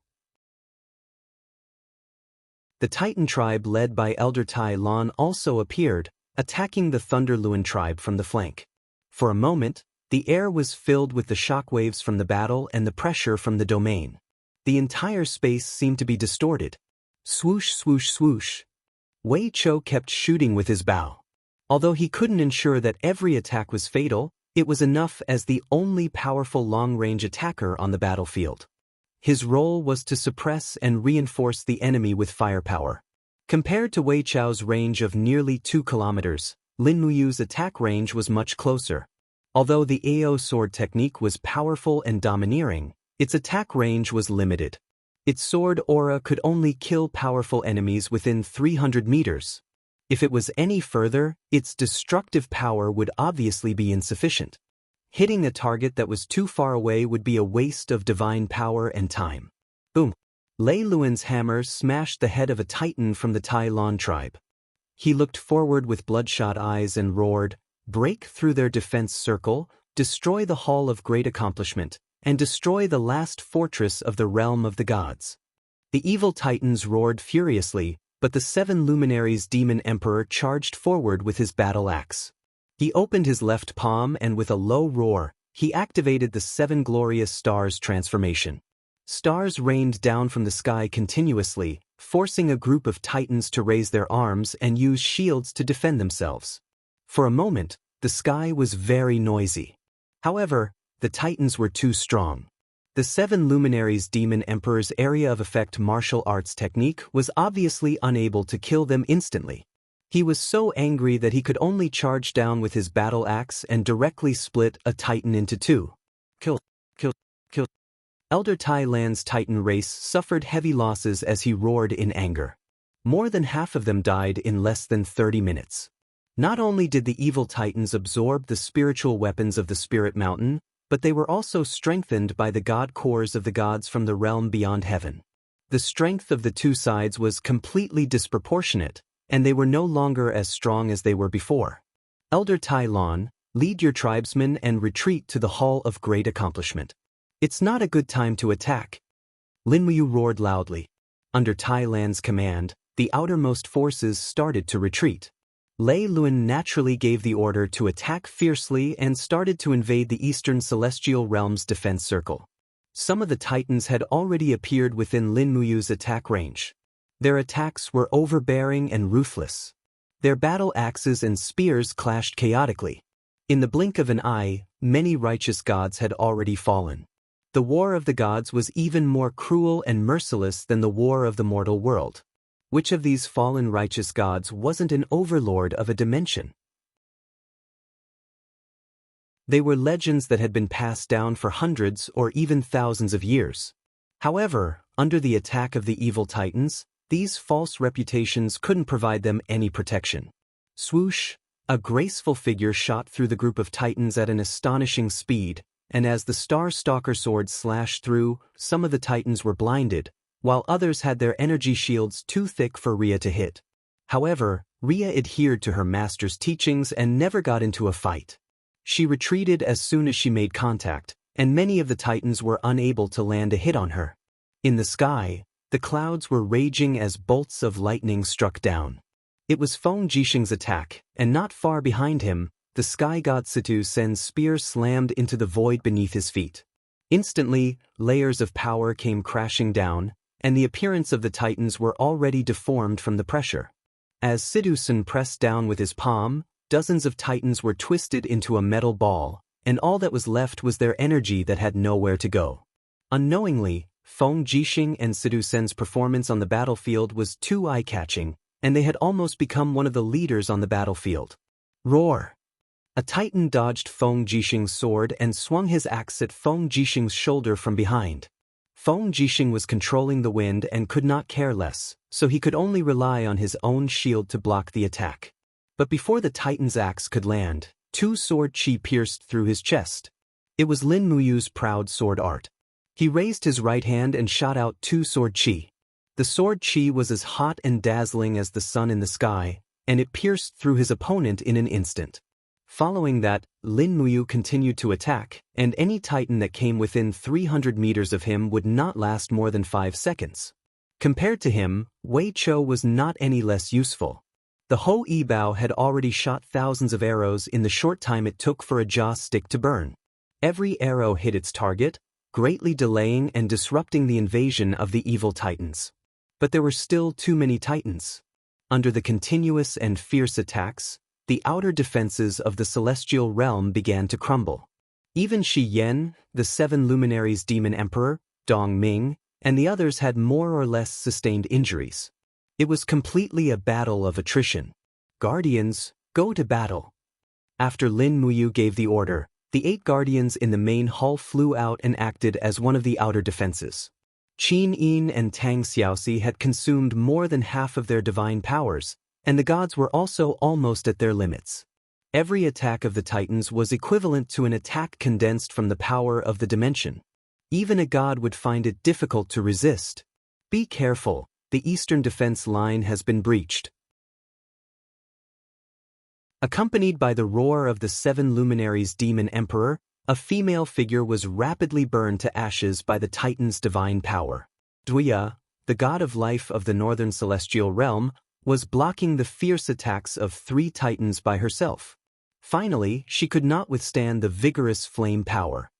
S1: The Titan tribe led by Elder Tai Lon also appeared, attacking the Thunder Luen tribe from the flank. For a moment, the air was filled with the shockwaves from the battle and the pressure from the domain. The entire space seemed to be distorted. Swoosh, swoosh, swoosh. Wei Chou kept shooting with his bow. Although he couldn't ensure that every attack was fatal, it was enough as the only powerful long-range attacker on the battlefield. His role was to suppress and reinforce the enemy with firepower. Compared to Wei Chou's range of nearly 2 kilometers, Lin Muyu's attack range was much closer. Although the AO sword technique was powerful and domineering, its attack range was limited. Its sword aura could only kill powerful enemies within 300 meters. If it was any further, its destructive power would obviously be insufficient. Hitting a target that was too far away would be a waste of divine power and time. Boom! Lei Luan's hammer smashed the head of a titan from the Tai Lon tribe. He looked forward with bloodshot eyes and roared, "Break through their defense circle, destroy the Hall of Great Accomplishment, and destroy the last fortress of the realm of the gods." The evil titans roared furiously, but the 7 luminaries demon emperor charged forward with his battle axe. He opened his left palm and with a low roar, he activated the 7 glorious stars transformation. Stars rained down from the sky continuously, forcing a group of titans to raise their arms and use shields to defend themselves. For a moment, the sky was very noisy. However, the titans were too strong. The 7 luminaries demon emperor's area of effect martial arts technique was obviously unable to kill them instantly. He was so angry that he could only charge down with his battle axe and directly split a titan into 2. Kill, kill, kill. Elder Tai Lan's titan race suffered heavy losses as he roared in anger. More than half of them died in less than 30 minutes. Not only did the evil titans absorb the spiritual weapons of the Spirit Mountain, but they were also strengthened by the god cores of the gods from the realm beyond heaven. The strength of the two sides was completely disproportionate, and they were no longer as strong as they were before. Elder Tai Lon, lead your tribesmen and retreat to the Hall of Great Accomplishment. It's not a good time to attack. Lin Muyu roared loudly. Under Tai Lan's command, the outermost forces started to retreat. Lei Lun naturally gave the order to attack fiercely and started to invade the eastern celestial realm's defense circle. Some of the titans had already appeared within Lin Muyu's attack range. Their attacks were overbearing and ruthless. Their battle axes and spears clashed chaotically. In the blink of an eye, many righteous gods had already fallen. The war of the gods was even more cruel and merciless than the war of the mortal world. Which of these fallen righteous gods wasn't an overlord of a dimension? They were legends that had been passed down for hundreds or even thousands of years. However, under the attack of the evil titans, these false reputations couldn't provide them any protection. Swoosh, A graceful figure shot through the group of titans at an astonishing speed, and as the Star Stalker sword slashed through, some of the titans were blinded, while others had their energy shields too thick for Rhea to hit. However, Rhea adhered to her master's teachings and never got into a fight. She retreated as soon as she made contact, and many of the titans were unable to land a hit on her. In the sky, the clouds were raging as bolts of lightning struck down. It was Feng Jixing's attack, and not far behind him, the sky god Situ Sen's spear slammed into the void beneath his feet. Instantly, layers of power came crashing down, and the appearance of the titans were already deformed from the pressure. As Situ Sen pressed down with his palm, dozens of titans were twisted into a metal ball, and all that was left was their energy that had nowhere to go. Unknowingly, Feng Jixing and Situ Sen's performance on the battlefield was too eye-catching, and they had almost become one of the leaders on the battlefield. Roar! A titan dodged Feng Jixing's sword and swung his axe at Feng Jixing's shoulder from behind. Feng Jixing was controlling the wind and could not care less, so he could only rely on his own shield to block the attack. But before the titan's axe could land, two sword chi pierced through his chest. It was Lin Muyu's proud sword art. He raised his right hand and shot out two sword chi. The sword chi was as hot and dazzling as the sun in the sky, and it pierced through his opponent in an instant. Following that, Lin Muyu continued to attack, and any titan that came within 300 meters of him would not last more than 5 seconds. Compared to him, Wei Chou was not any less useful. The Ho Yibao had already shot thousands of arrows in the short time it took for a jaw stick to burn. Every arrow hit its target, greatly delaying and disrupting the invasion of the evil titans. But there were still too many titans. Under the continuous and fierce attacks, the outer defenses of the celestial realm began to crumble. Even Shi Yan, the 7 luminaries demon emperor, Dong Ming, and the others had more or less sustained injuries. It was completely a battle of attrition. Guardians, go to battle. After Lin Muyu gave the order, the 8 guardians in the main hall flew out and acted as one of the outer defenses. Qin Yin and Tang Xiaoxi had consumed more than half of their divine powers, and the gods were also almost at their limits. Every attack of the titans was equivalent to an attack condensed from the power of the dimension. Even a god would find it difficult to resist. Be careful, the eastern defense line has been breached. Accompanied by the roar of the 7 luminaries demon emperor, a female figure was rapidly burned to ashes by the titan's divine power. Duya, the god of life of the northern celestial realm, was blocking the fierce attacks of 3 titans by herself. Finally, she could not withstand the vigorous flame power.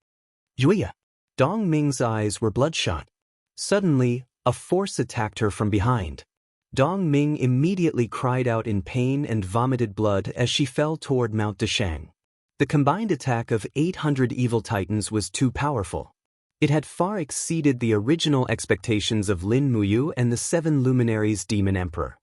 S1: Yuya! Dong Ming's eyes were bloodshot. Suddenly, a force attacked her from behind. Dong Ming immediately cried out in pain and vomited blood as she fell toward Mount Deshang. The combined attack of 800 evil titans was too powerful. It had far exceeded the original expectations of Lin Muyu and the 7 luminaries demon emperor.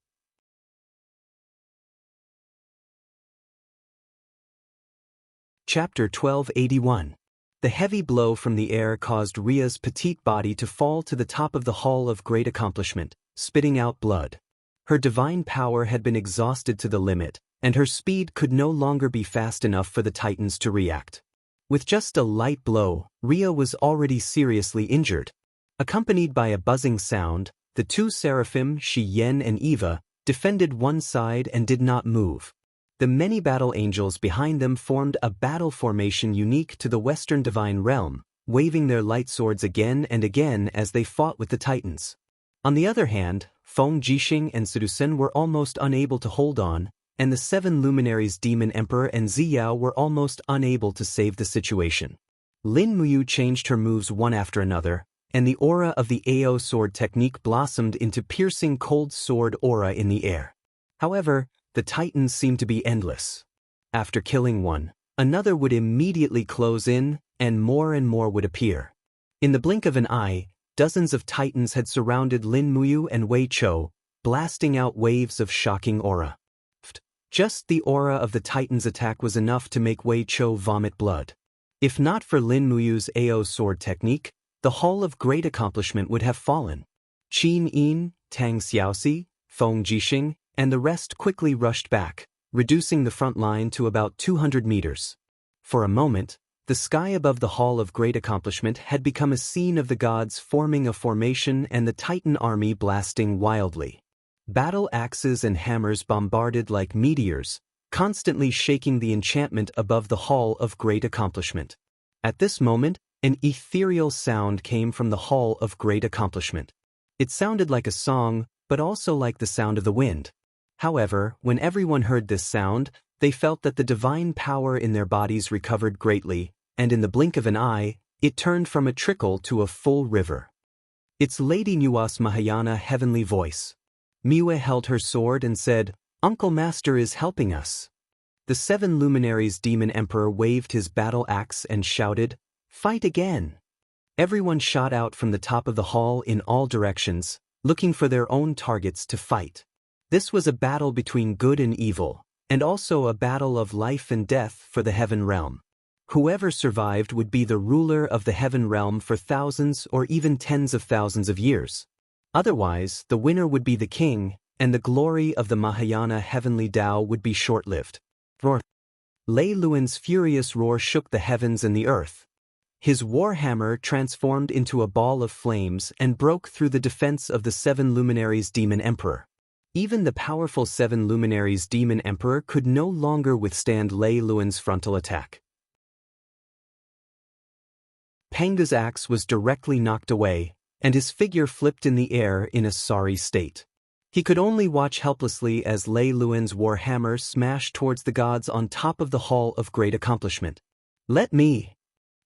S1: Chapter 1281. The heavy blow from the air caused Rhea's petite body to fall to the top of the hall of great accomplishment, spitting out blood. Her divine power had been exhausted to the limit, and her speed could no longer be fast enough for the titans to react. With just a light blow, Rhea was already seriously injured. Accompanied by a buzzing sound, the 2 seraphim, Shi Yan and Eva, defended one side and did not move. The many battle angels behind them formed a battle formation unique to the Western divine realm, waving their light swords again and again as they fought with the titans. On the other hand, Feng Jixing and Situ Sen were almost unable to hold on, and the 7 luminaries demon emperor and Ziyao were almost unable to save the situation. Lin Muyu changed her moves one after another, and the aura of the AO sword technique blossomed into piercing cold sword aura in the air. However, the titans seemed to be endless. After killing one, another would immediately close in, and more would appear. In the blink of an eye, dozens of titans had surrounded Lin Muyu and Wei Chou, blasting out waves of shocking aura. Just the aura of the titan's attack was enough to make Wei Chou vomit blood. If not for Lin Muyu's AO sword technique, the Hall of Great Accomplishment would have fallen. Qin Yin, Tang Xiaoxi, Feng Jixing, and the rest quickly rushed back, reducing the front line to about 200 meters. For a moment, the sky above the Hall of Great Accomplishment had become a scene of the gods forming a formation and the Titan army blasting wildly. Battle axes and hammers bombarded like meteors, constantly shaking the enchantment above the Hall of Great Accomplishment. At this moment, an ethereal sound came from the Hall of Great Accomplishment. It sounded like a song, but also like the sound of the wind. However, when everyone heard this sound, they felt that the divine power in their bodies recovered greatly, and in the blink of an eye, it turned from a trickle to a full river. It's Lady Nua's Mahayana heavenly voice. Miwe held her sword and said, "Uncle Master is helping us." The 7 luminaries demon emperor waved his battle axe and shouted, "Fight again!" Everyone shot out from the top of the hall in all directions, looking for their own targets to fight. This was a battle between good and evil, and also a battle of life and death for the heaven realm. Whoever survived would be the ruler of the heaven realm for thousands or even tens of thousands of years. Otherwise, the winner would be the king, and the glory of the Mahayana heavenly Tao would be short-lived. Roar. Lei Luan's furious roar shook the heavens and the earth. His warhammer transformed into a ball of flames and broke through the defense of the 7 luminaries demon emperor. Even the powerful 7 luminaries demon emperor could no longer withstand Lei Luan's frontal attack. Panga's axe was directly knocked away, and his figure flipped in the air in a sorry state. He could only watch helplessly as Lei Luan's warhammer smashed towards the gods on top of the Hall of Great Accomplishment. "Let me!"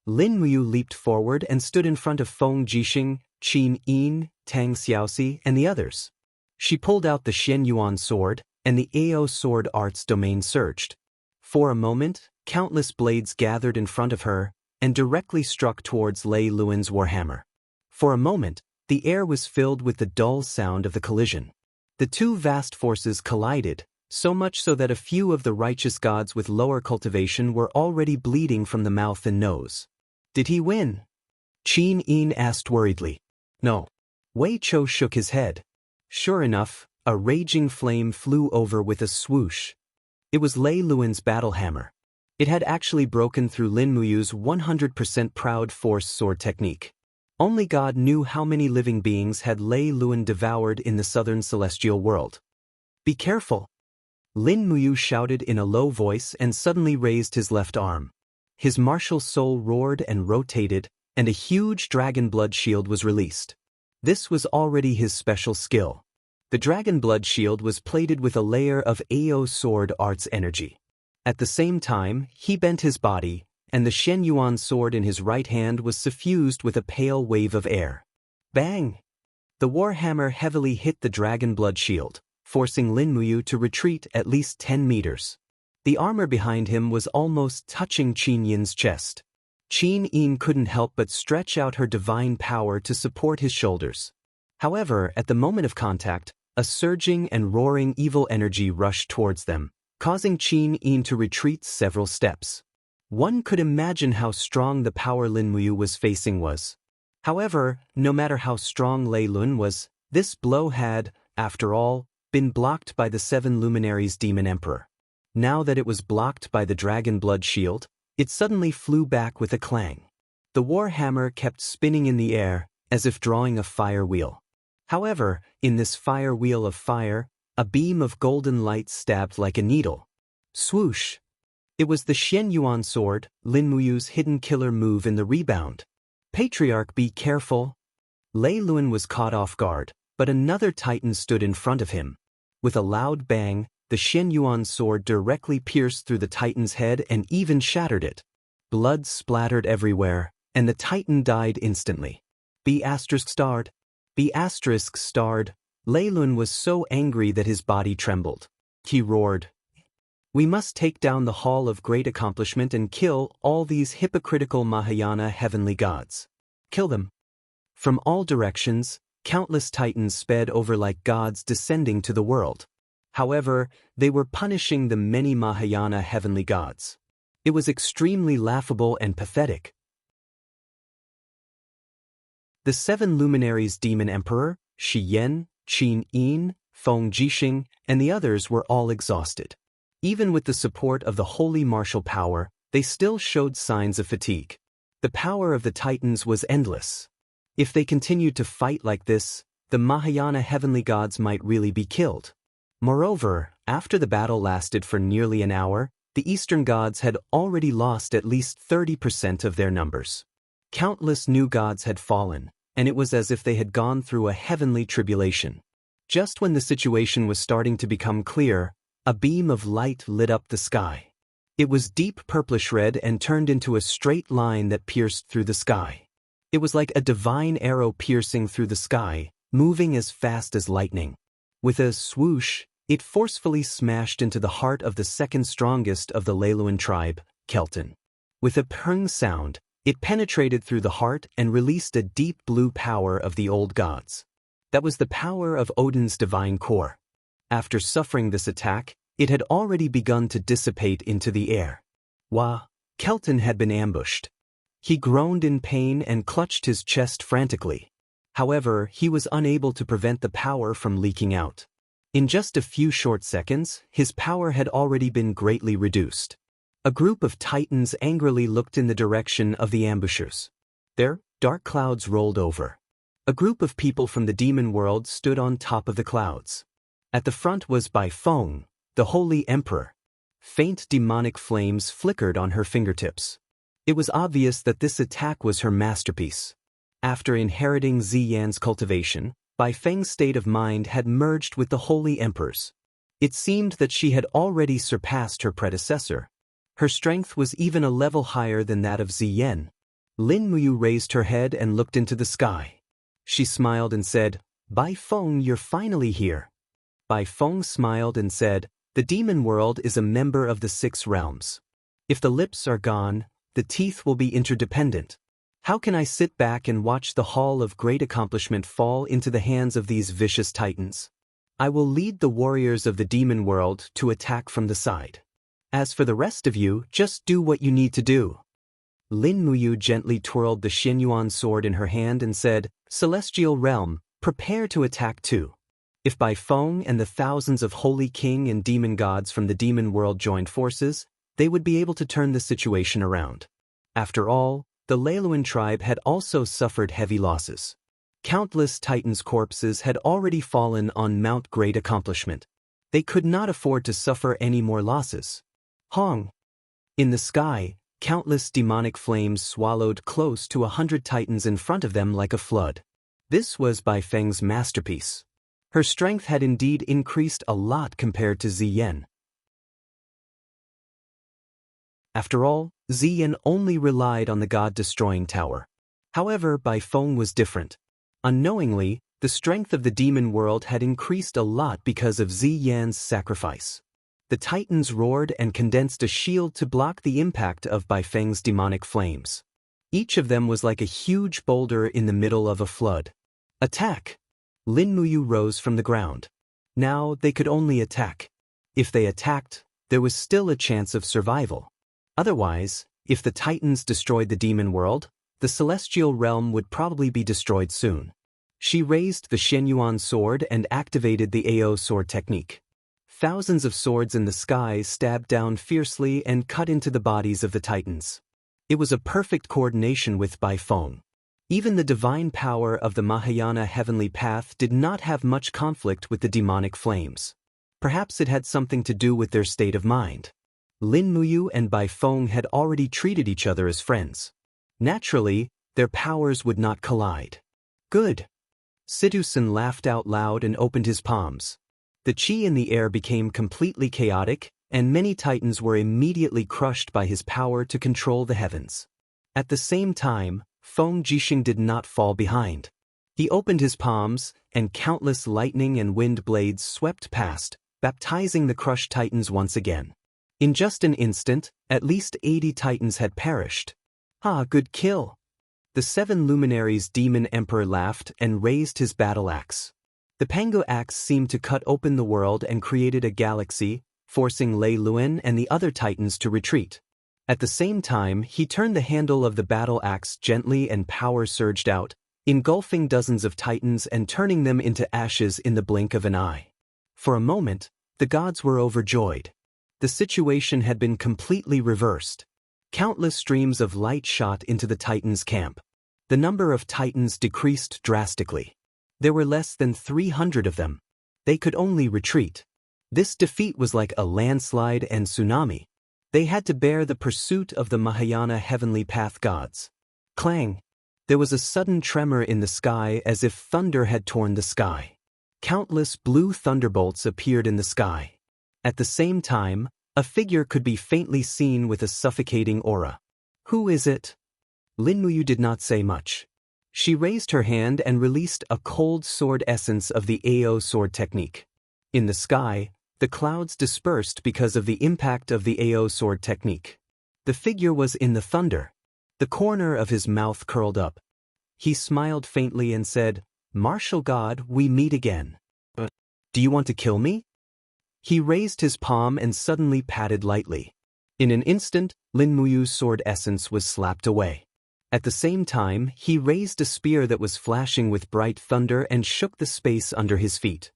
S1: Lin Muyu leaped forward and stood in front of Feng Jixing, Qin Yin, Tang Xiaoxi, and the others. She pulled out the Shen Yuan sword, and the Ao sword art's domain surged. For a moment, countless blades gathered in front of her, and directly struck towards Lei Luan's warhammer. For a moment, the air was filled with the dull sound of the collision. The two vast forces collided, so much so that a few of the righteous gods with lower cultivation were already bleeding from the mouth and nose. Did he win? Qin Yin asked worriedly. No. Wei Chou shook his head. Sure enough, a raging flame flew over with a swoosh. It was Lei Luan's battle hammer. It had actually broken through Lin Muyu's 100% proud force sword technique. Only God knew how many living beings had Lei Luan devoured in the southern celestial world. Be careful! Lin Muyu shouted in a low voice and suddenly raised his left arm. His martial soul roared and rotated, and a huge dragon blood shield was released. This was already his special skill. The dragon blood shield was plated with a layer of Ao sword art's energy. At the same time, he bent his body, and the Shen Yuan sword in his right hand was suffused with a pale wave of air. Bang! The warhammer heavily hit the dragon blood shield, forcing Lin Muyu to retreat at least 10 meters. The armor behind him was almost touching Qin Yin's chest. Qin Yin couldn't help but stretch out her divine power to support his shoulders. However, at the moment of contact, a surging and roaring evil energy rushed towards them, causing Qin Yin to retreat several steps. One could imagine how strong the power Lin Muyu was facing was. However, no matter how strong Lei Luan was, this blow had, after all, been blocked by the 7 luminaries demon emperor. Now that it was blocked by the dragon blood shield, it suddenly flew back with a clang. The warhammer kept spinning in the air, as if drawing a fire wheel. However, in this fire wheel of fire, a beam of golden light stabbed like a needle. Swoosh! It was the Shen Yuan sword, Lin Muyu's hidden killer move in the rebound. Patriarch, be careful! Lei Luan was caught off guard, but another titan stood in front of him. With a loud bang, the Shen Yuan sword directly pierced through the titan's head and even shattered it. Blood splattered everywhere, and the titan died instantly. B*****. Lei Luan was so angry that his body trembled. He roared, "We must take down the Hall of Great Accomplishment and kill all these hypocritical Mahayana heavenly gods. Kill them." From all directions, countless titans sped over like gods descending to the world. However, they were punishing the many Mahayana heavenly gods. It was extremely laughable and pathetic. The 7 luminaries demon emperor, Shi Yan, Qin Yin, Feng Jixing, and the others were all exhausted. Even with the support of the holy martial power, they still showed signs of fatigue. The power of the Titans was endless. If they continued to fight like this, the Mahayana heavenly gods might really be killed. Moreover, after the battle lasted for nearly an hour, the Eastern gods had already lost at least 30% of their numbers. Countless new gods had fallen, and it was as if they had gone through a heavenly tribulation. Just when the situation was starting to become clear, a beam of light lit up the sky. It was deep purplish red and turned into a straight line that pierced through the sky. It was like a divine arrow piercing through the sky, moving as fast as lightning. With a swoosh, it forcefully smashed into the heart of the second strongest of the Leiluan tribe, Kelton. With a purring sound, it penetrated through the heart and released a deep blue power of the old gods. That was the power of Odin's divine core. After suffering this attack, it had already begun to dissipate into the air. Kelton had been ambushed. He groaned in pain and clutched his chest frantically. However, he was unable to prevent the power from leaking out. In just a few short seconds, his power had already been greatly reduced. A group of Titans angrily looked in the direction of the ambushers. There, dark clouds rolled over. A group of people from the demon world stood on top of the clouds. At the front was Bai Feng, the Holy Emperor. Faint demonic flames flickered on her fingertips. It was obvious that this attack was her masterpiece. After inheriting Ziyan's cultivation, Bai Feng's state of mind had merged with the Holy Emperor's. It seemed that she had already surpassed her predecessor. Her strength was even a level higher than that of Ziyan. Lin Muyu raised her head and looked into the sky. She smiled and said, "Bai Feng, you're finally here." Bai Feng smiled and said, "The demon world is a member of the 6 realms. If the lips are gone, the teeth will be interdependent. How can I sit back and watch the Hall of Great Accomplishment fall into the hands of these vicious Titans? I will lead the warriors of the demon world to attack from the side. As for the rest of you, just do what you need to do." Lin Muyu gently twirled the Xianyuan sword in her hand and said, "Celestial realm, prepare to attack too." If Bai Feng and the thousands of holy king and demon gods from the demon world joined forces, they would be able to turn the situation around. After all, the Leiluan tribe had also suffered heavy losses. Countless Titans' corpses had already fallen on Mount Great Accomplishment. They could not afford to suffer any more losses. Hong! In the sky, countless demonic flames swallowed close to 100 Titans in front of them like a flood. This was Bai Feng's masterpiece. Her strength had indeed increased a lot compared to Ziyan. After all, Ziyan only relied on the god-destroying tower. However, Bai Feng was different. Unknowingly, the strength of the demon world had increased a lot because of Ziyan's sacrifice. The Titans roared and condensed a shield to block the impact of Bai Feng's demonic flames. Each of them was like a huge boulder in the middle of a flood. Attack! Lin Muyu rose from the ground. Now they could only attack. If they attacked, there was still a chance of survival. Otherwise, if the Titans destroyed the demon world, the celestial realm would probably be destroyed soon. She raised the Xianyuan sword and activated the AO sword technique. Thousands of swords in the sky stabbed down fiercely and cut into the bodies of the Titans. It was a perfect coordination with Bai Feng. Even the divine power of the Mahayana heavenly path did not have much conflict with the demonic flames. Perhaps it had something to do with their state of mind. Lin Muyu and Bai Feng had already treated each other as friends. Naturally, their powers would not collide. Good. Situsen laughed out loud and opened his palms. The chi in the air became completely chaotic, and many Titans were immediately crushed by his power to control the heavens. At the same time, Feng Jixing did not fall behind. He opened his palms, and countless lightning and wind blades swept past, baptizing the crushed Titans once again. In just an instant, at least 80 Titans had perished. Ah, good kill! The 7 luminaries' demon emperor laughed and raised his battle axe. The Pango axe seemed to cut open the world and created a galaxy, forcing Lei Luan and the other Titans to retreat. At the same time, he turned the handle of the battle axe gently and power surged out, engulfing dozens of Titans and turning them into ashes in the blink of an eye. For a moment, the gods were overjoyed. The situation had been completely reversed. Countless streams of light shot into the Titans' camp. The number of Titans decreased drastically. There were less than 300 of them. They could only retreat. This defeat was like a landslide and tsunami. They had to bear the pursuit of the Mahayana heavenly path gods. Clang! There was a sudden tremor in the sky as if thunder had torn the sky. Countless blue thunderbolts appeared in the sky. At the same time, a figure could be faintly seen with a suffocating aura. Who is it? Lin Muyu did not say much. She raised her hand and released a cold sword essence of the AO sword technique. In the sky, the clouds dispersed because of the impact of the AO sword technique. The figure was in the thunder. The corner of his mouth curled up. He smiled faintly and said, "Martial God, we meet again. Do you want to kill me?" He raised his palm and suddenly patted lightly. In an instant, Lin Muyu's sword essence was slapped away. At the same time, he raised a spear that was flashing with bright thunder and shook the space under his feet.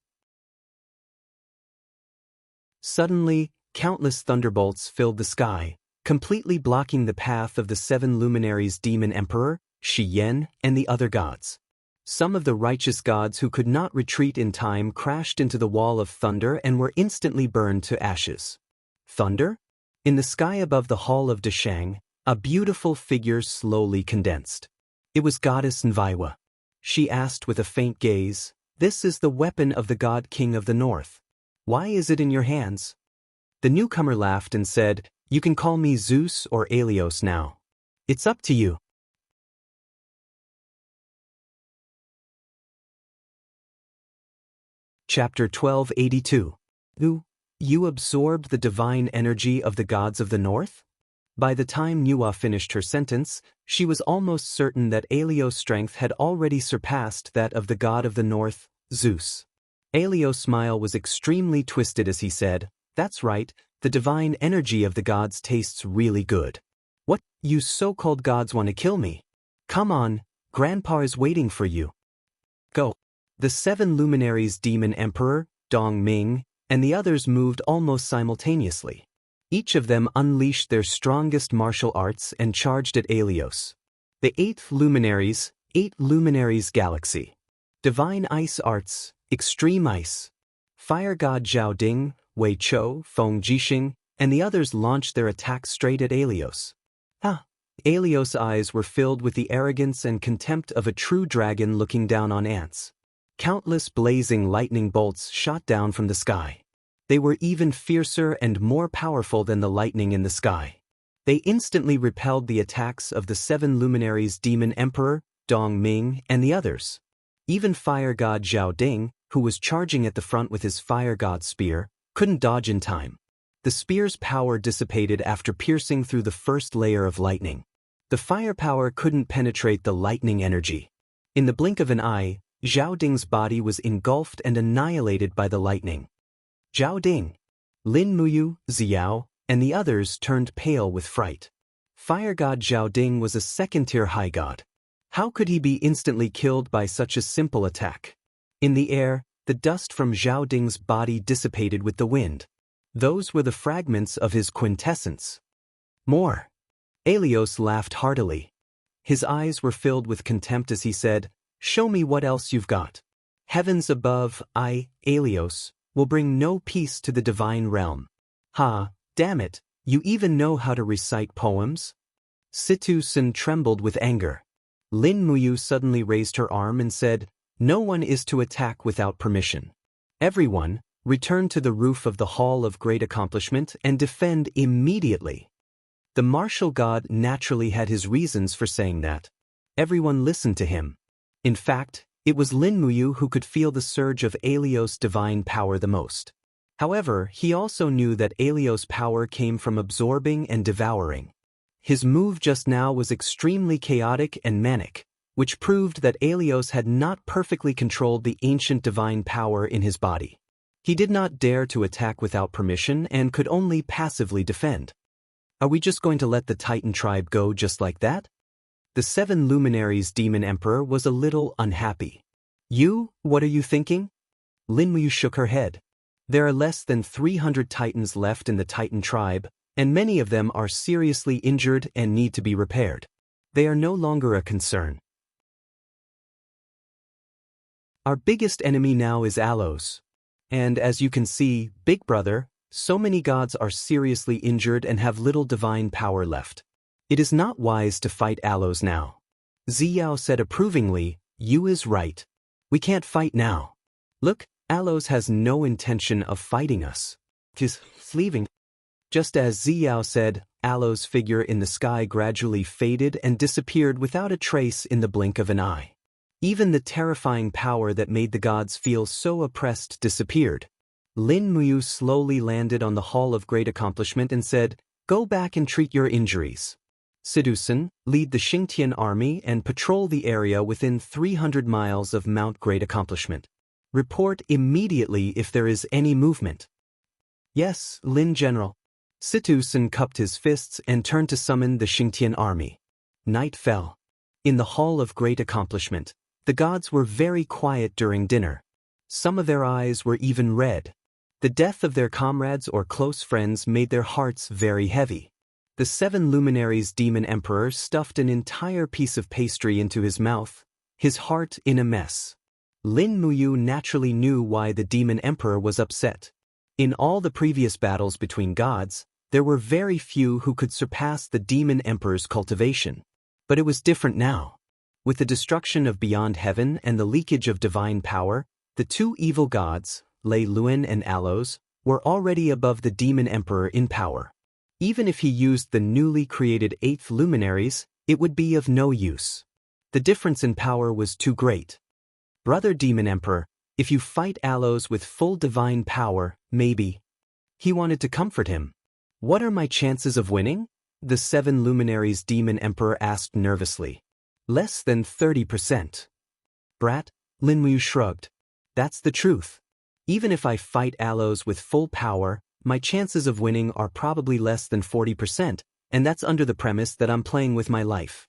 S1: Suddenly, countless thunderbolts filled the sky, completely blocking the path of the 7 luminaries Demon Emperor, Shi Yan, and the other gods. Some of the righteous gods who could not retreat in time crashed into the wall of thunder and were instantly burned to ashes. Thunder? In the sky above the hall of Dashang, a beautiful figure slowly condensed. It was Goddess Nviwa. She asked with a faint gaze, "This is the weapon of the God King of the North. Why is it in your hands?" The newcomer laughed and said, "You can call me Zeus or Alios now. It's up to you." Chapter 1282. You absorbed the divine energy of the gods of the north? By the time Nuwa finished her sentence, she was almost certain that Alios' strength had already surpassed that of the god of the north, Zeus. Alios' smile was extremely twisted as he said, "That's right, the divine energy of the gods tastes really good. What, you so-called gods want to kill me? Come on, Grandpa is waiting for you. Go." The 7 luminaries Demon Emperor, Dong Ming, and the others moved almost simultaneously. Each of them unleashed their strongest martial arts and charged at Alios. The 8th luminaries, 8 luminaries galaxy. Divine ice arts, extreme ice. Fire god Zhao Ding, Wei Chou, Feng Jixing, and the others launched their attacks straight at Alios. Alios' eyes were filled with the arrogance and contempt of a true dragon looking down on ants. Countless blazing lightning bolts shot down from the sky. They were even fiercer and more powerful than the lightning in the sky. They instantly repelled the attacks of the 7 luminaries Demon Emperor, Dong Ming, and the others. Even fire god Zhao Ding, who was charging at the front with his fire god spear, couldn't dodge in time. The spear's power dissipated after piercing through the first layer of lightning. The firepower couldn't penetrate the lightning energy. In the blink of an eye, Zhao Ding's body was engulfed and annihilated by the lightning. Zhao Ding, Lin Muyu, Xiao, and the others turned pale with fright. Fire god Zhao Ding was a second-tier high god. How could he be instantly killed by such a simple attack? In the air, the dust from Zhao Ding's body dissipated with the wind. Those were the fragments of his quintessence. More. Alios laughed heartily. His eyes were filled with contempt as he said, "Show me what else you've got. Heavens above, I, Alios, will bring no peace to the divine realm." Damn it, you even know how to recite poems? Situ Sin trembled with anger. Lin Muyu suddenly raised her arm and said, "No one is to attack without permission. Everyone, return to the roof of the Hall of Great Accomplishment and defend immediately." The martial god naturally had his reasons for saying that. Everyone listened to him. In fact, it was Lin Muyu who could feel the surge of Alios' divine power the most. However, he also knew that Alios' power came from absorbing and devouring. His move just now was extremely chaotic and manic, which proved that Alios had not perfectly controlled the ancient divine power in his body. He did not dare to attack without permission and could only passively defend. Are we just going to let the Titan tribe go just like that? The 7 luminaries Demon Emperor was a little unhappy. What are you thinking? Lin Muyu shook her head. There are less than 300 titans left in the Titan tribe, and many of them are seriously injured and need to be repaired. They are no longer a concern. Our biggest enemy now is Allos. And as you can see, Big Brother, so many gods are seriously injured and have little divine power left. It is not wise to fight Allos now. Ziyao said approvingly, "You is right. We can't fight now. Look, Allos has no intention of fighting us. He's leaving." Just as Ziyao said, Allos' figure in the sky gradually faded and disappeared without a trace in the blink of an eye. Even the terrifying power that made the gods feel so oppressed disappeared. Lin Muyu slowly landed on the Hall of Great Accomplishment and said, "Go back and treat your injuries. Sidusan, lead the Xingtian army and patrol the area within 300 miles of Mount Great Accomplishment. Report immediately if there is any movement." "Yes, Lin General." Sidusan cupped his fists and turned to summon the Xingtian army. Night fell. In the Hall of Great Accomplishment, the gods were very quiet during dinner. Some of their eyes were even red. The death of their comrades or close friends made their hearts very heavy. The 7 luminaries demon emperor stuffed an entire piece of pastry into his mouth, his heart in a mess. Lin Muyu naturally knew why the demon emperor was upset. In all the previous battles between gods, there were very few who could surpass the demon emperor's cultivation. But it was different now. With the destruction of Beyond Heaven and the leakage of divine power, the 2 evil gods, Lei Luan and Allos, were already above the demon emperor in power. Even if he used the newly created 8th luminaries, it would be of no use. The difference in power was too great. "Brother Demon Emperor, if you fight Allos with full divine power, maybe." He wanted to comfort him. "What are my chances of winning?" the 7 luminaries demon emperor asked nervously. "Less than 30%. Brat," Lin Muyu shrugged. "That's the truth. Even if I fight Allos with full power, my chances of winning are probably less than 40%, and that's under the premise that I'm playing with my life."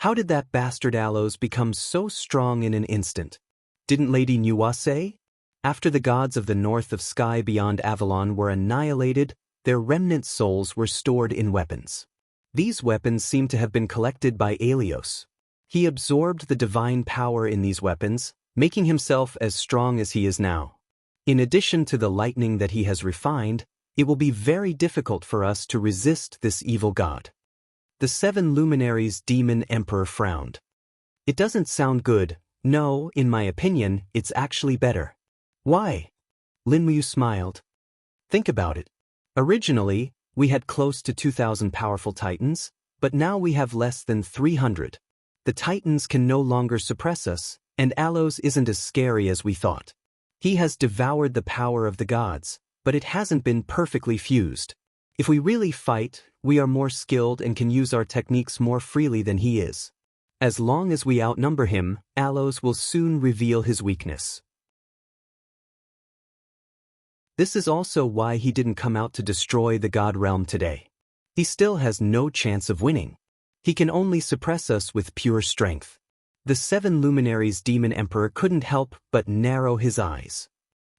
S1: "How did that bastard Allos become so strong in an instant? Didn't Lady Nuwa say? After the gods of the north of sky beyond Avalon were annihilated, their remnant souls were stored in weapons. These weapons seem to have been collected by Alios. He absorbed the divine power in these weapons, making himself as strong as he is now. In addition to the lightning that he has refined, it will be very difficult for us to resist this evil god." The 7 luminaries demon emperor frowned. "It doesn't sound good. No, in my opinion, it's actually better." "Why?" Lin Muyu smiled. "Think about it. Originally, we had close to 2,000 powerful titans, but now we have less than 300. The titans can no longer suppress us, and Allos isn't as scary as we thought. He has devoured the power of the gods, but it hasn't been perfectly fused. If we really fight, we are more skilled and can use our techniques more freely than he is. As long as we outnumber him, Allos will soon reveal his weakness. This is also why he didn't come out to destroy the god realm today. He still has no chance of winning. He can only suppress us with pure strength." The 7 luminaries demon emperor couldn't help but narrow his eyes.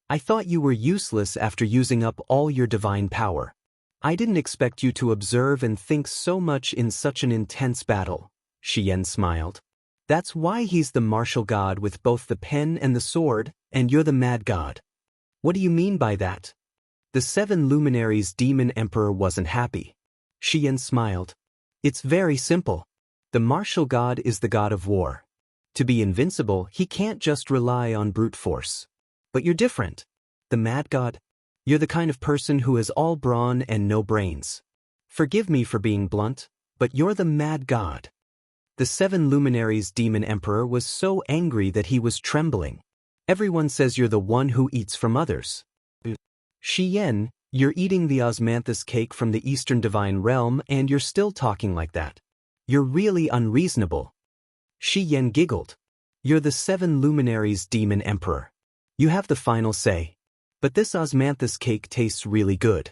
S1: "I thought you were useless after using up all your divine power. I didn't expect you to observe and think so much in such an intense battle." Xian smiled. "That's why he's the martial god with both the pen and the sword, and you're the mad god." "What do you mean by that?" The 7 luminaries demon emperor wasn't happy. Xian smiled. "It's very simple. The martial god is the god of war. To be invincible, he can't just rely on brute force. But you're different. The mad god? You're the kind of person who has all brawn and no brains. Forgive me for being blunt, but you're the mad god." The 7 luminaries demon emperor was so angry that he was trembling. "Everyone says you're the one who eats from others. Xian, you're eating the osmanthus cake from the Eastern Divine Realm and you're still talking like that. You're really unreasonable." Xian giggled. "You're the 7 luminaries demon emperor. You have the final say. But this osmanthus cake tastes really good."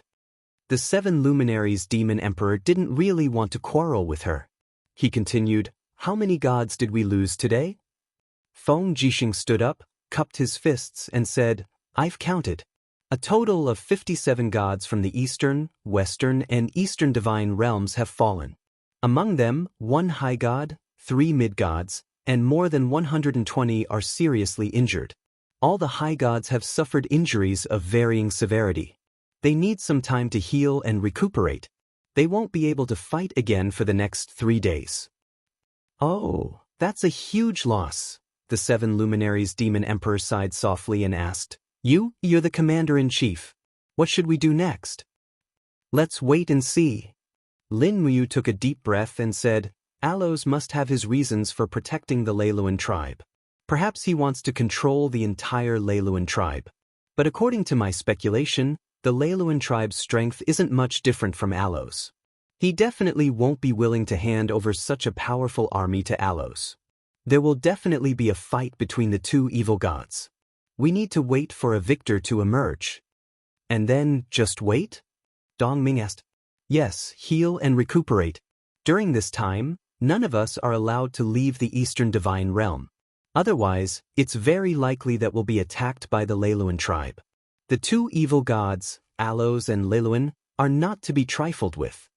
S1: The 7 luminaries demon emperor didn't really want to quarrel with her. He continued, "How many gods did we lose today?" Feng Jixing stood up, cupped his fists and said, "I've counted. A total of 57 gods from the Eastern, Western, and Eastern divine realms have fallen. Among them, 1 high god, 3 mid-gods, and more than 120 are seriously injured. All the high gods have suffered injuries of varying severity. They need some time to heal and recuperate. They won't be able to fight again for the next 3 days. Oh, that's a huge loss. The 7 luminaries' demon emperor sighed softly and asked, You're the commander-in-chief. What should we do next? Let's wait and see. Lin Muyu took a deep breath and said, Alos must have his reasons for protecting the Leiluan tribe. Perhaps he wants to control the entire Leiluan tribe. But according to my speculation, the Leiluan tribe's strength isn't much different from Alos. He definitely won't be willing to hand over such a powerful army to Alos. There will definitely be a fight between the 2 evil gods. We need to wait for a victor to emerge. And then, just wait? Dong Ming asked. Yes, heal and recuperate. During this time, none of us are allowed to leave the Eastern Divine Realm. Otherwise, it's very likely that we'll be attacked by the Leiluan tribe. The 2 evil gods, Alos and Leiluan, are not to be trifled with.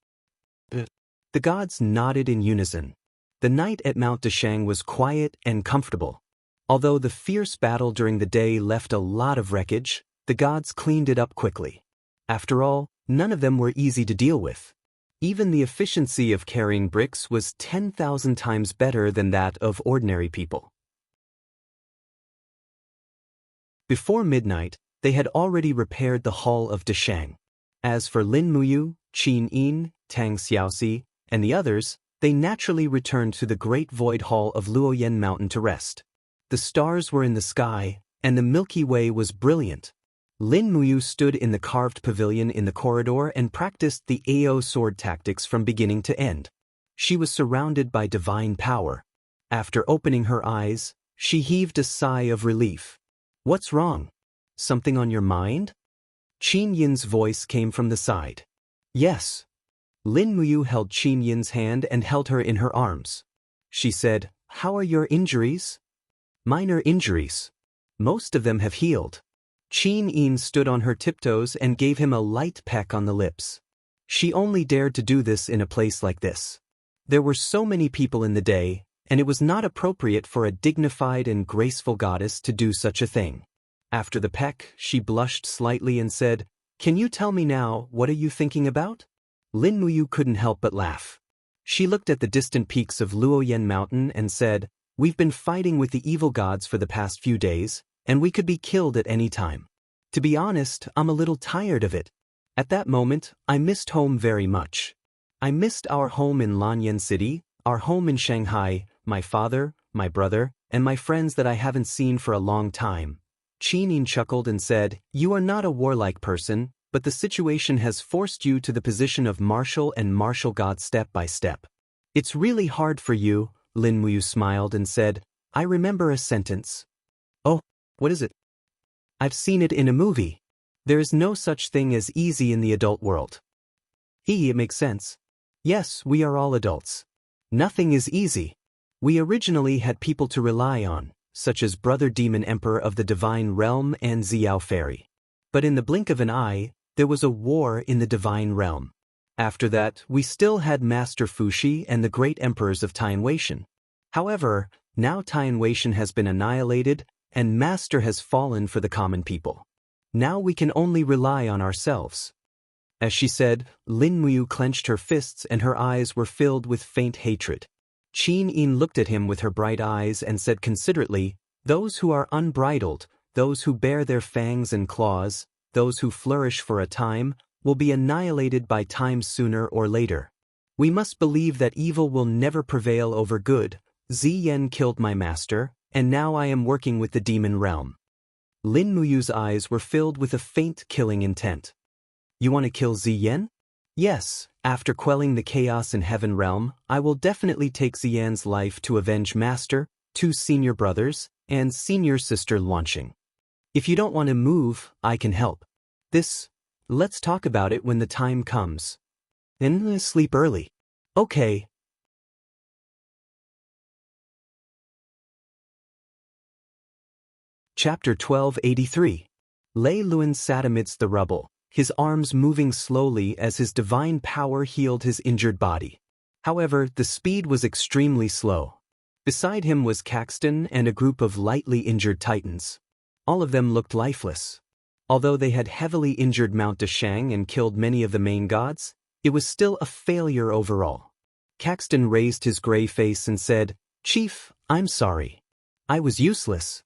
S1: The gods nodded in unison. The night at Mount Dashang was quiet and comfortable. Although the fierce battle during the day left a lot of wreckage, the gods cleaned it up quickly. After all, none of them were easy to deal with. Even the efficiency of carrying bricks was 10,000 times better than that of ordinary people. Before midnight, they had already repaired the Hall of Dashang. As for Lin Muyu, Qin Yin, Tang Xiaoxi, and the others, they naturally returned to the Great Void Hall of Luoyan Mountain to rest. The stars were in the sky, and the Milky Way was brilliant. Lin Muyu stood in the carved pavilion in the corridor and practiced the AO sword tactics from beginning to end. She was surrounded by divine power. After opening her eyes, she heaved a sigh of relief. What's wrong? Something on your mind? Qin Yin's voice came from the side. Yes. Lin Muyu held Qin Yin's hand and held her in her arms. She said, How are your injuries? Minor injuries. Most of them have healed. Qin Yin stood on her tiptoes and gave him a light peck on the lips. She only dared to do this in a place like this. There were so many people in the day, and it was not appropriate for a dignified and graceful goddess to do such a thing. After the peck, she blushed slightly and said, Can you tell me now, what are you thinking about? Lin Muyu couldn't help but laugh. She looked at the distant peaks of Luoyan Mountain and said, We've been fighting with the evil gods for the past few days, and we could be killed at any time. To be honest, I'm a little tired of it. At that moment, I missed home very much. I missed our home in Lanyan City, our home in Shanghai, my father, my brother, and my friends that I haven't seen for a long time. Qin Yin chuckled and said, You are not a warlike person, but the situation has forced you to the position of martial and martial god step by step. It's really hard for you, Lin Muyu smiled and said, I remember a sentence. Oh, what is it? I've seen it in a movie. There is no such thing as easy in the adult world. It makes sense. Yes, we are all adults. Nothing is easy. We originally had people to rely on, such as Brother Demon Emperor of the Divine Realm and Xiao Fairy. But in the blink of an eye, there was a war in the Divine Realm. After that, we still had Master Fuxi and the great emperors of Tianweishan. However, now Tianweishan has been annihilated, and Master has fallen for the common people. Now we can only rely on ourselves. As she said, Lin Muyu clenched her fists and her eyes were filled with faint hatred. Qin Yin looked at him with her bright eyes and said considerately, Those who are unbridled, those who bear their fangs and claws, those who flourish for a time, will be annihilated by time sooner or later. We must believe that evil will never prevail over good. Ziyan killed my master, and now I am working with the demon realm. Lin Muyu's eyes were filled with a faint killing intent. You want to kill Ziyan? Yes, after quelling the chaos in Heaven Realm, I will definitely take Ziyan's life to avenge Master, 2 senior brothers, and senior sister Luanxing. If you don't want to move, I can help. Let's talk about it when the time comes. And sleep early. Okay. Chapter 1283. Lei Luan sat amidst the rubble, his arms moving slowly as his divine power healed his injured body. However, the speed was extremely slow. Beside him was Caxton and a group of lightly injured titans. All of them looked lifeless. Although they had heavily injured Mount Dashang and killed many of the main gods, it was still a failure overall. Caxton raised his gray face and said, "Chief, I'm sorry. I was useless.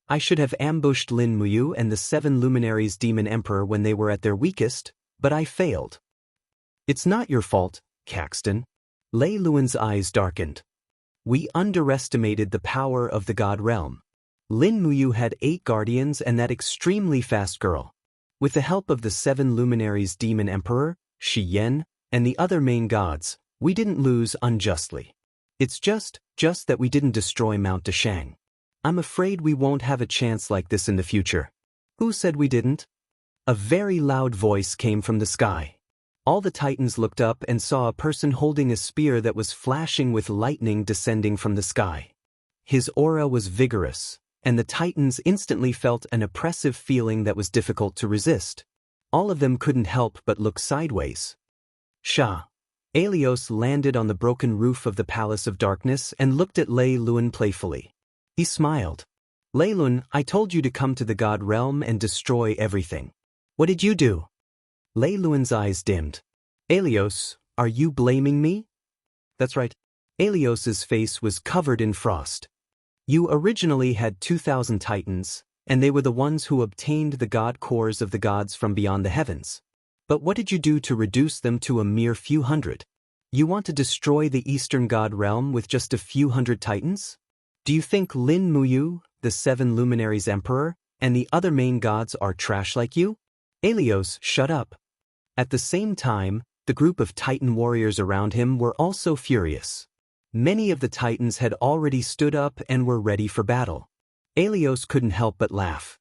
S1: I should have ambushed Lin Muyu and the 7 luminaries Demon Emperor when they were at their weakest, but I failed." "It's not your fault, Caxton." Lei Luan's eyes darkened. "We underestimated the power of the god realm. Lin Muyu had 8 guardians and that extremely fast girl. With the help of the 7 luminaries Demon Emperor, Shi Yan, and the other main gods, we didn't lose unjustly. It's just that we didn't destroy Mount Dashang. I'm afraid we won't have a chance like this in the future." "Who said we didn't?" A very loud voice came from the sky. All the titans looked up and saw a person holding a spear that was flashing with lightning descending from the sky. His aura was vigorous, and the titans instantly felt an oppressive feeling that was difficult to resist. All of them couldn't help but look sideways. Sha. Aelios landed on the broken roof of the Palace of Darkness and looked at Lei Luan playfully. He smiled. "Lei Luan, I told you to come to the god realm and destroy everything. What did you do?" Lei Luan's eyes dimmed. "Aelios, are you blaming me?" "That's right." Aelios's face was covered in frost. "You originally had 2,000 titans, and they were the ones who obtained the god cores of the gods from beyond the heavens. But what did you do to reduce them to a mere few hundred? You want to destroy the Eastern god realm with just a few hundred titans? Do you think Lin Muyu, the 7 luminaries emperor, and the other main gods are trash like you?" "Aelios, shut up." At the same time, the group of titan warriors around him were also furious. Many of the titans had already stood up and were ready for battle. Aelios couldn't help but laugh.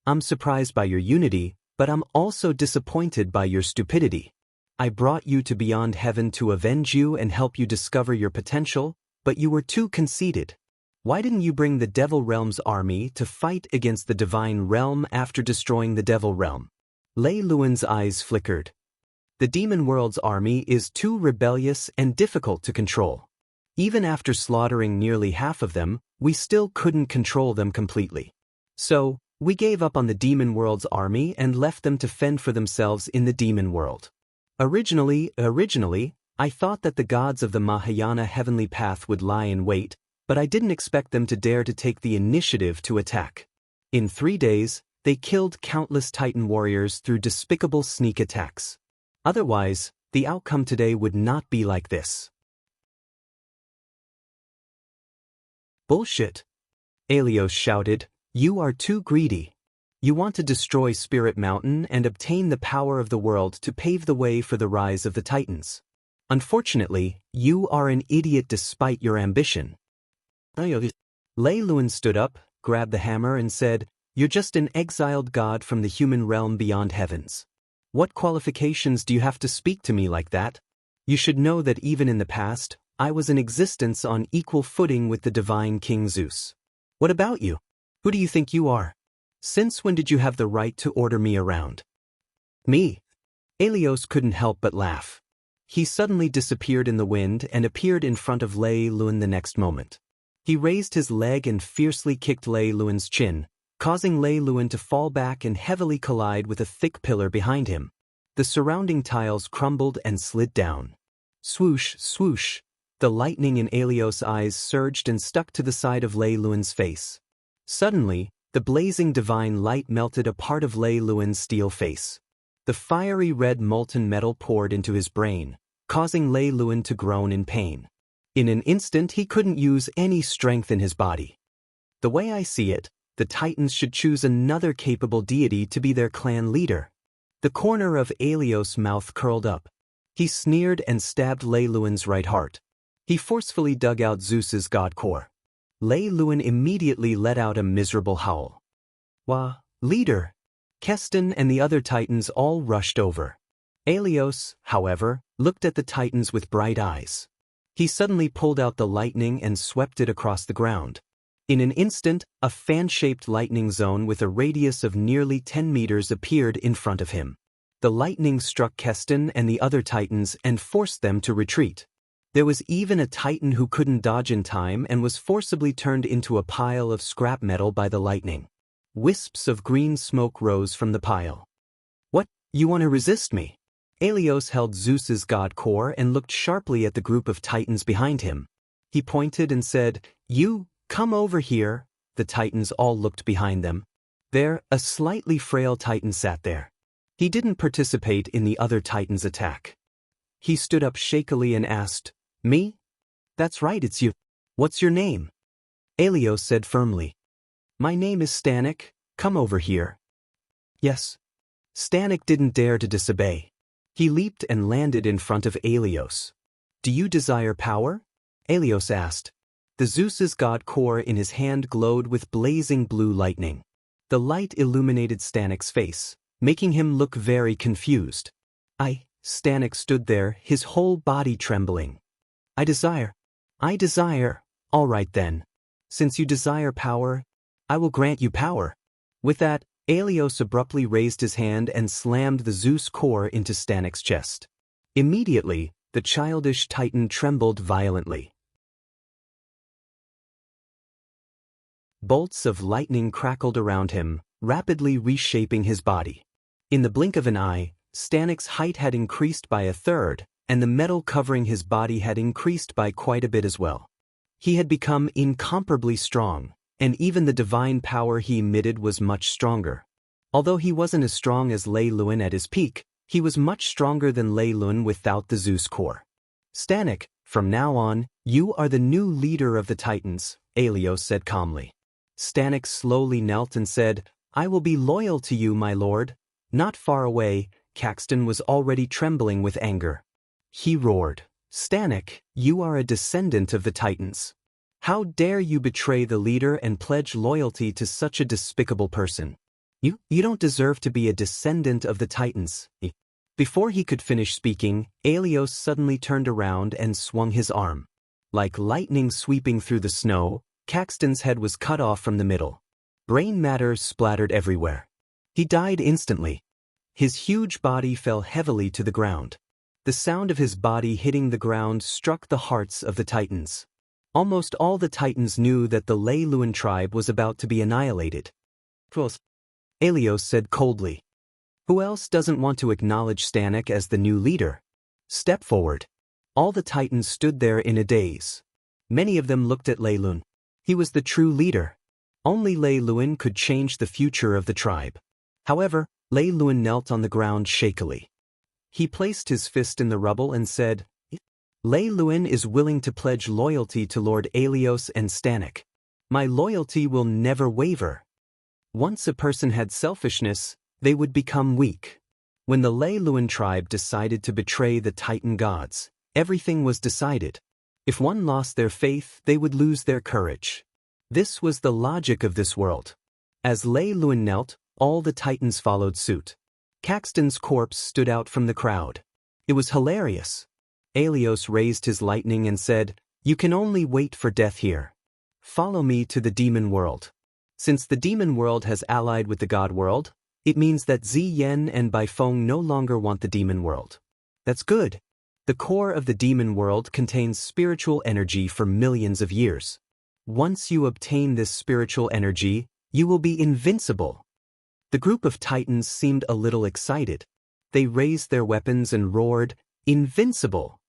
S1: "I'm surprised by your unity, but I'm also disappointed by your stupidity. I brought you to Beyond Heaven to avenge you and help you discover your potential, but you were too conceited. Why didn't you bring the Devil Realm's army to fight against the Divine Realm after destroying the Devil Realm?" Lei Luan's eyes flickered. "The Demon World's army is too rebellious and difficult to control. Even after slaughtering nearly half of them, we still couldn't control them completely. So, we gave up on the Demon World's army and left them to fend for themselves in the Demon World. Originally, I thought that the gods of the Mahayana heavenly path would lie in wait, but I didn't expect them to dare to take the initiative to attack. In 3 days, they killed countless Titan warriors through despicable sneak attacks. Otherwise, the outcome today would not be like this." "Bullshit!" Aelios shouted. "You are too greedy. You want to destroy Spirit Mountain and obtain the power of the world to pave the way for the rise of the Titans. Unfortunately, you are an idiot despite your ambition." Lei Luan stood up, grabbed the hammer and said, "You're just an exiled god from the human realm beyond heavens. What qualifications do you have to speak to me like that? You should know that even in the past, I was in existence on equal footing with the divine King Zeus. What about you? Who do you think you are? Since when did you have the right to order me around?" "Me?" Aelios couldn't help but laugh. He suddenly disappeared in the wind and appeared in front of Lei Luan the next moment. He raised his leg and fiercely kicked Lei Luan's chin, causing Lei Luan to fall back and heavily collide with a thick pillar behind him. The surrounding tiles crumbled and slid down. Swoosh, swoosh. The lightning in Aelios' eyes surged and stuck to the side of Lei Luan's face. Suddenly, the blazing divine light melted a part of Lei Luan's steel face. The fiery red molten metal poured into his brain, causing Lei Luan to groan in pain. In an instant he couldn't use any strength in his body. The way I see it, the Titans should choose another capable deity to be their clan leader. The corner of Aelios' mouth curled up. He sneered and stabbed Lei Luan's right heart. He forcefully dug out Zeus's god core. Lei Luan immediately let out a miserable howl. "Wah, leader!" Keston and the other Titans all rushed over. Aelios, however, looked at the Titans with bright eyes. He suddenly pulled out the lightning and swept it across the ground. In an instant, a fan-shaped lightning zone with a radius of nearly 10 meters appeared in front of him. The lightning struck Keston and the other titans and forced them to retreat. There was even a titan who couldn't dodge in time and was forcibly turned into a pile of scrap metal by the lightning. Wisps of green smoke rose from the pile. "What, you want to resist me?" Aelios held Zeus's god core and looked sharply at the group of titans behind him. He pointed and said, "You, come over here." The titans all looked behind them. There, a slightly frail titan sat there. He didn't participate in the other titans' attack. He stood up shakily and asked, "Me?" "That's right, it's you. What's your name?" Aelios said firmly, "My name is Stanek, come over here." "Yes." Stanek didn't dare to disobey. He leaped and landed in front of Aelios. "Do you desire power?" Aelios asked. The Zeus's god core in his hand glowed with blazing blue lightning. The light illuminated Stanek's face, making him look very confused. Stanek stood there, his whole body trembling. I desire. All right then. Since you desire power, I will grant you power." With that, Aelios abruptly raised his hand and slammed the Zeus core into Stanek's chest. Immediately, the childish titan trembled violently. Bolts of lightning crackled around him, rapidly reshaping his body. In the blink of an eye, Stanek's height had increased by a third, and the metal covering his body had increased by quite a bit as well. He had become incomparably strong, and even the divine power he emitted was much stronger. Although he wasn't as strong as Lei Lun at his peak, he was much stronger than Lei Lun without the Zeus core. "Stanek, from now on, you are the new leader of the Titans," Aelios said calmly. Stanek slowly knelt and said, "I will be loyal to you, my lord." Not far away, Caxton was already trembling with anger. He roared, "Stanek, you are a descendant of the Titans. How dare you betray the leader and pledge loyalty to such a despicable person? You don't deserve to be a descendant of the Titans." Before he could finish speaking, Aelios suddenly turned around and swung his arm. Like lightning sweeping through the snow, Caxton's head was cut off from the middle. Brain matter splattered everywhere. He died instantly. His huge body fell heavily to the ground. The sound of his body hitting the ground struck the hearts of the Titans. Almost all the Titans knew that the Lei Lun tribe was about to be annihilated. Aelios said coldly. "Who else doesn't want to acknowledge Stanek as the new leader? Step forward." All the Titans stood there in a daze. Many of them looked at Lei Lun. He was the true leader. Only Lei Lun could change the future of the tribe. However, Lei Lun knelt on the ground shakily. He placed his fist in the rubble and said, "Lei Lun is willing to pledge loyalty to Lord Aelios and Stanek. My loyalty will never waver." Once a person had selfishness, they would become weak. When the Lei Lun tribe decided to betray the Titan gods, everything was decided. If one lost their faith, they would lose their courage. This was the logic of this world. As Lei Lun knelt, all the Titans followed suit. Caxton's corpse stood out from the crowd. It was hilarious. Aelios raised his lightning and said, "You can only wait for death here. Follow me to the demon world." Since the demon world has allied with the god world, it means that Ziyen and Baifeng no longer want the demon world. That's good. The core of the demon world contains spiritual energy for millions of years. Once you obtain this spiritual energy, you will be invincible. The group of Titans seemed a little excited. They raised their weapons and roared, "Invincible!"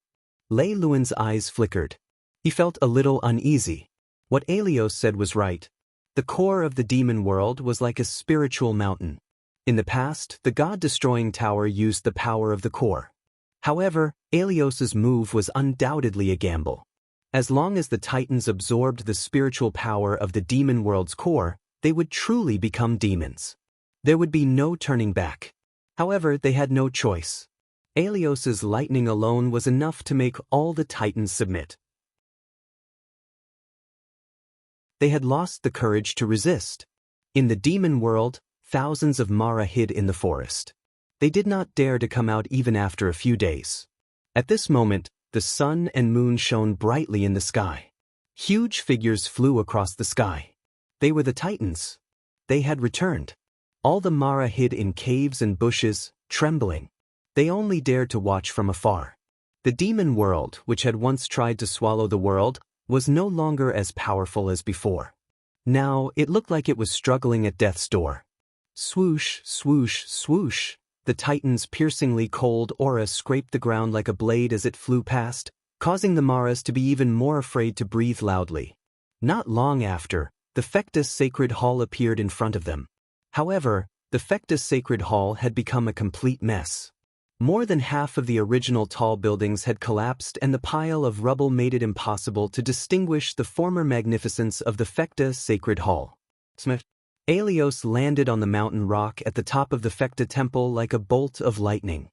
S1: Lei Lun's eyes flickered. He felt a little uneasy. What Aelios said was right. The core of the demon world was like a spiritual mountain. In the past, the god-destroying tower used the power of the core. However, Aelios's move was undoubtedly a gamble. As long as the Titans absorbed the spiritual power of the demon world's core, they would truly become demons. There would be no turning back. However, they had no choice. Aelios's lightning alone was enough to make all the Titans submit. They had lost the courage to resist. In the demon world, thousands of Mara hid in the forest. They did not dare to come out even after a few days. At this moment, the sun and moon shone brightly in the sky. Huge figures flew across the sky. They were the Titans. They had returned. All the Mara hid in caves and bushes, trembling. They only dared to watch from afar. The demon world, which had once tried to swallow the world, was no longer as powerful as before. Now, it looked like it was struggling at death's door. Swoosh, swoosh, swoosh. The Titan's piercingly cold aura scraped the ground like a blade as it flew past, causing the Maras to be even more afraid to breathe loudly. Not long after, the Fectus Sacred Hall appeared in front of them. However, the Fectus Sacred Hall had become a complete mess. More than half of the original tall buildings had collapsed, and the pile of rubble made it impossible to distinguish the former magnificence of the Fecta Sacred Hall. Aelios landed on the mountain rock at the top of the Fecta temple like a bolt of lightning.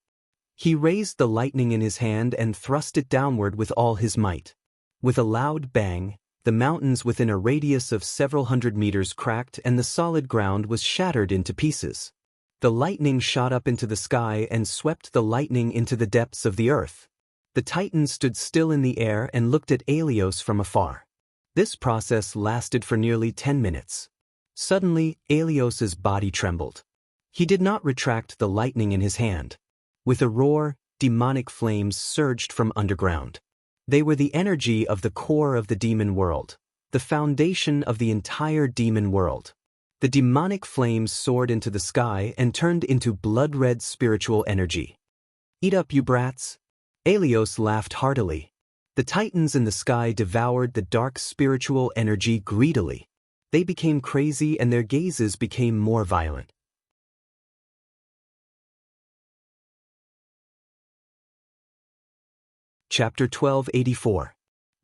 S1: He raised the lightning in his hand and thrust it downward with all his might. With a loud bang, the mountains within a radius of several hundred meters cracked and the solid ground was shattered into pieces. The lightning shot up into the sky and swept the lightning into the depths of the earth. The Titan stood still in the air and looked at Aelios from afar. This process lasted for nearly 10 minutes. Suddenly, Aelios's body trembled. He did not retract the lightning in his hand. With a roar, demonic flames surged from underground. They were the energy of the core of the demon world, the foundation of the entire demon world. The demonic flames soared into the sky and turned into blood-red spiritual energy. "Eat up, you brats!" Aelios laughed heartily. The Titans in the sky devoured the dark spiritual energy greedily. They became crazy and their gazes became more violent. Chapter 1284.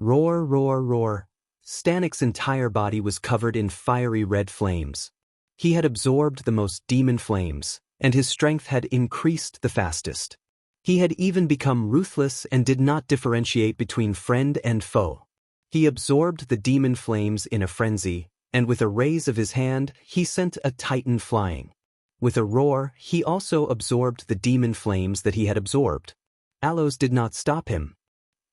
S1: Roar, roar, roar. Stannic's entire body was covered in fiery red flames. He had absorbed the most demon flames, and his strength had increased the fastest. He had even become ruthless and did not differentiate between friend and foe. He absorbed the demon flames in a frenzy, and with a raise of his hand, he sent a Titan flying. With a roar, he also absorbed the demon flames that he had absorbed. Alos did not stop him.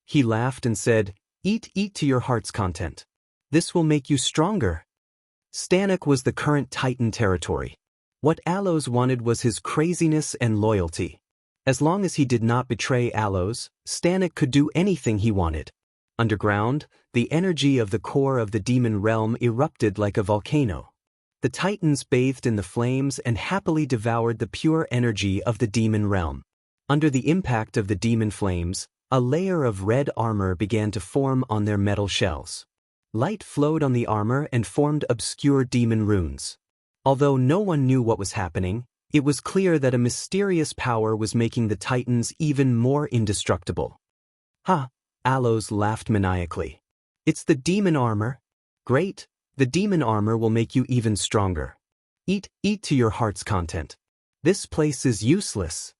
S1: He laughed and said, "Eat to your heart's content. This will make you stronger." Stannic was the current Titan territory. What Alos wanted was his craziness and loyalty. As long as he did not betray Alos, Stannic could do anything he wanted. Underground, the energy of the core of the demon realm erupted like a volcano. The Titans bathed in the flames and happily devoured the pure energy of the demon realm. Under the impact of the demon flames, a layer of red armor began to form on their metal shells. Light flowed on the armor and formed obscure demon runes. Although no one knew what was happening, it was clear that a mysterious power was making the Titans even more indestructible. "Ha!" Alos laughed maniacally. "It's the demon armor. Great, the demon armor will make you even stronger. Eat to your heart's content. This place is useless."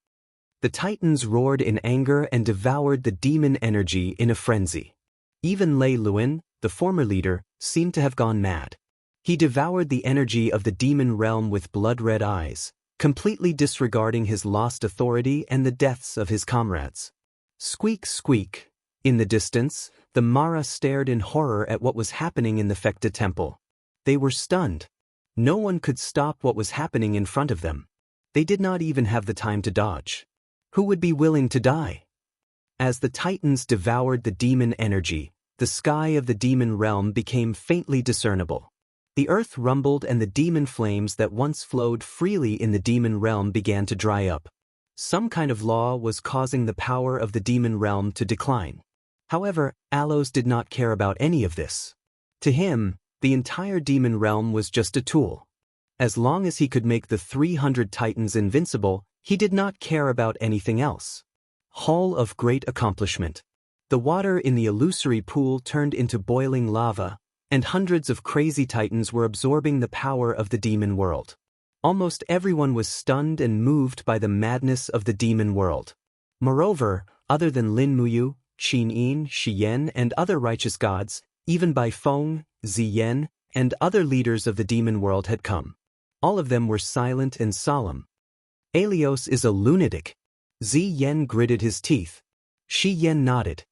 S1: The Titans roared in anger and devoured the demon energy in a frenzy. Even Lei Luin, the former leader, seemed to have gone mad. He devoured the energy of the demon realm with blood-red eyes, completely disregarding his lost authority and the deaths of his comrades. Squeak, squeak. In the distance, the Mara stared in horror at what was happening in the Fecta temple. They were stunned. No one could stop what was happening in front of them. They did not even have the time to dodge. Who would be willing to die? As the Titans devoured the demon energy, the sky of the demon realm became faintly discernible. The earth rumbled and the demon flames that once flowed freely in the demon realm began to dry up. Some kind of law was causing the power of the demon realm to decline. However, Alos did not care about any of this. To him, the entire demon realm was just a tool. As long as he could make the 300 Titans invincible, he did not care about anything else. Hall of Great Accomplishment. The water in the illusory pool turned into boiling lava, and hundreds of crazy Titans were absorbing the power of the demon world. Almost everyone was stunned and moved by the madness of the demon world. Moreover, other than Lin Muyu, Qin Yin, Shi Yan, and other righteous gods, even Bai Feng, Zi Yan, and other leaders of the demon world had come. All of them were silent and solemn. Aelios is a lunatic. Zi Yan gritted his teeth. Shi Yan nodded.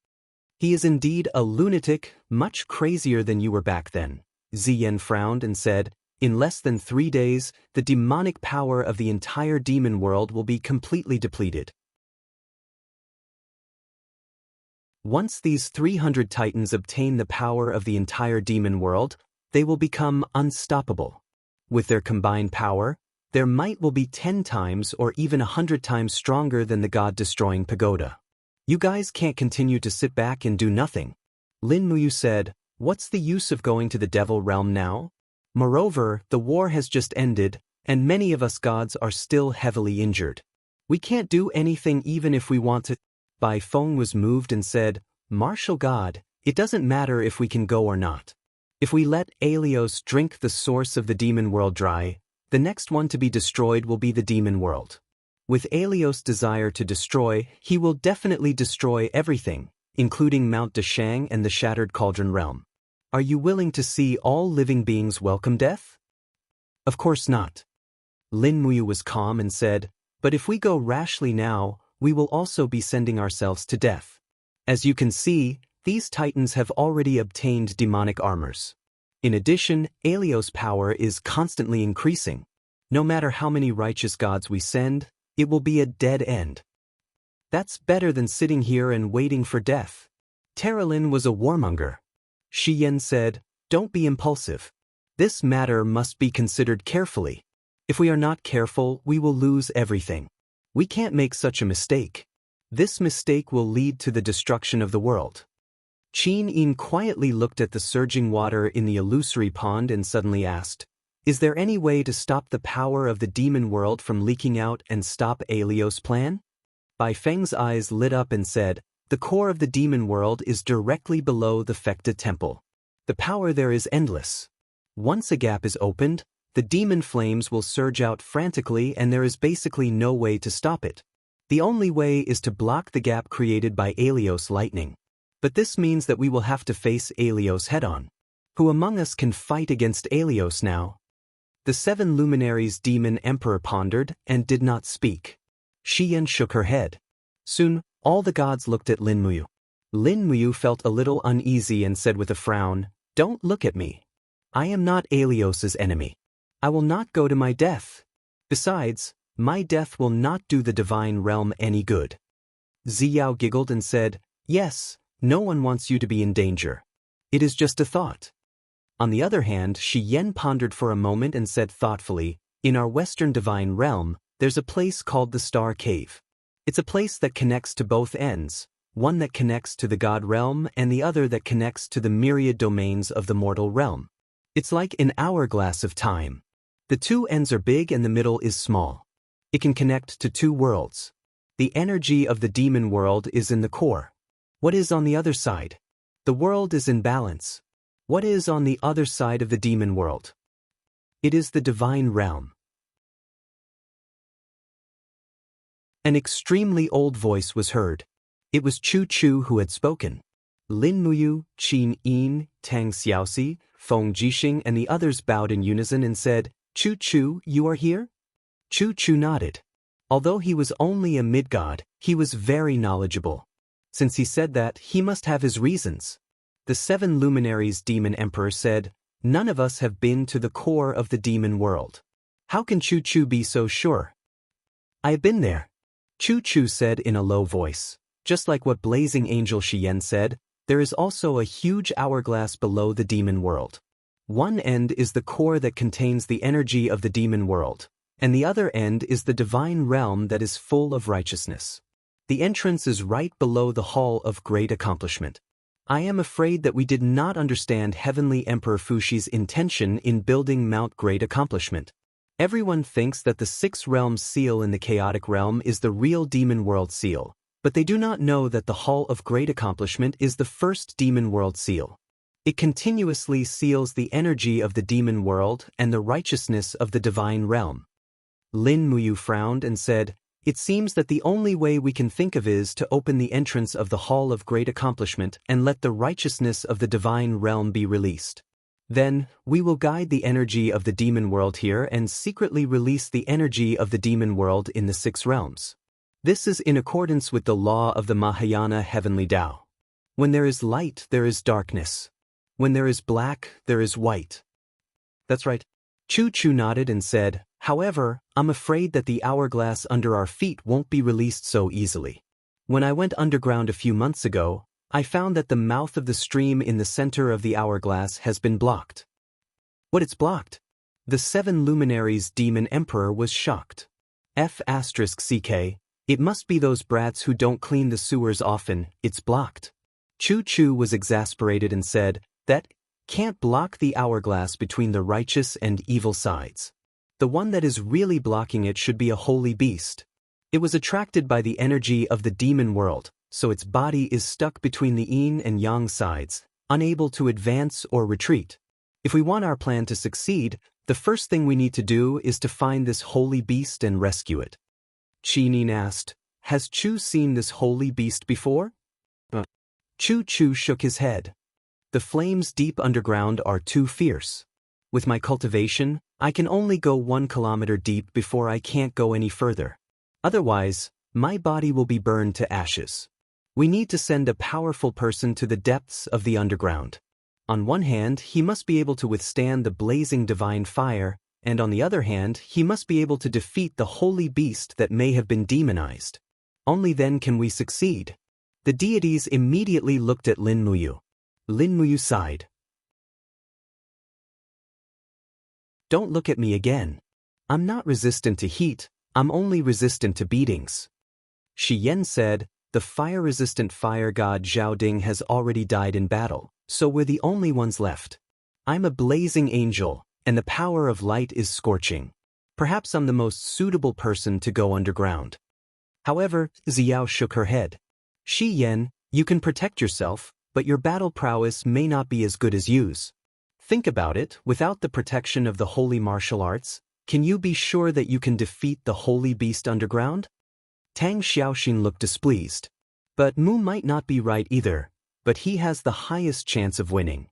S1: He is indeed a lunatic, much crazier than you were back then. Ziyan frowned and said, in less than 3 days, the demonic power of the entire demon world will be completely depleted. Once these 300 titans obtain the power of the entire demon world, they will become unstoppable. With their combined power, their might will be 10 times or even 100 times stronger than the god-destroying pagoda. You guys can't continue to sit back and do nothing. Lin Muyu said, what's the use of going to the devil realm now? Moreover, the war has just ended, and many of us gods are still heavily injured. We can't do anything even if we want to. Bai Feng was moved and said, Martial God, it doesn't matter if we can go or not. If we let Aelios drink the source of the demon world dry, the next one to be destroyed will be the demon world. With Aelios' desire to destroy, he will definitely destroy everything, including Mount Deshang and the Shattered Cauldron realm. Are you willing to see all living beings welcome death? Of course not. Lin Muyu was calm and said, but if we go rashly now, we will also be sending ourselves to death. As you can see, these titans have already obtained demonic armors. In addition, Aelios' power is constantly increasing. No matter how many righteous gods we send, it will be a dead end. That's better than sitting here and waiting for death. Terralin was a warmonger. Shiyen said, don't be impulsive. This matter must be considered carefully. If we are not careful, we will lose everything. We can't make such a mistake. This mistake will lead to the destruction of the world. Qin Yin quietly looked at the surging water in the illusory pond and suddenly asked, is there any way to stop the power of the demon world from leaking out and stop Aelios' plan? Bai Feng's eyes lit up and said, the core of the demon world is directly below the Fekta temple. The power there is endless. Once a gap is opened, the demon flames will surge out frantically and there is basically no way to stop it. The only way is to block the gap created by Aelios' lightning. But this means that we will have to face Aelios head-on. Who among us can fight against Aelios now? The 7 luminaries demon emperor pondered and did not speak. Shiyen shook her head. Soon, all the gods looked at Lin Muyu. Lin Muyu felt a little uneasy and said with a frown, don't look at me. I am not Aelios' enemy. I will not go to my death. Besides, my death will not do the divine realm any good. Ziyao giggled and said, yes, no one wants you to be in danger. It is just a thought. On the other hand, Shiyen pondered for a moment and said thoughtfully, in our Western divine realm, there's a place called the Star Cave. It's a place that connects to both ends, one that connects to the God realm and the other that connects to the myriad domains of the mortal realm. It's like an hourglass of time. The 2 ends are big and the middle is small. It can connect to 2 worlds. The energy of the demon world is in the core. What is on the other side? The world is in balance. What is on the other side of the demon world? It is the divine realm. An extremely old voice was heard. It was Chu Chu who had spoken. Lin Muyu, Qin Yin, Tang Xiaoxi, Feng Jixing and the others bowed in unison and said, Chu Chu, you are here? Chu Chu nodded. Although he was only a mid-god, he was very knowledgeable. Since he said that, he must have his reasons. The 7 luminaries demon emperor said, none of us have been to the core of the demon world. How can Chu Chu be so sure? I have been there. Chu Chu said in a low voice. Just like what Blazing Angel Shiyen said, there is also a huge hourglass below the demon world. One end is the core that contains the energy of the demon world, and the other end is the divine realm that is full of righteousness. The entrance is right below the Hall of Great Accomplishment. I am afraid that we did not understand Heavenly Emperor Fushi's intention in building Mount Great Accomplishment. Everyone thinks that the 6 realms seal in the chaotic realm is the real demon world seal, but they do not know that the Hall of Great Accomplishment is the first demon world seal. It continuously seals the energy of the demon world and the righteousness of the divine realm. Lin Muyu frowned and said, it seems that the only way we can think of is to open the entrance of the Hall of Great Accomplishment and let the righteousness of the divine realm be released. Then, we will guide the energy of the demon world here and secretly release the energy of the demon world in the 6 realms. This is in accordance with the law of the Mahayana Heavenly Tao. When there is light, there is darkness. When there is black, there is white. That's right. Chu Chu nodded and said, however, I'm afraid that the hourglass under our feet won't be released so easily. When I went underground a few months ago, I found that the mouth of the stream in the center of the hourglass has been blocked. What, it's blocked? The 7 luminaries demon emperor was shocked. F***ck, it must be those brats who don't clean the sewers often, it's blocked. Chu Chu was exasperated and said, that can't block the hourglass between the righteous and evil sides. The one that is really blocking it should be a holy beast. It was attracted by the energy of the demon world, so its body is stuck between the yin and yang sides, unable to advance or retreat. If we want our plan to succeed, the first thing we need to do is to find this holy beast and rescue it. Qi Nin asked, has Chu seen this holy beast before? Chu Chu shook his head. The flames deep underground are too fierce. With my cultivation, I can only go 1 kilometer deep before I can't go any further. Otherwise, my body will be burned to ashes. We need to send a powerful person to the depths of the underground. On one hand, he must be able to withstand the blazing divine fire, and on the other hand, he must be able to defeat the holy beast that may have been demonized. Only then can we succeed. The deities immediately looked at Lin Muyu. Lin Muyu sighed. Don't look at me again. I'm not resistant to heat, I'm only resistant to beatings. Shi Yan said, the fire-resistant fire god Zhao Ding has already died in battle, so we're the only ones left. I'm a blazing angel, and the power of light is scorching. Perhaps I'm the most suitable person to go underground. However, Xiao shook her head. Shi Yan, you can protect yourself, but your battle prowess may not be as good as yours. Think about it, without the protection of the holy martial arts, can you be sure that you can defeat the holy beast underground? Tang Xiaoxin looked displeased. But Mu might not be right either, but he has the highest chance of winning.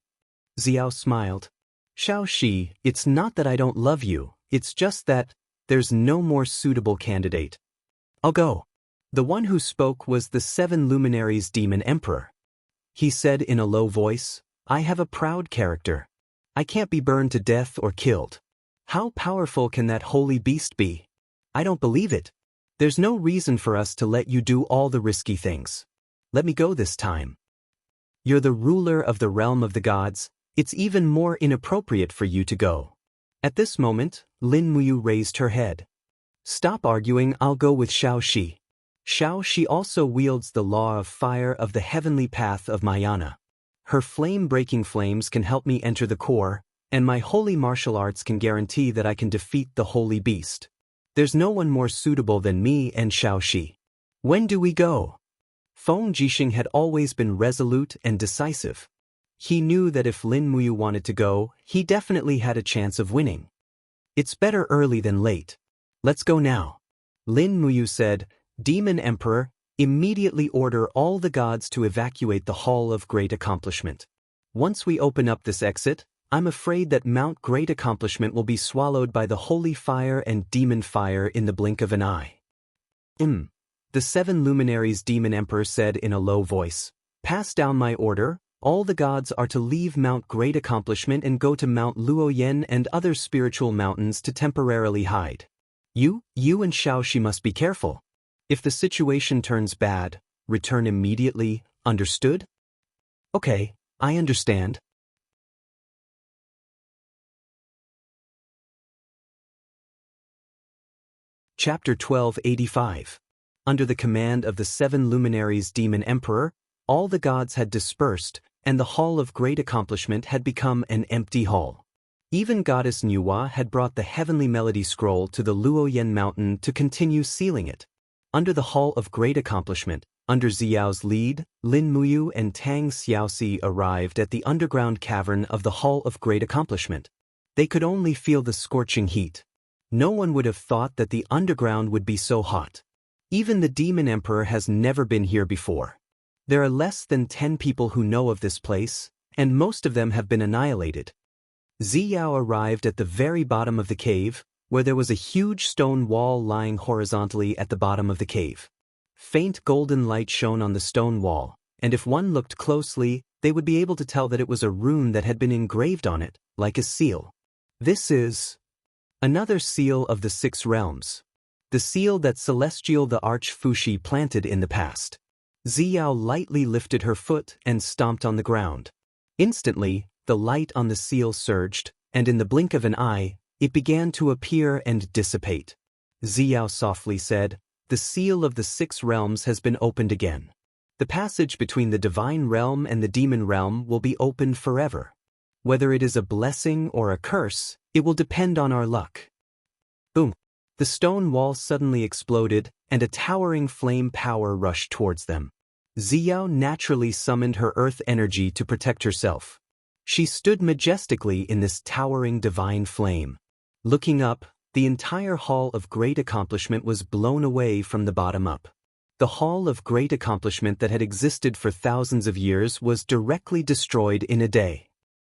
S1: Xiao smiled. Xiaoxi, it's not that I don't love you, it's just that there's no more suitable candidate. I'll go. The one who spoke was the 7 luminaries demon emperor. He said in a low voice, I have a proud character. I can't be burned to death or killed. How powerful can that holy beast be? I don't believe it. There's no reason for us to let you do all the risky things. Let me go this time. You're the ruler of the realm of the gods, it's even more inappropriate for you to go. At this moment, Lin Muyu raised her head. Stop arguing, I'll go with Xiaoxi. Xiaoxi also wields the law of fire of the heavenly path of Mayana. Her flame-breaking flames can help me enter the core, and my holy martial arts can guarantee that I can defeat the holy beast. There's no one more suitable than me and Xiaoxi. When do we go? Feng Jixing had always been resolute and decisive. He knew that if Lin Muyu wanted to go, he definitely had a chance of winning. It's better early than late. Let's go now. Lin Muyu said, Demon Emperor, immediately order all the gods to evacuate the Hall of Great Accomplishment. Once we open up this exit, I'm afraid that Mount Great Accomplishment will be swallowed by the holy fire and demon fire in the blink of an eye. The 7 luminaries demon emperor said in a low voice, pass down my order, all the gods are to leave Mount Great Accomplishment and go to Mount Luoyan and other spiritual mountains to temporarily hide. You and Xiaoxi must be careful. If the situation turns bad, return immediately, understood? Okay, I understand. Chapter 1285. Under the command of the 7 luminaries demon emperor, all the gods had dispersed, and the Hall of Great Accomplishment had become an empty hall. Even Goddess Nuwa had brought the heavenly melody scroll to the Luoyan mountain to continue sealing it. Under the Hall of Great Accomplishment, under Xiao's lead, Lin Muyu and Tang Xiaoxi arrived at the underground cavern of the Hall of Great Accomplishment. They could only feel the scorching heat. No one would have thought that the underground would be so hot. Even the Demon Emperor has never been here before. There are less than 10 people who know of this place, and most of them have been annihilated. Xiao arrived at the very bottom of the cave, where there was a huge stone wall lying horizontally at the bottom of the cave. Faint golden light shone on the stone wall, and if one looked closely, they would be able to tell that it was a rune that had been engraved on it, like a seal. This is another seal of the 6 realms. The seal that Celestial the Arch-Fushi planted in the past. Ziyao lightly lifted her foot and stomped on the ground. Instantly, the light on the seal surged, and in the blink of an eye, it began to appear and dissipate. Ziyao softly said, "The seal of the 6 realms has been opened again. The passage between the divine realm and the demon realm will be opened forever. Whether it is a blessing or a curse, it will depend on our luck." Boom! The stone wall suddenly exploded, and a towering flame power rushed towards them. Ziyao naturally summoned her earth energy to protect herself. She stood majestically in this towering divine flame. Looking up, the entire Hall of Great Accomplishment was blown away from the bottom up. The Hall of Great Accomplishment that had existed for thousands of years was directly destroyed in a day.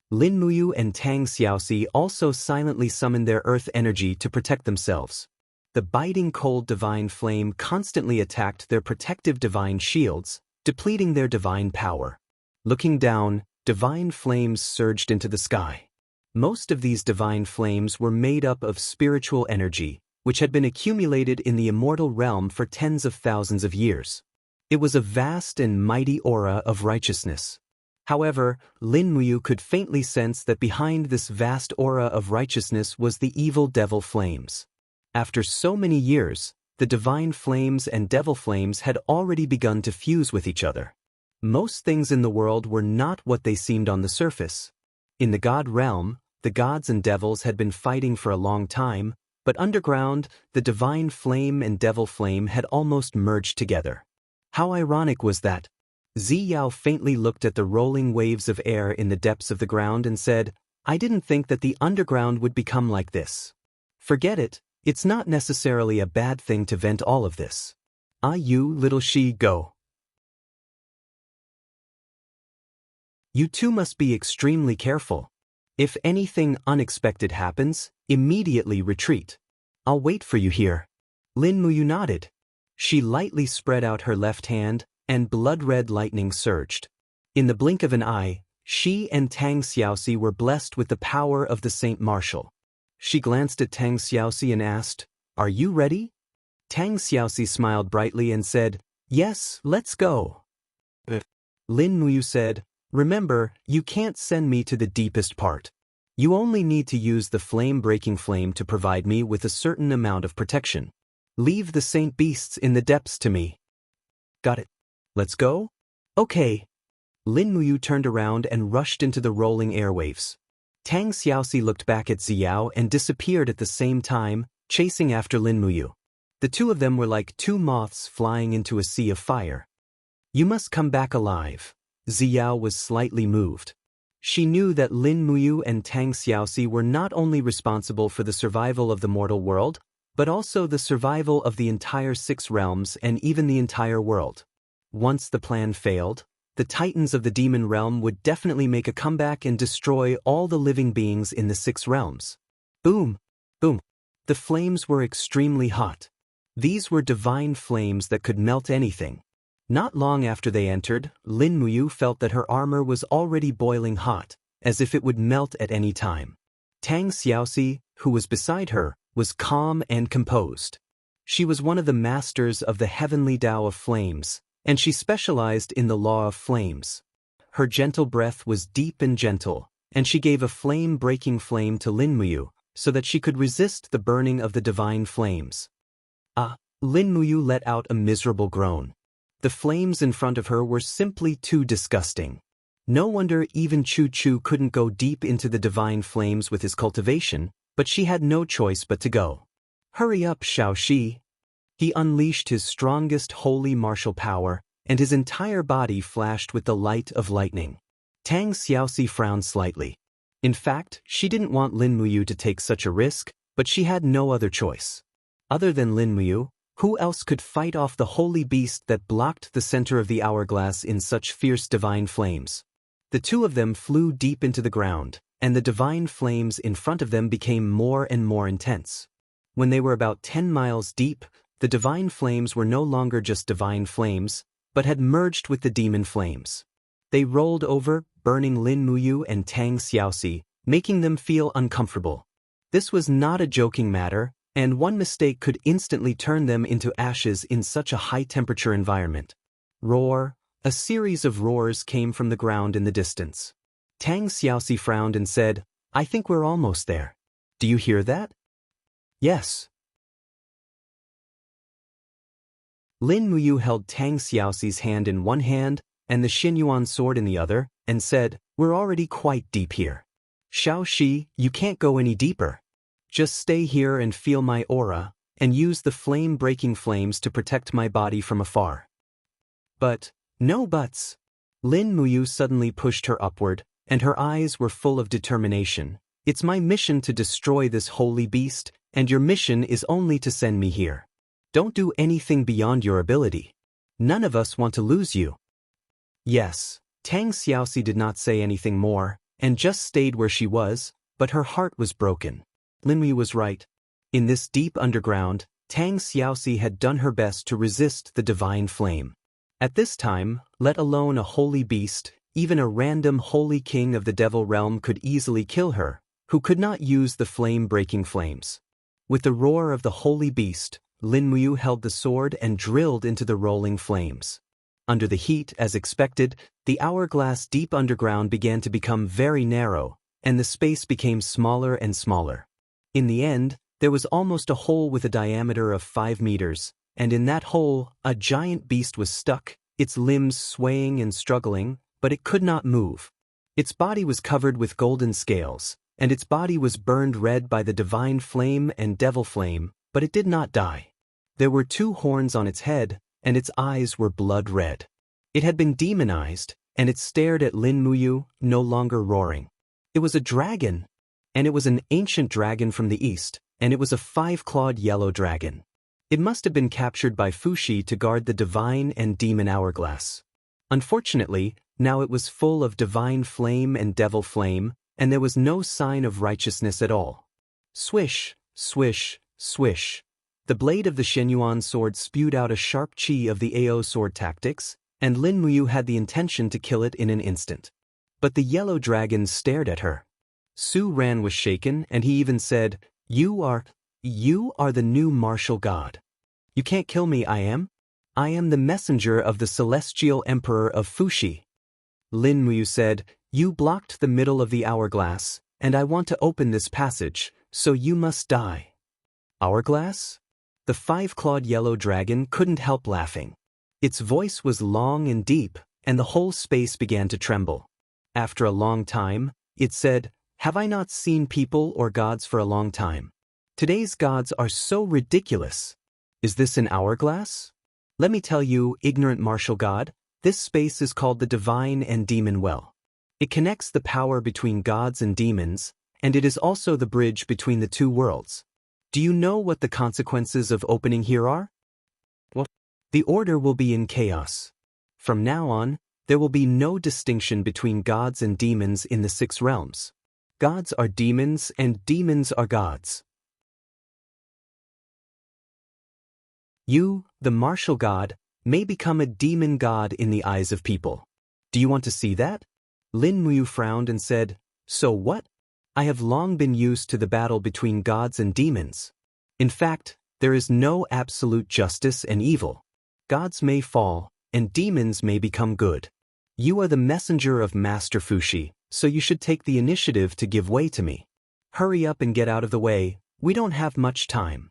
S1: Lin Muyu and Tang Xiaoxi also silently summoned their earth energy to protect themselves. The biting cold divine flame constantly attacked their protective divine shields, depleting their divine power. Looking down, divine flames surged into the sky. Most of these divine flames were made up of spiritual energy, which had been accumulated in the immortal realm for tens of thousands of years. It was a vast and mighty aura of righteousness. However, Lin Muyu could faintly sense that behind this vast aura of righteousness was the evil devil flames. After so many years, the divine flames and devil flames had already begun to fuse with each other. Most things in the world were not what they seemed on the surface. In the god realm, the gods and devils had been fighting for a long time, but underground, the divine flame and devil flame had almost merged together. How ironic was that? Ziyao faintly looked at the rolling waves of air in the depths of the ground and said, "I didn't think that the underground would become like this." Forget it. It's not necessarily a bad thing to vent all of this. You little she, go. You two must be extremely careful. If anything unexpected happens, immediately retreat. I'll wait for you here. Lin Muyu nodded. She lightly spread out her left hand, and blood-red lightning surged. In the blink of an eye, she and Tang Xiaoxi were blessed with the power of the Saint Martial. She glanced at Tang Xiaoxi and asked, "Are you ready?" Tang Xiaoxi smiled brightly and said, "Yes, let's go." Lin Muyu said, "Remember, you can't send me to the deepest part. You only need to use the flame-breaking flame to provide me with a certain amount of protection. Leave the saint beasts in the depths to me." "Got it. Let's go?" "Okay." Lin Muyu turned around and rushed into the rolling airwaves. Tang Xiaoxi looked back at Ziyao and disappeared at the same time, chasing after Lin Muyu. The two of them were like two moths flying into a sea of fire. "You must come back alive." Ziyao was slightly moved. She knew that Lin Muyu and Tang Xiaoxi were not only responsible for the survival of the mortal world, but also the survival of the entire 6 realms and even the entire world. Once the plan failed, the titans of the demon realm would definitely make a comeback and destroy all the living beings in the 6 realms. Boom! Boom! The flames were extremely hot. These were divine flames that could melt anything. Not long after they entered, Lin Muyu felt that her armor was already boiling hot, as if it would melt at any time. Tang Xiaoxi, who was beside her, was calm and composed. She was one of the masters of the heavenly Tao of flames, and she specialized in the law of flames. Her gentle breath was deep and gentle, and she gave a flame-breaking flame to Lin Muyu, so that she could resist the burning of the divine flames. Lin Muyu let out a miserable groan. The flames in front of her were simply too disgusting. No wonder even Chu Chu couldn't go deep into the divine flames with his cultivation, but she had no choice but to go. "Hurry up, Xiaoxi." He unleashed his strongest holy martial power, and his entire body flashed with the light of lightning. Tang Xiaoxi frowned slightly. In fact, she didn't want Lin Muyu to take such a risk, but she had no other choice. Other than Lin Muyu, who else could fight off the holy beast that blocked the center of the hourglass in such fierce divine flames? The two of them flew deep into the ground, and the divine flames in front of them became more and more intense. When they were about 10 miles deep, the divine flames were no longer just divine flames, but had merged with the demon flames. They rolled over, burning Lin Muyu and Tang Xiaoxi, making them feel uncomfortable. This was not a joking matter, and one mistake could instantly turn them into ashes in such a high-temperature environment. Roar! A series of roars came from the ground in the distance. Tang Xiaoxi frowned and said, "I think we're almost there. Do you hear that?" "Yes." Lin Muyu held Tang Xiaoxi's hand in one hand and the Xinyuan sword in the other, and said, "We're already quite deep here. Xiaoxi, you can't go any deeper. Just stay here and feel my aura, and use the flame-breaking flames to protect my body from afar." "But, no buts." Lin Muyu suddenly pushed her upward, and her eyes were full of determination. "It's my mission to destroy this holy beast, and your mission is only to send me here. Don't do anything beyond your ability. None of us want to lose you." "Yes." Tang Xiaoxi did not say anything more, and just stayed where she was, but her heart was broken. Lin Muyu was right. In this deep underground, Tang Xiaoxi had done her best to resist the divine flame. At this time, let alone a holy beast, even a random holy king of the devil realm could easily kill her, who could not use the flame-breaking flames. With the roar of the holy beast, Lin Muyu held the sword and drilled into the rolling flames. Under the heat, as expected, the hourglass deep underground began to become very narrow, and the space became smaller and smaller. In the end, there was almost a hole with a diameter of 5 meters, and in that hole, a giant beast was stuck, its limbs swaying and struggling, but it could not move. Its body was covered with golden scales, and its body was burned red by the divine flame and devil flame, but it did not die. There were 2 horns on its head, and its eyes were blood red. It had been demonized, and it stared at Lin Muyu, no longer roaring. It was a dragon, and it was an ancient dragon from the east, and it was a 5-clawed yellow dragon. It must have been captured by Fuxi to guard the divine and demon hourglass. Unfortunately, now it was full of divine flame and devil flame, and there was no sign of righteousness at all. Swish, swish, swish. The blade of the Xinyuan sword spewed out a sharp chi of the AO sword tactics, and Lin Muyu had the intention to kill it in an instant. But the yellow dragon stared at her. Su Ran was shaken, and he even said, You are the new martial god. You can't kill me, I am the messenger of the celestial emperor of Fuxi." Lin Muyu said, "You blocked the middle of the hourglass, and I want to open this passage, so you must die." "Hourglass?" The 5-clawed yellow dragon couldn't help laughing. Its voice was long and deep, and the whole space began to tremble. After a long time, it said, "Have I not seen people or gods for a long time? Today's gods are so ridiculous. Is this an hourglass? Let me tell you, ignorant martial god, this space is called the Divine and Demon Well. It connects the power between gods and demons, and it is also the bridge between the 2 worlds. Do you know what the consequences of opening here are? Well, the order will be in chaos. From now on, there will be no distinction between gods and demons in the 6 realms. Gods are demons and demons are gods. You, the martial god, may become a demon god in the eyes of people. Do you want to see that?" Lin Muyu frowned and said, "So what? I have long been used to the battle between gods and demons. In fact, there is no absolute justice and evil. Gods may fall, and demons may become good. You are the messenger of Master Fuxi, so you should take the initiative to give way to me. Hurry up and get out of the way, we don't have much time."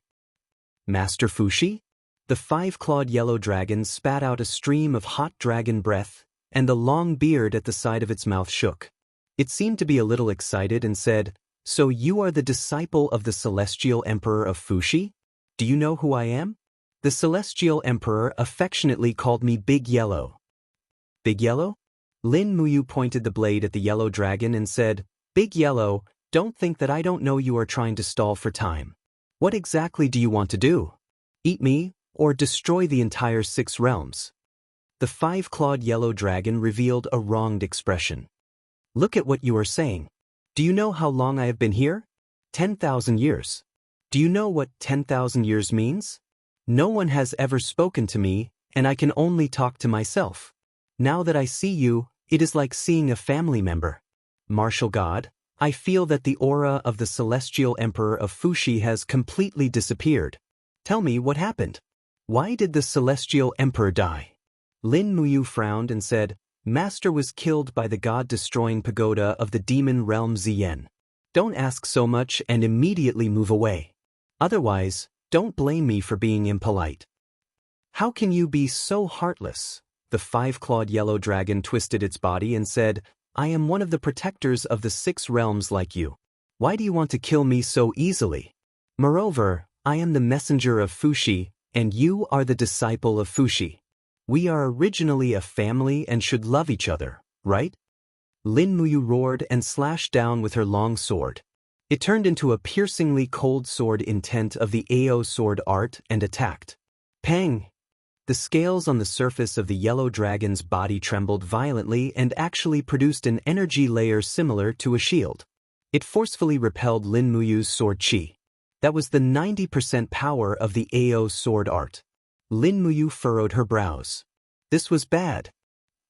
S1: "Master Fuxi?" The 5-clawed yellow dragon spat out a stream of hot dragon breath, and the long beard at the side of its mouth shook. It seemed to be a little excited and said, "So you are the disciple of the Celestial Emperor of Fuxi? Do you know who I am?" The Celestial Emperor affectionately called me Big Yellow. "Big Yellow?" Lin Muyu pointed the blade at the yellow dragon and said, "Big Yellow, don't think that I don't know you are trying to stall for time. What exactly do you want to do? Eat me, or destroy the entire 6 realms?" The 5-clawed yellow dragon revealed a wronged expression. "Look at what you are saying. Do you know how long I have been here? 10,000 years. Do you know what 10,000 years means? No one has ever spoken to me, and I can only talk to myself. Now that I see you, it is like seeing a family member. Martial God, I feel that the aura of the celestial emperor of Fuxi has completely disappeared. Tell me what happened. Why did the celestial emperor die? Lin Muyu frowned and said, Master was killed by the god-destroying pagoda of the demon realm Zien. Don't ask so much and immediately move away. Otherwise, don't blame me for being impolite. How can you be so heartless? The five-clawed yellow dragon twisted its body and said, I am one of the protectors of the 6 realms like you. Why do you want to kill me so easily? Moreover, I am the messenger of Fuxi, and you are the disciple of Fuxi. We are originally a family and should love each other, right? Lin Muyu roared and slashed down with her long sword. It turned into a piercingly cold sword intent of the Ao sword art and attacked. Pang! The scales on the surface of the yellow dragon's body trembled violently and actually produced an energy layer similar to a shield. It forcefully repelled Lin Muyu's sword chi. That was the 90% power of the Ao sword art. Lin Muyu furrowed her brows. This was bad.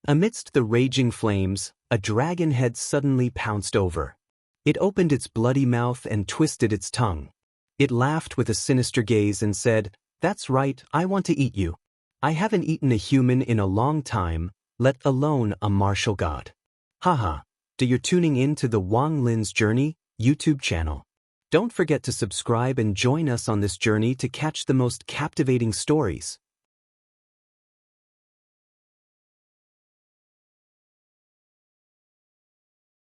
S1: Amidst the raging flames, a dragon head suddenly pounced over. It opened its bloody mouth and twisted its tongue. It laughed with a sinister gaze and said, That's right, I want to eat you. I haven't eaten a human in a long time, let alone a martial god. Haha, do you're tuning in to the Wang Lin's Journey YouTube channel. Don't forget to subscribe and join us on this journey to catch the most captivating stories.